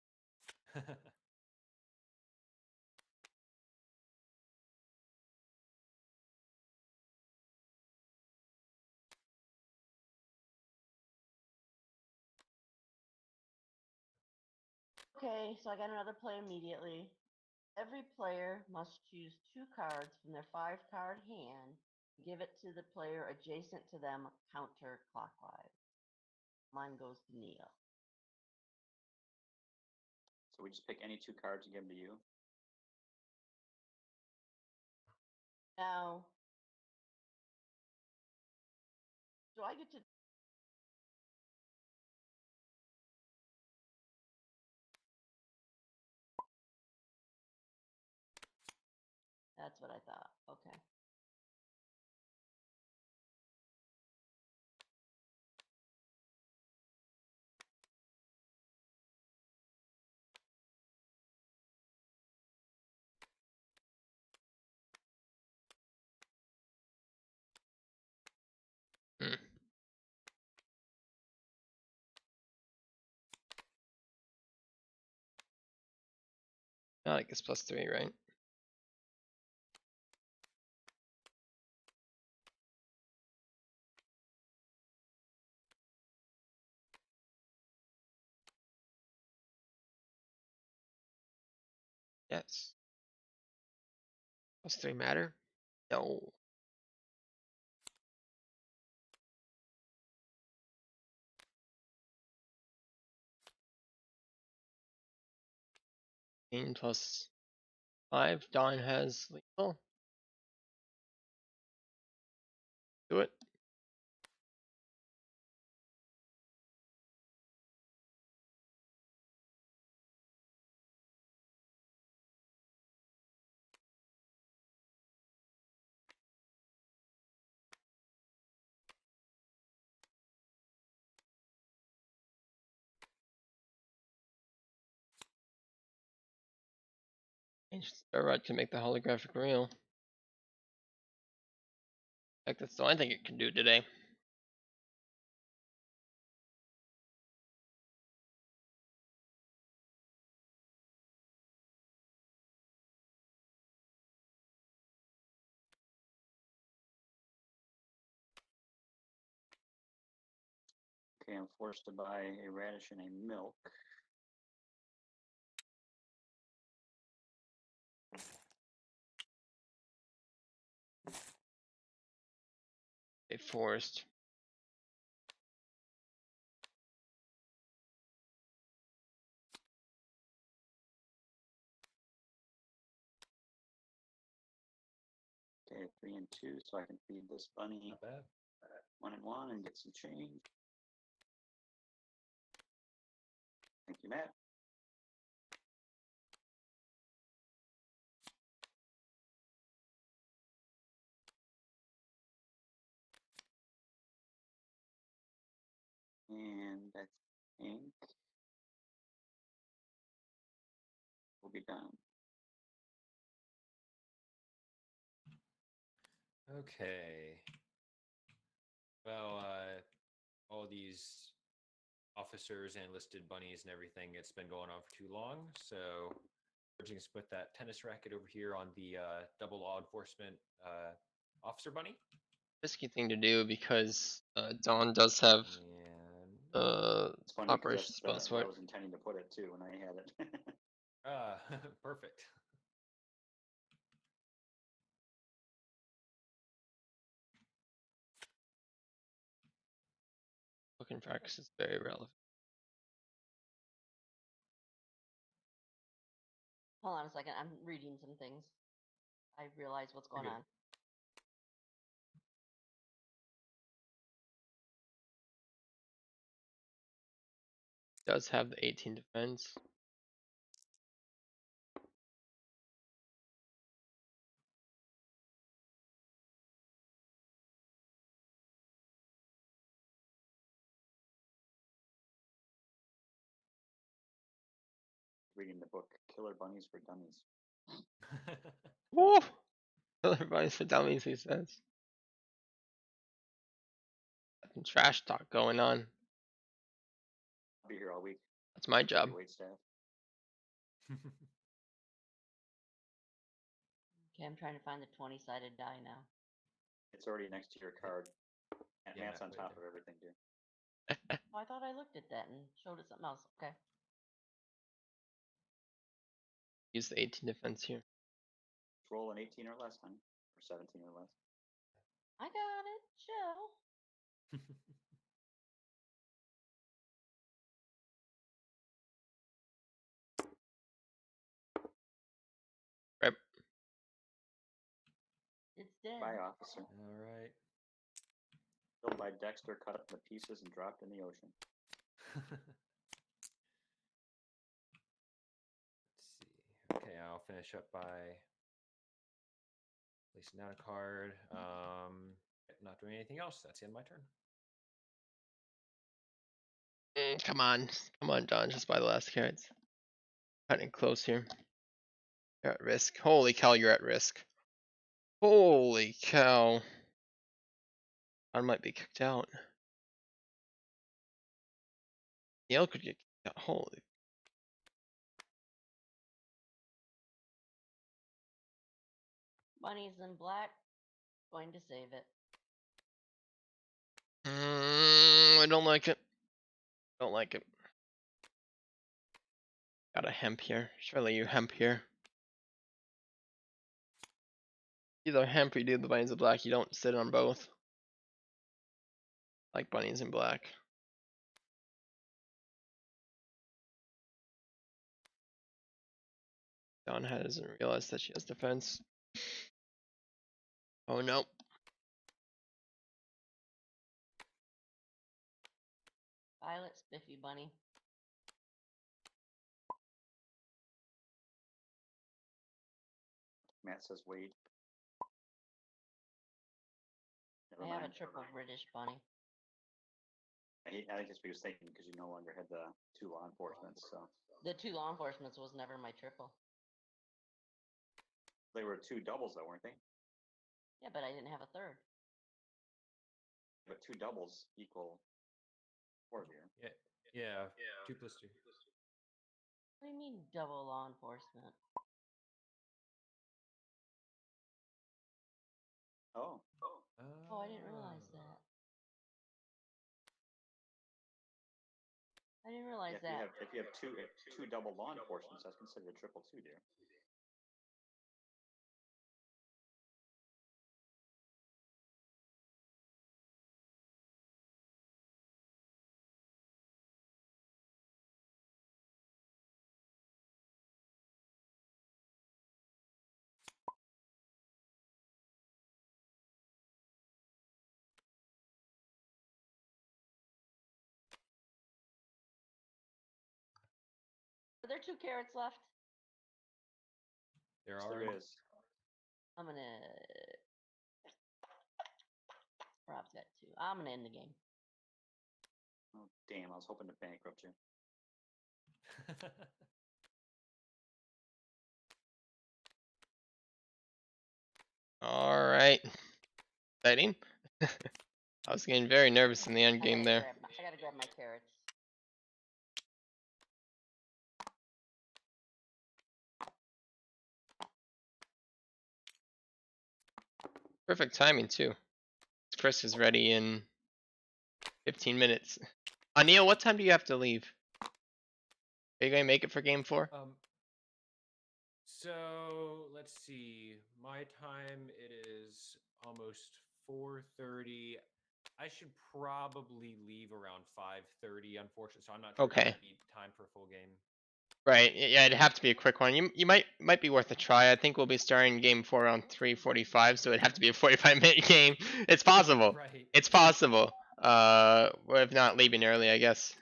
Okay, so I got another play immediately. Every player must choose 2 cards from their 5-card hand and give it to the player adjacent to them counterclockwise. Mine goes to Neil. So we just pick any 2 cards and give them to you. Now, do I get to? That's what I thought. Okay. Hmm. I like this +3, right? Yes. +3 matter? No. +5. Don has lethal. Do it. Change the rod to make the holographic real. In fact, that's the only thing it can do today. Okay, I'm forced to buy a radish and a milk. A forest. Okay, 3 and 2, so I can feed this bunny Not bad. 1 and 1 and get some change. Thank you, Matt. And I think we'll be done. Okay. Well, all these officers and listed bunnies and everything, it's been going on for too long. So we're just gonna put that tennis racket over here on the double law enforcement officer bunny. Risky thing to do because Dawn does have And It's funny because operations that's spells for where I it. was intending to put it too when I had it. perfect. Looking practice is very relevant. Hold on a second. I'm reading some things. I realize what's going Good. on. Does have the 18 defense. Reading the book Killer Bunnies for Dummies. Woo! Everybody's for dummies, he says. Fucking trash talk going on. I'll be here all week. That's my job. Wait staff. Okay, I'm trying to find the 20-sided die now. It's already next to your card. And Yeah, Matt's on right top there. of everything, dude. Oh, I thought I looked at that and showed it something else. Okay. use the 18 defense here. Roll an 18 or less, honey, or 17 or less. I got it. Chill. Right. It's dead. Bye, officer. All right. Killed by Dexter, cut up into pieces and dropped in the ocean. Let's see. Okay, I'll finish up by placing down a card. Not doing anything else. That's the end of my turn. Come on, John. Just buy the last carrots. Cutting close here. You're at risk. Holy cow, you're at risk. Holy cow. I might be kicked out. Neil could get kicked out. Holy. Bunnies in black. Going to save it. I don't like it. Don't like it. Got a hemp here. Surely you hemp here. Either hemp or you do the bunnies in black. You don't sit on both. Like bunnies in black. Dawn hasn't realized that she has defense. Oh no. Violet Spiffy Bunny. Matt says wait. I have a triple British Bunny. I think that's what he was thinking because you no longer had the 2 law enforcement. So The 2 law enforcements was never my triple. they were 2 doubles, though, weren't they? Yeah, but I didn't have a third. But 2 doubles equal 4 here. Yeah. 2 plus 2. What do you mean double law enforcement? Oh. Oh, I didn't realize that. I didn't realize Yeah, that. if you have two double law enforcements, that's considered a triple 2, dear. Are there 2 carrots left? There Yes, are. there is. I'm gonna. Rob's got 2. I'm gonna end the game. Oh, damn, I was hoping to bankrupt you. Alright. Exciting. I was getting very nervous in the end game there. I gotta grab my carrots. Perfect timing too. Chris is ready in 15 minutes. Neil, what time do you have to leave? Are you gonna make it for game 4? So let's see. My time it is almost 4:30. I should probably leave around 5:30. Unfortunately, so I'm not sure if Okay. I need time for a full game. Right. Yeah, it'd have to be a quick one. You might be worth a try. I think we'll be starting game 4 around 3:45, so it'd have to be a 45-minute game. It's possible. Right. It's possible. Well, if not leaving early, I guess.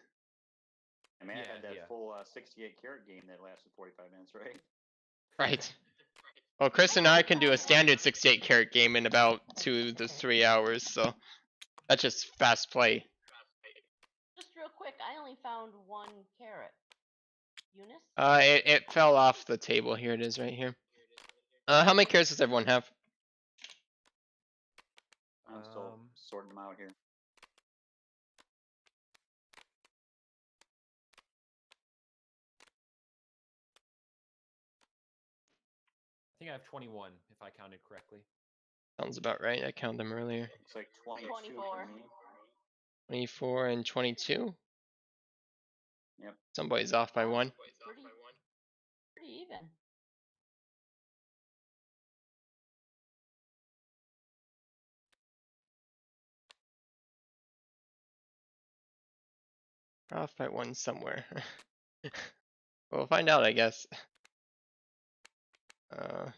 And Matt had that Yeah. full 68 carat game that lasted 45 minutes, right? Right. Well, Chris and I can do a standard 68 carat game in about 2 to 3 hours, so that's just fast play. Just real quick, I only found 1 carrot. Eunice? It fell off the table. Here it is, right here. How many carrots does everyone have? I'm still sorting them out here. I think I have 21 if I counted correctly. Sounds about right. I counted them earlier. Looks like 22 24. for me. 24 and 22. Yep. Somebody's off by 1. Pretty even. off by one somewhere. We'll find out, I guess. Uh,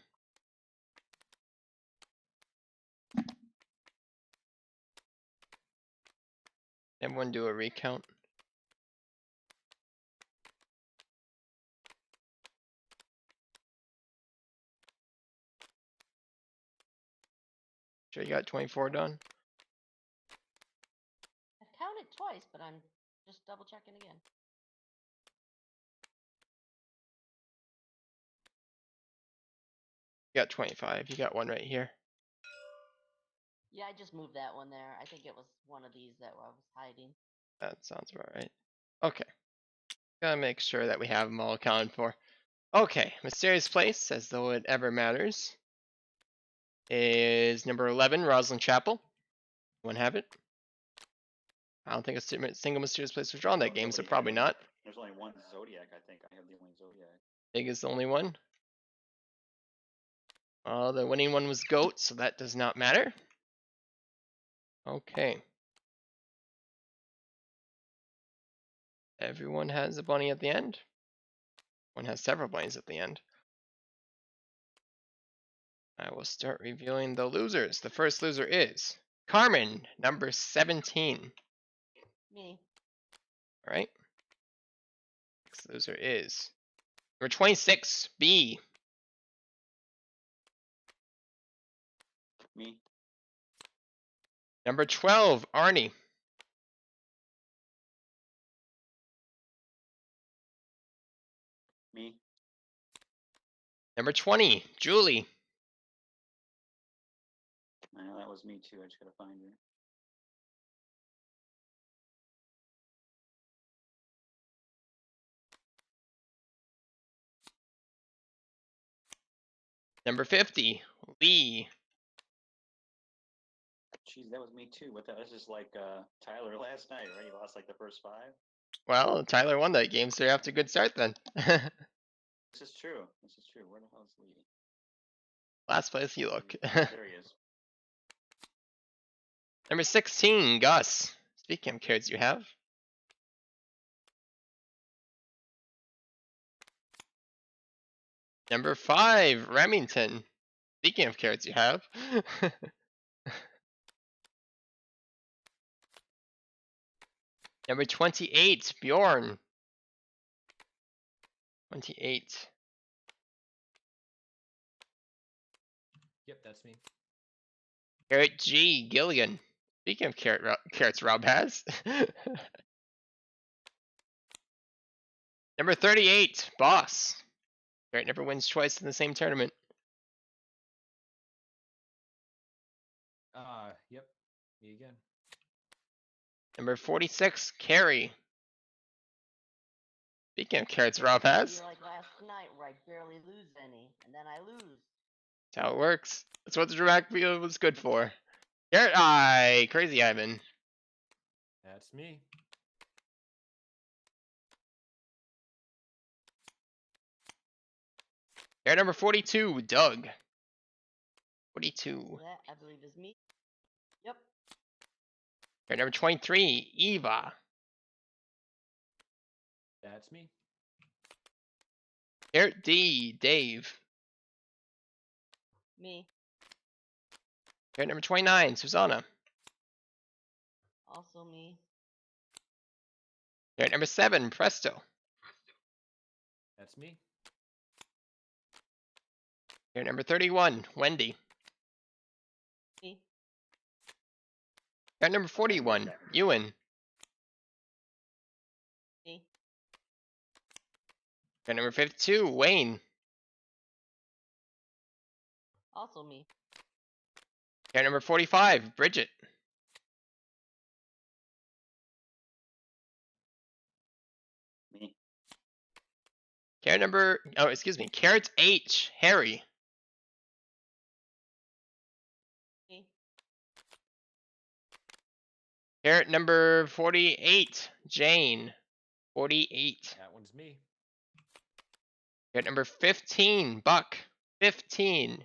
Everyone do a recount. Sure you got 24 done? I've counted twice, but I'm just double checking again. You got 25. You got one right here. Yeah, I just moved that one there. I think it was one of these that I was hiding. That sounds about right. Okay. Gotta make sure that we have them all accounted for. Okay, mysterious place, as though it ever matters, is number 11, Roslyn Chapel. One have it? I don't think a single mysterious place was drawn that game, so Nobody probably had it. not. There's only one Zodiac, I think. I have the only Zodiac. Big is the only one. The winning one was Goat, so that does not matter. Okay. Everyone has a bunny at the end. One has several bunnies at the end. I will start revealing the losers. The first loser is Carmen, number 17. Me. All right. Next loser is number 26, B. Me. Number 12, Arnie. Me. Number 20, Julie. I know that was me too. I just gotta find her. Number 50, Lee. Jeez, that was me too. What the? This is like Tyler last night, right? He lost like the first 5. Well, Tyler won that game, so you're off to a good start then. This is true. This is true. Where the hell is Lee? Last place you look. There he is. Number 16, Gus. Speaking of cards you have. Number 5, Remington. Speaking of cards you have. Number 28, Bjorn. 28. Yep, that's me. Carrot G, Gilligan. Speaking of carrots Rob has. Number 38, Boss. Carrot never wins twice in the same tournament. Yep, me again. Number 46, Carrie. Speaking of carrots Rob has. Be like last night where I barely lose any, and then I lose. That's how it works. That's what the dramatic video was good for. Carrot Eye, Crazy Ivan. That's me. Carrot number 42, Doug. 42. That I believe is me. Yep. Carrot number 23, Eva. That's me. Carrot D, Dave. Me. Carrot number 29, Susanna. Also me. Carrot number 7, Presto. That's me. Carrot number 31, Wendy. Me. Carrot number 41, Ewan. Me. Carrot number 52, Wayne. Also me. Carrot number 45, Bridget. Me. Carrot H, Harry. Me. Carrot number 48, Jane. 48. That one's me. Carrot number 15, Buck. 15.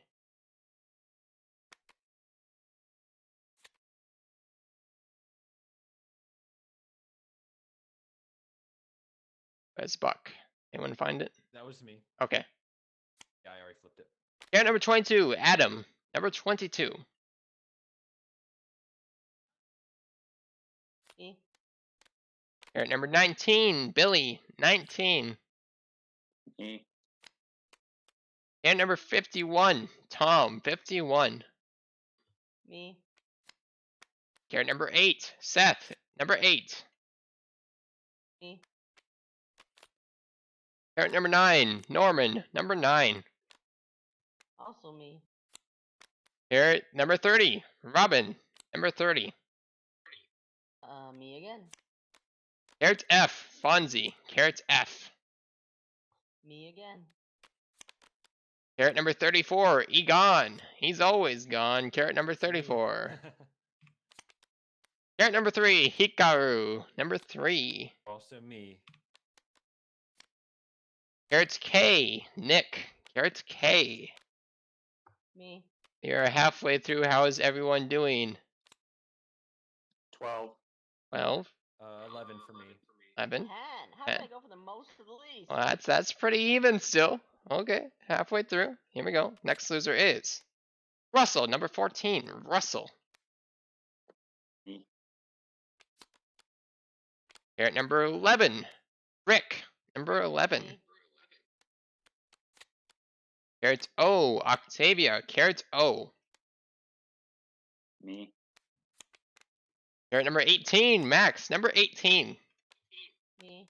That's Buck. Anyone find it? That was me. Okay. Yeah, I already flipped it. Carrot number 22, Adam. Number 22. Me. Carrot number 19, Billy. 19. Me. Carrot number 51, Tom. 51. Me. Carrot number 8, Seth. Number 8. Me. Carrot number 9, Norman. Number 9. Also me. Carrot number 30, Robin. Number 30. Me again. Carrot F, Fonzie. Carrot F. Me again. Carrot number 34, Egon. He's always gone. Carrot number It's me. 34. Carrot number 3, Hikaru. Number 3. Also me. Carrot K, Nick. Carrot K. Me. You're halfway through. How is everyone doing? 12. 12, 11 for me. 11. 10. How did 10. I go from the most to the least? Well, that's pretty even still. Okay, halfway through. Here we go. Next loser is Russell, number 14. Russell. Me. Carrot number 11. Rick, number 11. Me. Carrot O, Octavia. Carrot O. Me. Carrot number 18, Max. Number 18. Me.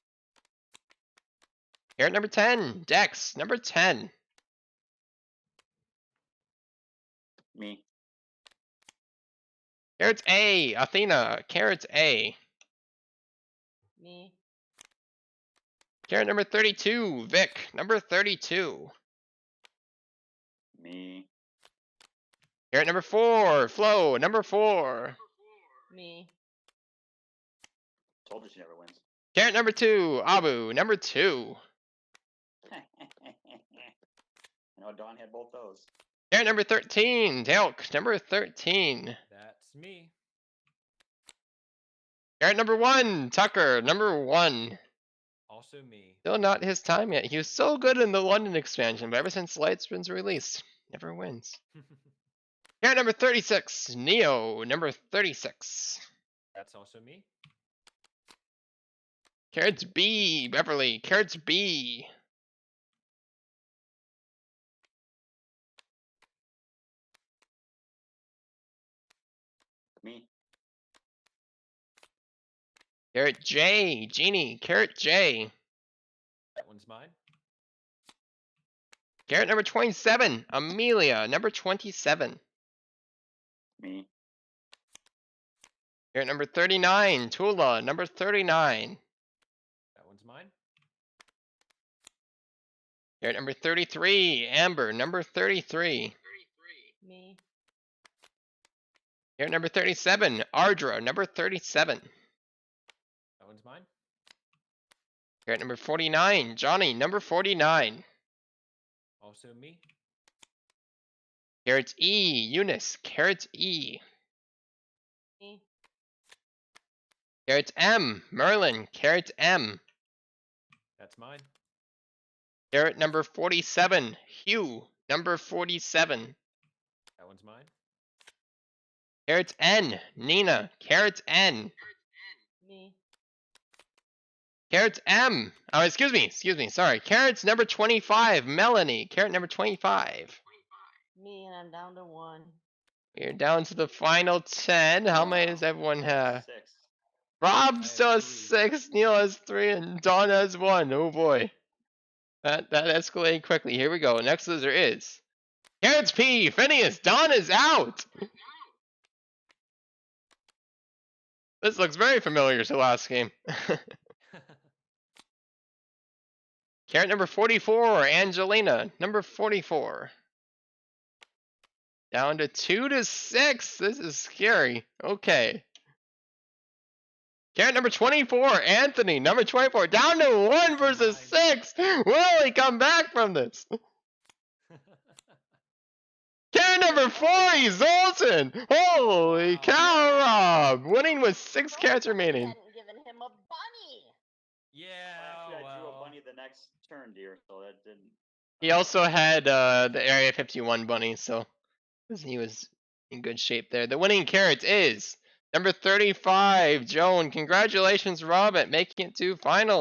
Carrot number 10, Dex. Number 10. Me. Carrot A, Athena. Carrot A. Me. Carrot number 32, Vic. Number 32. Me. Carrot number 4, Flo. Number 4. Me. Told you she never wins. Carrot number 2, Abu. Number 2. I know Dawn had both those. Carrot number 13, Delk. Number 13. That's me. Carrot number 1, Tucker. Number 1. Also me. Still not his time yet. He was so good in the London expansion, but ever since Lightspin's released, never wins. Carrot number 36, Neo. Number 36. That's also me. Carrots B, Beverly. Carrots B. Me. Carrot J, Jeannie. Carrot J. That one's mine. Carrot number 27, Amelia. Number 27. Me. Carrot number 39, Tula. Number 39. That one's mine. Carrot number 33, Amber. Number 33. Me. Carrot number 37, Ardra. Number 37. That one's mine. Carrot number 49, Johnny. Number 49. Also me. Carrot E, Eunice. Carrot E. Me. Carrot M, Merlin. Carrot M. That's mine. Carrot number 47, Hugh. Number 47. That one's mine. Carrot N, Nina. Carrot N. Me. Carrot M. Oh, excuse me. Sorry. Carrot's number 25, Melanie. Carrot number 25. Me, and I'm down to 1. We're down to the final 10. How many does everyone have? 6. Rob have still has 3. 6, Neil has 3, and Don has 1. Oh boy. That escalated quickly. Here we go. Next loser is Carrots P, Phineas. Don is out. This looks very familiar to last game. Carrot number 44, Angelina. Number 44. Down to 2 to 6. This is scary. Okay. Carrot number 24, Anthony. Number 24. Down to 1 versus 6. Will he come back from this? Carrot number 40, Zoltan. Holy cow, Rob. Winning with 6 carrots remaining. Hadn't given him a bunny. Yeah, Actually, I drew a well. bunny next turn, dear. So that didn't. He also had the Area 51 bunny, so he was in good shape there. The winning carrot is number 35, Joan. Congratulations, Robert, making it to finals.